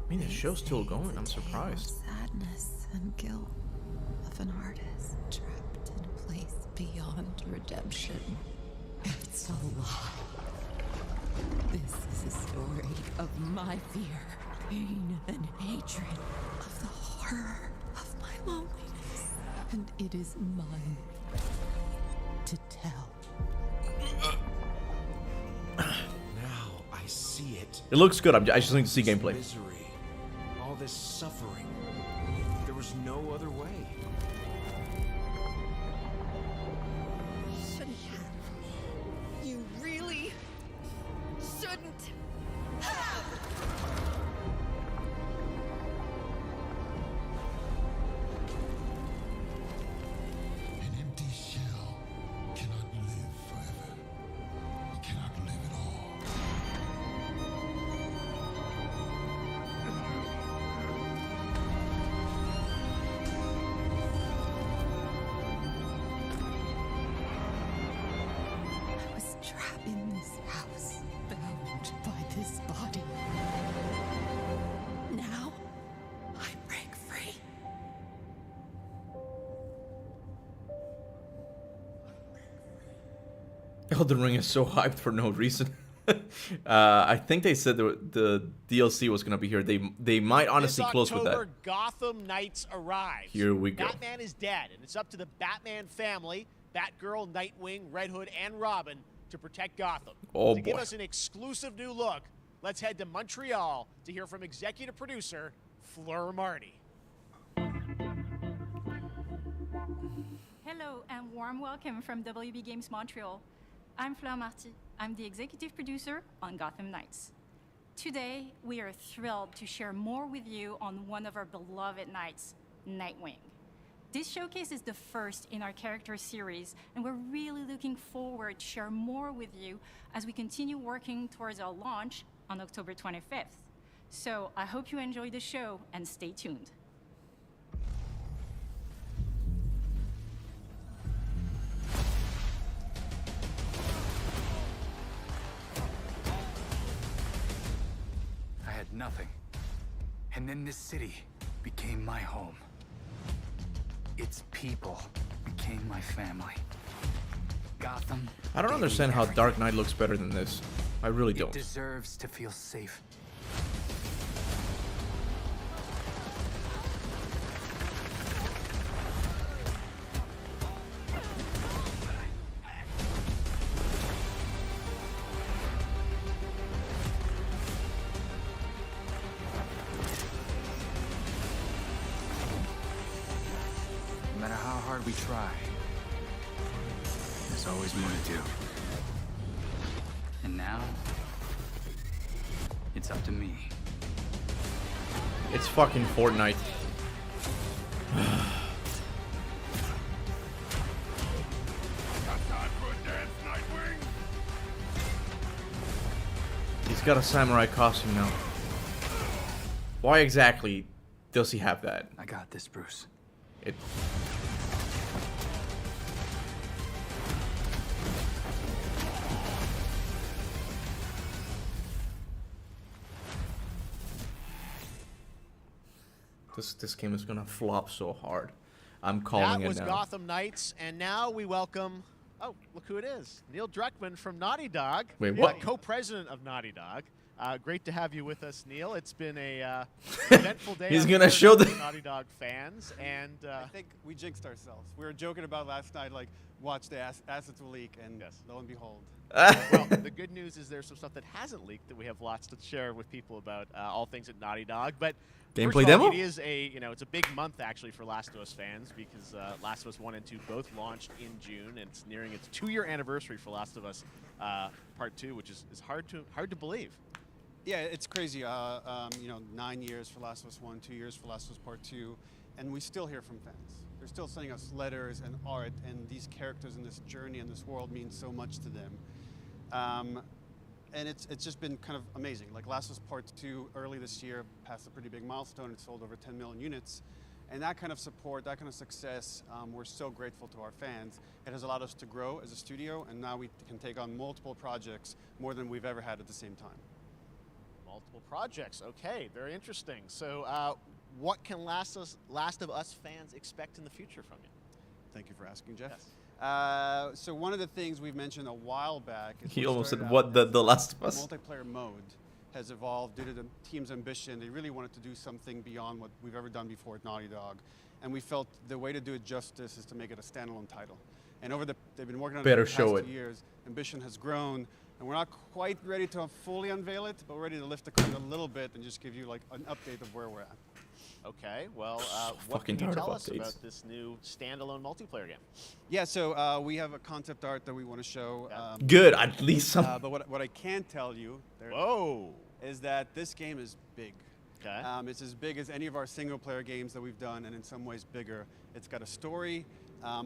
I mean, the show's still going. I'm surprised. Sad sadness and guilt of an artist trapped in a place beyond redemption. It's a lie. This is a story of my fear, pain, and hatred, of the horror of my loneliness. And it is mine to tell. Now I see it. It looks good. I just need to see This gameplay. Misery, all this suffering. There was no other way. Shouldn't have. You really shouldn't have. An empty shell cannot live forever. It cannot live at all. I was trapped in this house, bound by this body. Now, I break free. Elden Ring is so hyped for no reason. I think they said the DLC was gonna be here. They might honestly close with that. October, Gotham Knights arrives. Here we go. Batman is dead, and it's up to the Batman family, Batgirl, Nightwing, Red Hood, and Robin to protect Gotham. Oh, to give boy. us an exclusive new look, let's head to Montreal to hear from executive producer Fleur Marty. Hello and warm welcome from WB Games Montreal. I'm Fleur Marty. I'm the executive producer on Gotham Knights. Today, we are thrilled to share more with you on one of our beloved knights, Nightwing. This showcase is the first in our character series, and we're really looking forward to share more with you as we continue working towards our launch on October 25th. So I hope you enjoy the show and stay tuned. I had nothing. And then this city became my home. Its people became my family. Gotham. I don't understand how Dark Knight looks better than this. I really It don't. deserves to feel safe. No matter how hard we try, there's always more to do. And now, it's up to me. It's fucking Fortnite. He's got a samurai costume now. Why exactly does he have that? I got this, Bruce. It. This game is gonna flop so hard. I'm calling That it was now. Gotham Knights, and now we welcome. Oh, look who it is! Neil Druckmann from Naughty Dog. Wait, what? Co-president of Naughty Dog. Great to have you with us, Neil. It's been a eventful day. He's I'm gonna sure show the for Naughty Dog fans, and I think we jinxed ourselves. We were joking about last night, like, watch the assets will leak, and lo and behold. well, the good news is there's some stuff that hasn't leaked that we have lots to share with people about all things at Naughty Dog. But Gameplay first of all, demo? it is it's a big month actually for Last of Us fans because Last of Us 1 and 2 both launched in June, and it's nearing its 2-year anniversary for Last of Us Part 2, which is hard to believe. Yeah, it's crazy. 9 years for Last of Us 1, 2 years for Last of Us Part 2, and we still hear from fans. They're still sending us letters and art, and these characters and this journey and this world mean so much to them. And it's just been kind of amazing. Like Last of Us Part 2 early this year passed a pretty big milestone. It sold over 10 million units. And that kind of support, that kind of success, we're so grateful to our fans. It has allowed us to grow as a studio, and now we can take on multiple projects, more than we've ever had at the same time. Multiple projects. Okay, very interesting. So what can Last of Us fans expect in the future from you? Thank you for asking, Jeff. Yes. So one of the things we've mentioned a while back is He what almost started said, out "What, as the Last of Us?" multiplayer mode has evolved due to the team's ambition. They really wanted to do something beyond what we've ever done before at Naughty Dog, and we felt the way to do it justice is to make it a standalone title. And they've been working on it Better for the show past it. 2 years. Ambition has grown, and we're not quite ready to fully unveil it, but we're ready to lift the curtain a little bit and just give you like an update of where we're at. Okay, well, what can you tell us about this new standalone multiplayer game? Yeah, so we have a concept art that we want to show. Good, at least some. But what I can tell you is that this game is big. Okay. It's as big as any of our single-player games that we've done, and in some ways bigger. It's got a story.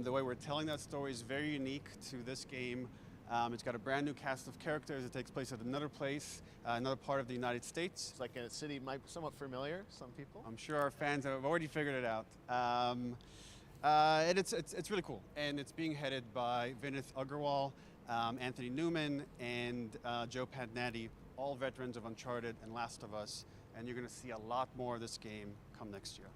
The way we're telling that story is very unique to this game. It's got a brand new cast of characters. It takes place at another place, another part of the United States. It's like a city somewhat familiar, some people. I'm sure our fans have already figured it out. And it's really cool. And it's being headed by Vinith Agarwal, Anthony Newman, and Joe Padnatti, all veterans of Uncharted and Last of Us. And you're going to see a lot more of this game come next year.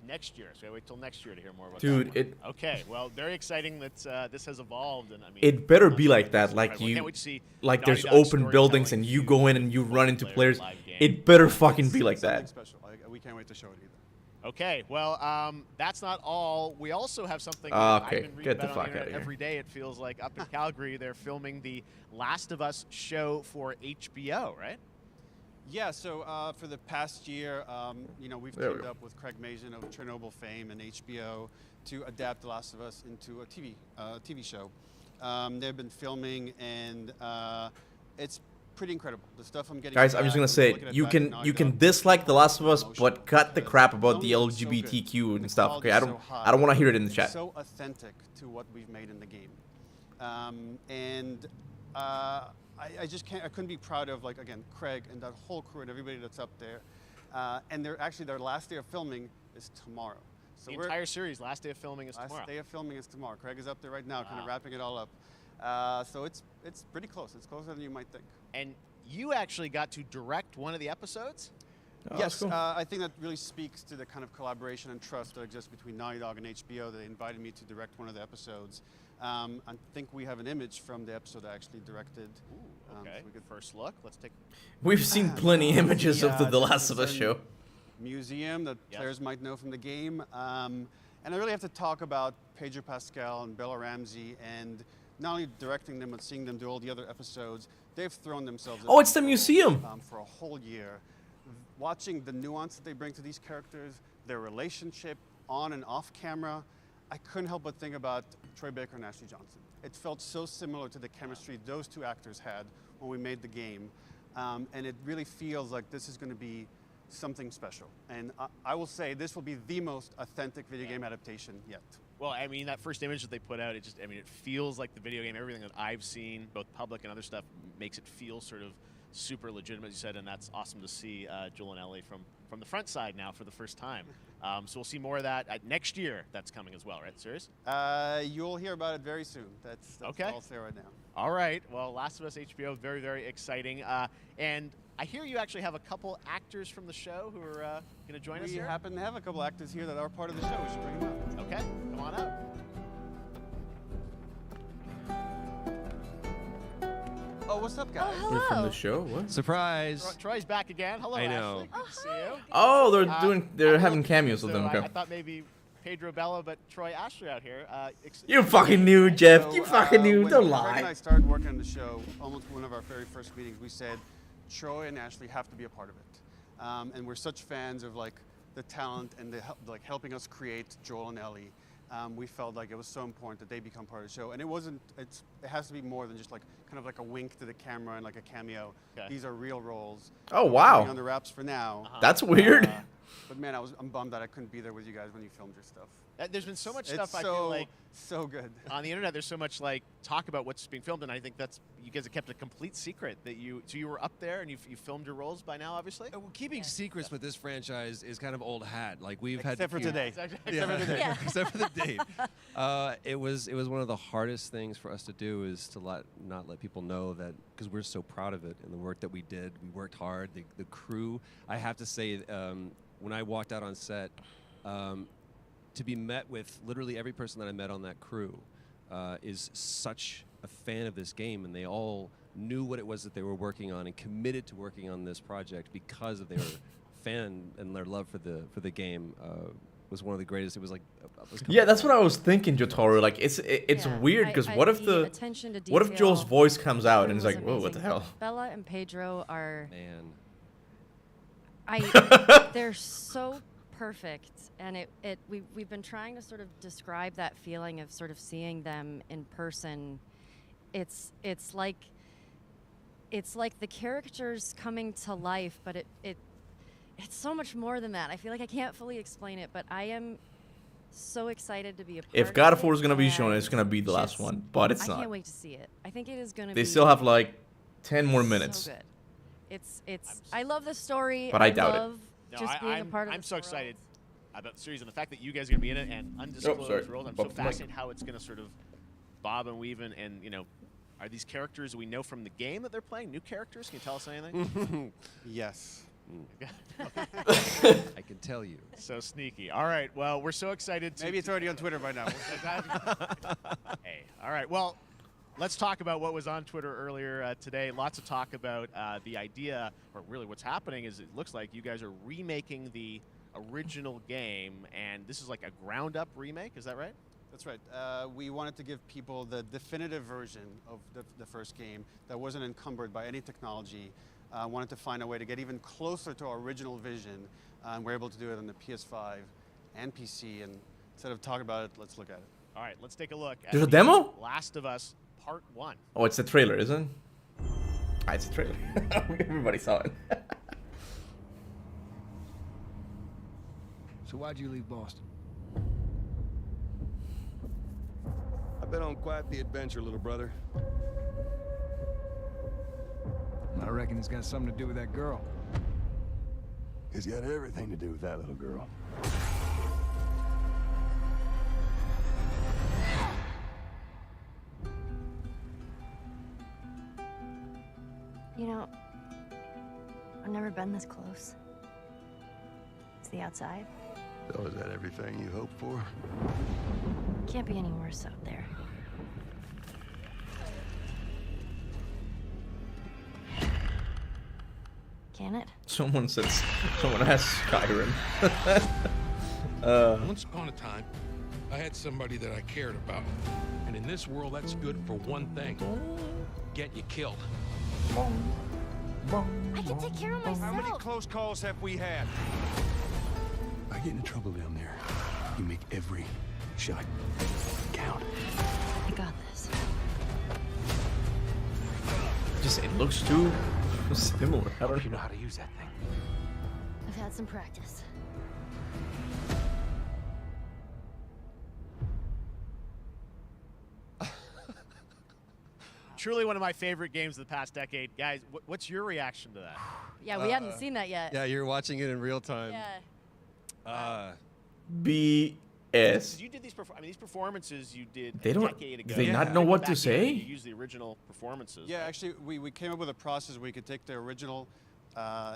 Next year, so I wait till next year to hear more about Dude, that one. Okay, well, very exciting that this has evolved, and I mean, It better be like that, like incredible. Can't wait to see like Naughty there's Dog open buildings and you go in and you run into players. live game. It better fucking be like Something that. special. We can't wait to show it either. Okay, well, that's not all. We also have something Okay, I've been reading get the about on fuck the internet outta here. every day. It feels like up in Calgary, they're filming the Last of Us show for HBO, right? Yeah, so for the past year, we've There we teamed go. up with Craig Mazin of Chernobyl fame and HBO to adapt The Last of Us into a TV show. They've been filming, and it's pretty incredible. The stuff I'm getting. Guys, I'm just gonna say it. You can dislike The Last of Us, but cut the crap about the LGBTQ and stuff. Okay, I don't want to hear it in the chat. It's so authentic to what we've made in the game, I just can't. I couldn't be proud of, like, again, Craig and that whole crew and everybody that's up there. And their last day of filming is tomorrow. So The entire series, last day of filming is tomorrow. Last day of filming is tomorrow. Craig is up there right now, kind of wrapping it all up. So it's pretty close. It's closer than you might think. And you actually got to direct one of the episodes? Yes, I think that really speaks to the kind of collaboration and trust that exists between Naughty Dog and HBO. They invited me to direct one of the episodes. I think we have an image from the episode I actually directed. Okay, so we could first look. Let's take. We've seen plenty images of the Last of Us show. Museum that players might know from the game. And I really have to talk about Pedro Pascal and Bella Ramsey, and not only directing them, but seeing them do all the other episodes. They've thrown themselves at Oh, it's the museum. For a whole year. Watching the nuance that they bring to these characters, their relationship on and off camera, I couldn't help but think about Troy Baker and Ashley Johnson. It felt so similar to the chemistry those two actors had when we made the game. And it really feels like this is going to be something special. And I will say this will be the most authentic video game adaptation yet. Well, I mean, that first image that they put out, it feels like the video game. Everything that I've seen, both public and other stuff, makes it feel sort of super legitimate, as you said, and that's awesome to see Joel and Ellie from the front side now for the first time. So we'll see more of that next year. That's coming as well, right? Serious? You'll hear about it very soon. That's okay. all I'll say right now. All right. Well, Last of Us HBO, very, very exciting. And I hear you actually have a couple actors from the show who are going to join us here. We happen to have a couple actors here that are part of the show. We should bring them up. Okay. Come on up. Oh, what's up, guys? We're from the show. What? Surprise! Troy's back again. Hello, I know. Ashley. Good to see you. Oh, they're having cameos with them. I Okay. thought maybe Pedro Bella, but Troy Ashley out here. You fucking knew, Jeff. So, You fucking knew. when Don't Craig lie. and I started working on the show, almost one of our very first meetings, we said Troy and Ashley have to be a part of it. And we're such fans of like the talent and the helping us create Joel and Ellie. We felt like it was so important that they become part of the show, and it has to be more than just like kind of like a wink to the camera and like a cameo. Okay. These are real roles. Oh, We're wow. keeping on the wraps for now. That's weird. But man, I'm bummed that I couldn't be there with you guys when you filmed your stuff. There's been so much It's stuff I feel like so good on the internet. There's so much like talk about what's being filmed, and I think that's you guys have kept a complete secret that you were up there and you filmed your roles by now, obviously. Well, keeping secrets with this franchise is kind of old hat. Like we've Except had for today. Except for today. Yeah. Except for the date. It was one of the hardest things for us to do is to not let people know that, because we're so proud of it and the work that we did. We worked hard. The crew, I have to say, when I walked out on set, to be met with literally every person that I met on that crew is such a fan of this game, and they all knew what it was that they were working on and committed to working on this project because of their fan and their love for the game. Was one of the greatest. It was like yeah, that's what I was thinking, Jotaro. Like it's weird because what if what if Joel's voice comes out and it's like, whoa, what the hell? Bella and Pedro are man. They're so perfect, and we've been trying to sort of describe that feeling of sort of seeing them in person. It's like the characters coming to life, but it's so much more than that. I feel like I can't fully explain it, but I am so excited to be a part If God of War is going to be shown, it's going to be the last one, but it's not. I can't wait to see it. I think it is going to be... They still have like 10 more minutes. So good. I love the story. But I doubt it. Just being a part of I'm so excited about the series and the fact that you guys are going to be in it and undisclosed roles. I'm so fascinated how it's going to sort of bob and weave and you know, are these characters we know from the game that they're playing? New characters? Can you tell us anything? Yes. I can tell you. So sneaky. All right. Well, we're so excited. Maybe it's already on Twitter by now. Hey. All right. Well, let's talk about what was on Twitter earlier today. Lots of talk about the idea, or really what's happening is it looks like you guys are remaking the original game, and this is like a ground-up remake. Is that right? That's right. We wanted to give people the definitive version of the first game that wasn't encumbered by any technology. Wanted to find a way to get even closer to our original vision. We're able to do it on the PS5 and PC. And instead of talking about it, let's look at it. All right, let's take a look at There's a demo? Last of Us Part 1. Oh, it's the trailer, isn't it? Ah, it's a trailer. Everybody saw it. So why'd you leave Boston? I've been on quite the adventure, little brother. I reckon it's got something to do with that girl. It's got everything to do with that little girl. You know, I've never been this close. It's the outside. So is that everything you hoped for? Can't be any worse out there. Can it? Someone has Skyrim. Once upon a time, I had somebody that I cared about. And in this world, that's good for one thing. Get you killed. I can take care of myself. How many close calls have we had? I get into trouble down there. You make every shot count. I got this. Just it looks too similar. I don't know how to use that thing. I've had some practice. Truly one of my favorite games of the past decade. Guys, what's your reaction to that? Yeah, we hadn't seen that yet. Yeah, you're watching it in real time. Yeah. BS. You did these performances you did They a don't- decade ago. do they not know what to say? You use the original performances. Yeah, actually, we came up with a process where we could take the original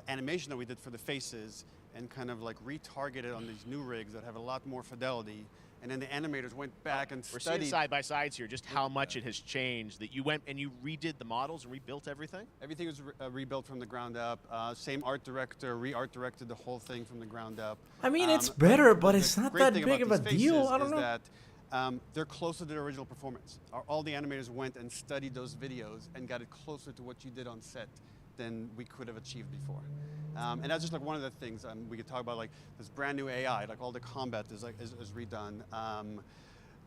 animation that we did for the faces and kind of like retarget it on these new rigs that have a lot more fidelity. And then the animators went back and We're studied. seeing side by sides here just how much it has changed. That you went and you redid the models and rebuilt everything? Everything was rebuilt from the ground up. Same art director, re-art directed the whole thing from the ground up. I mean, it's better, but it's not great that thing big about of a these deal. faces I don't is know. that they're closer to the original performance. All the animators went and studied those videos and got it closer to what you did on set than we could have achieved before. And that's just like one of the things we could talk about, like this brand new AI, like all the combat is redone.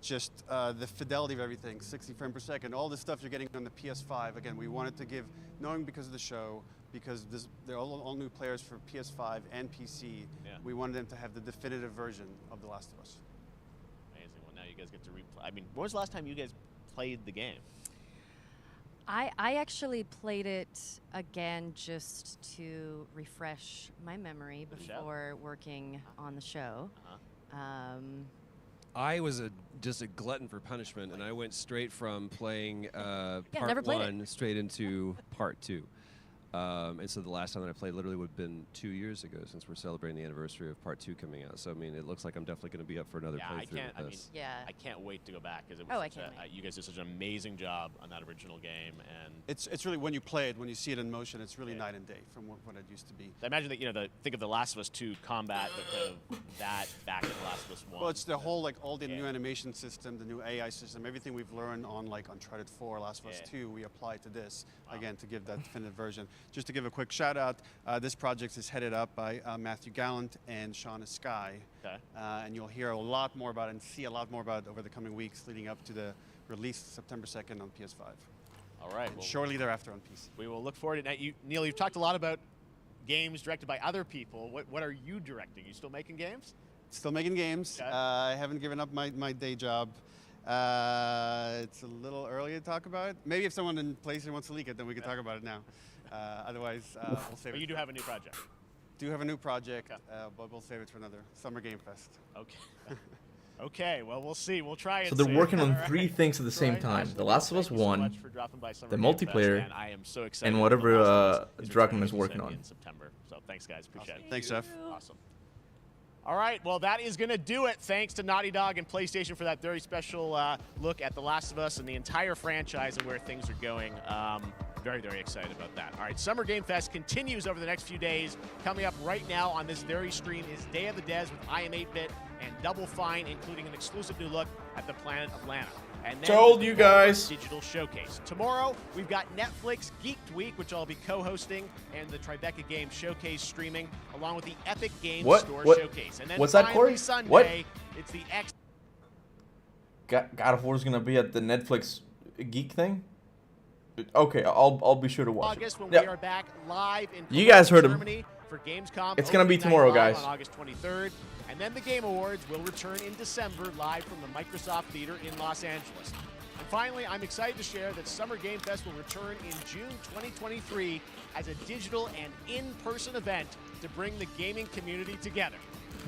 Just the fidelity of everything, 60 frames per second, all the stuff you're getting on the PS5. Again, we wanted to give, knowing because of the show, because they're all new players for PS5 and PC, we wanted them to have the definitive version of The Last of Us. Amazing. Well, now you guys get to replay. I mean, when was the last time you guys played the game? I actually played it again just to refresh my memory before working on the show. I was just a glutton for punishment, and I went straight from playing never part played it. 1 straight into part 2. And so the last time that I played literally would have been 2 years ago, since we're celebrating the anniversary of Part 2 coming out. So I mean, it looks like I'm definitely going to be up for another playthrough with this. I can't wait to go back because it was you guys did such an amazing job on that original game, and it's really, when you play it, when you see it in motion, it's really night and day from what it used to be. I imagine that think of the Last of Us 2 combat, but kind of that back in The Last of Us 1. Well, it's the whole all the new animation system, the new AI system, everything we've learned on Uncharted 4, Last of Us 2, we apply to this again to give that definitive version. Just to give a quick shout out, this project is headed up by Matthew Gallant and Shauna Sky, and you'll hear a lot more about it and see a lot more about it over the coming weeks leading up to the release September 2nd on PS5. All right. And shortly thereafter on PC. We will look forward to that. Neil, you've talked a lot about games directed by other people. What are you directing? You still making games? Still making games. I haven't given up my day job. It's a little early to talk about it. Maybe if someone in PlayStation wants to leak it, then we can talk about it now. Otherwise, we'll save it. But you do have a new project. Do have a new project, but we'll save it for another Summer Game Fest. Okay. Okay, well, we'll see. We'll try and So they're see. working on All 3 right. things at the same time. The Last of Us 1, the multiplayer, and I am so excited and for whatever The Last of Us is Druckmann returning is to working Sony on. in September. So thanks, guys. Appreciate it. Thanks, Jeff. Awesome. All right, well, that is going to do it. Thanks to Naughty Dog and PlayStation for that very special look at The Last of Us and the entire franchise and where things are going. Very, very excited about that. All right, Summer Game Fest continues over the next few days. Coming up right now on this very stream is Day of the Devs with I Am 8-Bit and Double Fine, including an exclusive new look at the planet Atlanta. And then Told you guys. Digital Showcase. Tomorrow, we've got Netflix Geeked Week, which I'll be co-hosting, and the Tribeca Games Showcase streaming, along with the Epic Games Store Showcase. And then What's that, finally, Corey? Sunday, What? it's the X. God of War is gonna be at the Netflix geek thing. Okay, I'll be sure to watch August it. when Yep. we are back live in You guys heard him. Germany for Gamescom. It's gonna be opening night tomorrow, live guys. On August 23rd. And then the Game Awards will return in December live from the Microsoft Theater in Los Angeles. And finally, I'm excited to share that Summer Game Fest will return in June 2023 as a digital and in-person event to bring the gaming community together.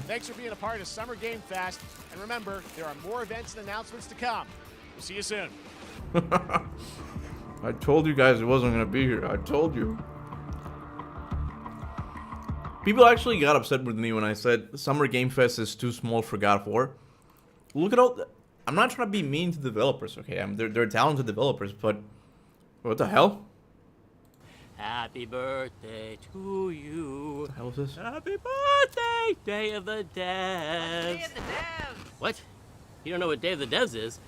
Thanks for being a part of Summer Game Fest. And remember, there are more events and announcements to come. We'll see you soon. I told you guys it wasn't gonna be here. I told you. People actually got upset with me when I said Summer Game Fest is too small for God of War. Look at all. I'm not trying to be mean to developers, okay? They're talented developers, but what the hell? Happy birthday to you. What the hell is this? Happy birthday, Day of the Devs. Day of the Devs. What? You don't know what Day of the Devs is?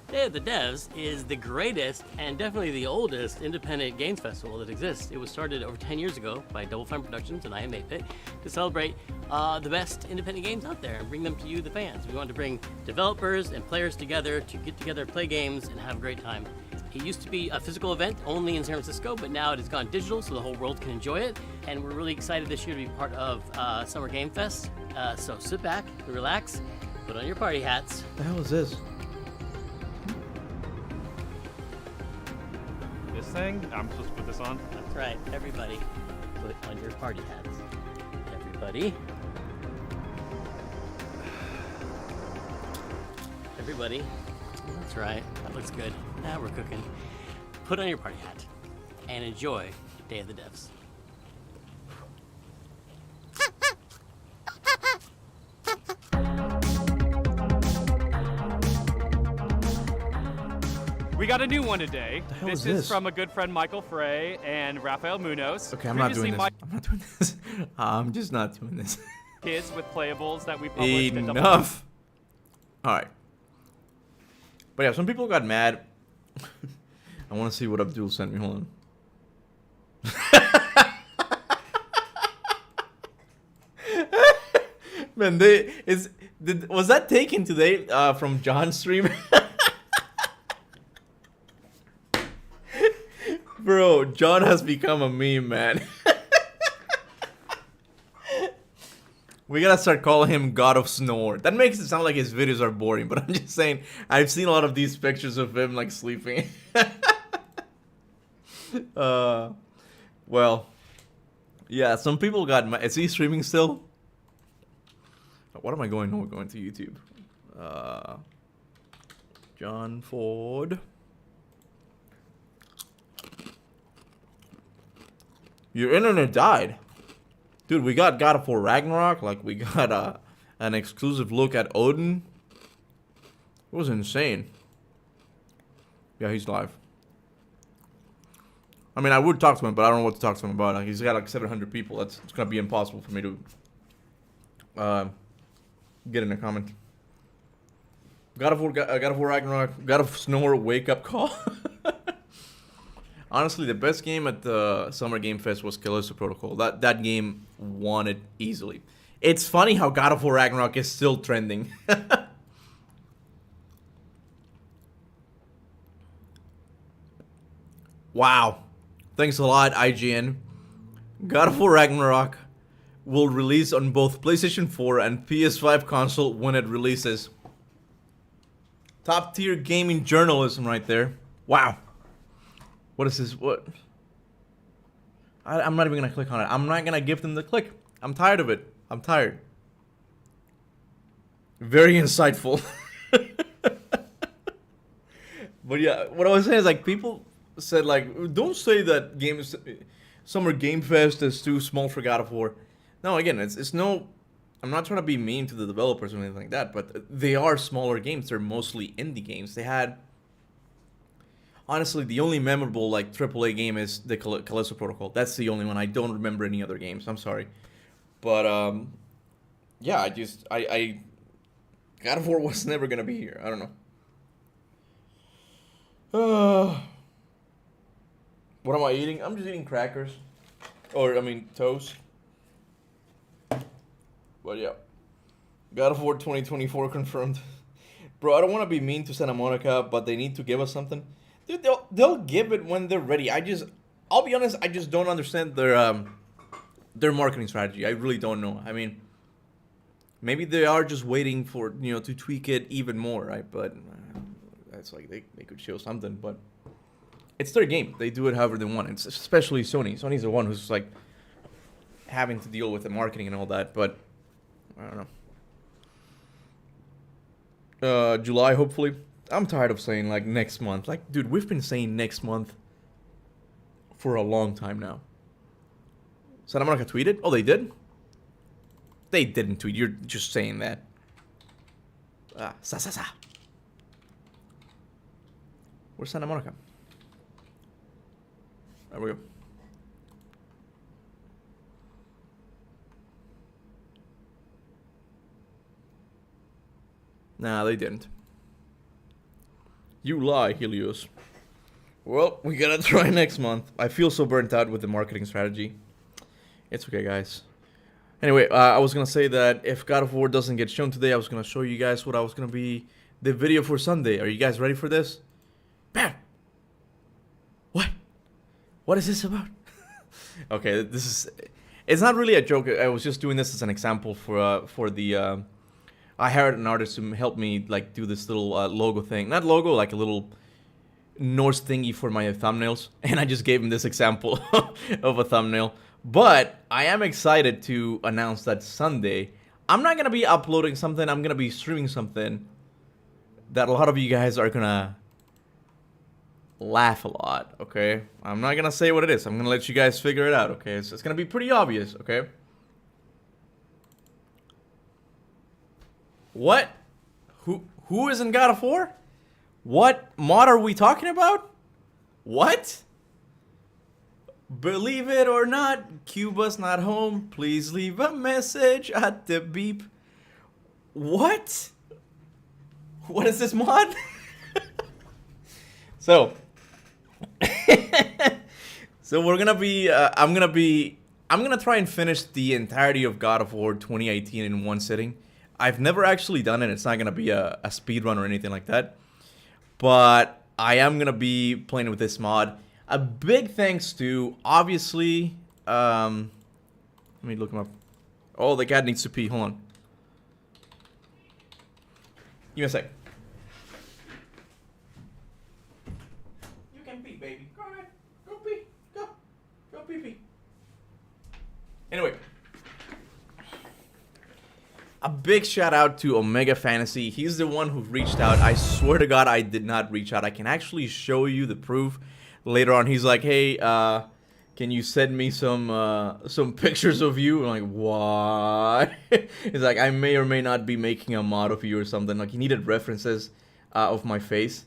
Day of the Devs is the greatest and definitely the oldest independent games festival that exists. It was started over 10 years ago by Double Fine Productions and I Am 8-Bit to celebrate the best independent games out there and bring them to you, the fans. We wanted to bring developers and players together to get together, play games, and have a great time. It used to be a physical event only in San Francisco, but now it has gone digital so the whole world can enjoy it. And we're really excited this year to be part of Summer Game Fest. So sit back, relax, put on your party hats. What the hell is this? This thing? I'm supposed to put this on? That's right, everybody, put on your party hats. Everybody. Everybody. That's right, that looks good. Now we're cooking. Put on your party hat and enjoy Day of the Devs. We got a new one today. The hell This is is from a good friend Michael Frey and Rafael Munoz. Okay, I'm not doing Previously, this. I'm not doing this. I'm just not doing this. Kids with playables that we published. at Double Enough. All right. But yeah, some people got mad. I want to see what Abdul sent me. Hold on. Man, was that taken today from John's stream? Bro, John has become a meme, man. We gotta start calling him God of Snore. That makes it sound like his videos are boring, but I'm just saying, I've seen a lot of these pictures of him, like, sleeping. Well, yeah, some people got mad. Is he streaming still? What am I going? No, we're going to YouTube. John Ford. Your internet died. Dude, we got God of War Ragnarok. Like, we got an exclusive look at Odin. It was insane. Yeah, he's live. I mean, I would talk to him, but I don't know what to talk to him about. Like, he's got like 700 people. It's gonna be impossible for me to get in a comment. God of War Ragnarok. God of Snore Wake Up Call. Honestly, the best game at the Summer Game Fest was Callisto Protocol. That game won it easily. It's funny how God of War Ragnarok is still trending. Wow. Thanks a lot, IGN. God of War Ragnarok will release on both PlayStation 4 and PS5 console when it releases. Top tier gaming journalism right there. Wow. What is this? What? I'm not even going to click on it. I'm not going to give them the click. I'm tired of it. I'm tired. Very insightful. But yeah, what I was saying is like people said like, don't say that Summer Game Fest is too small for God of War. No, again, it's no... I'm not trying to be mean to the developers or anything like that, but they are smaller games. They're mostly indie games. They had... Honestly, the only memorable like AAA game is the Callisto Protocol. That's the only one. I don't remember any other games. I'm sorry. But, yeah, I God of War was never going to be here. I don't know. What am I eating? I'm just eating crackers. Or, I mean, toast. But, yeah. God of War 2024 confirmed. Bro, I don't want to be mean to Santa Monica, but they need to give us something. Dude, they'll give it when they're ready. I'll be honest, I just don't understand their marketing strategy. I really don't know. I mean, maybe they are just waiting for, to tweak it even more, right? But that's like, they could show something, but it's their game. They do it however they want. It's especially Sony. Sony's the one who's like having to deal with the marketing and all that, but I don't know. July, hopefully. I'm tired of saying like next month. Like, dude, we've been saying next month for a long time now. Santa Monica tweeted? Oh, they did? They didn't tweet. You're just saying that. Where's Santa Monica? There we go. Nah, they didn't. You lie, Helios. Well, we gotta try next month. I feel so burnt out with the marketing strategy. It's okay, guys. Anyway, I was gonna say that if God of War doesn't get shown today, I was gonna show you guys what I was gonna be the video for Sunday. Are you guys ready for this? Bam! What? What is this about? Okay, it's not really a joke. I was just doing this as an example for the I hired an artist to help me like do this little logo thing. Not logo, like a little Norse thingy for my thumbnails. And I just gave him this example of a thumbnail. But I am excited to announce that Sunday, I'm not going to be uploading something. I'm going to be streaming something that a lot of you guys are going to laugh a lot, okay? I'm not going to say what it is. I'm going to let you guys figure it out, okay? It's going to be pretty obvious, okay? What? Who is in God of War? What mod are we talking about? What? Believe it or not, Cuba's not home. Please leave a message at the beep. What? What is this mod? So we're gonna be. I'm gonna try and finish the entirety of God of War 2018 in one sitting. I've never actually done it. It's not going to be a speed run or anything like that. But I am going to be playing with this mod. A big thanks to, obviously... let me look him up. Oh, the cat needs to pee. Hold on. Give me a sec. You can pee, baby. Go ahead. Go pee. Go. Go pee. Anyway. A big shout out to Omega Fantasy. He's the one who reached out. I swear to God, I did not reach out. I can actually show you the proof later on. He's like, hey, can you send me some pictures of you? I'm like, what? He's like, I may or may not be making a mod of you or something. Like, he needed references of my face.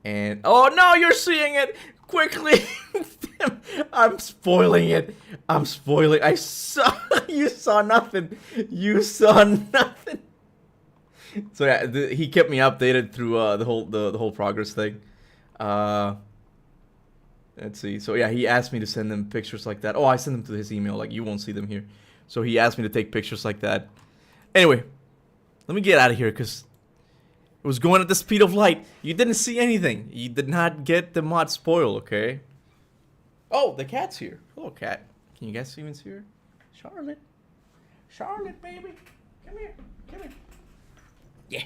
And, oh no, you're seeing it! Quickly! I'm spoiling it. I'm spoiling. I saw, you saw nothing. You saw nothing. So yeah, he kept me updated through the whole progress thing. Let's see. So yeah, he asked me to send him pictures like that. Oh, I sent them to his email. Like, you won't see them here. So he asked me to take pictures like that. Anyway, let me get out of here because it was going at the speed of light. You didn't see anything. You did not get the mod spoil, okay? Oh, the cat's here. Hello, cat. Can you guys even see her? Charlotte. Charlotte, baby. Come here. Come here. Yeah.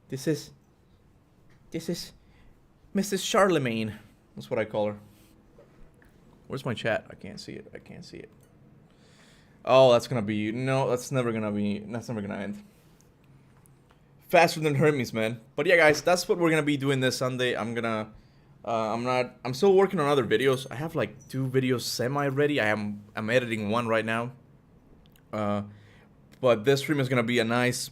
This is Mrs. Charlemagne. That's what I call her. Where's my chat? I can't see it. I can't see it. Oh, that's gonna be... No, that's never gonna be... That's never gonna end. Faster than Hermes, man. But yeah, guys, that's what we're gonna be doing this Sunday. I'm gonna... I'm still working on other videos. I have like 2 videos semi-ready. I'm editing one right now. But this stream is gonna be a nice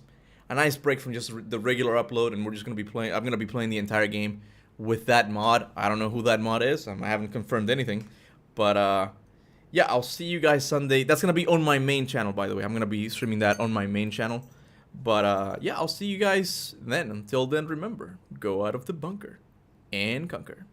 break from just the regular upload, and we're just gonna be playing... I'm gonna be playing the entire game with that mod. I don't know who that mod is. I haven't confirmed anything. But, yeah, I'll see you guys Sunday. That's gonna be on my main channel, by the way. I'm gonna be streaming that on my main channel. But, yeah, I'll see you guys then. Until then, remember, go out of the bunker and conquer.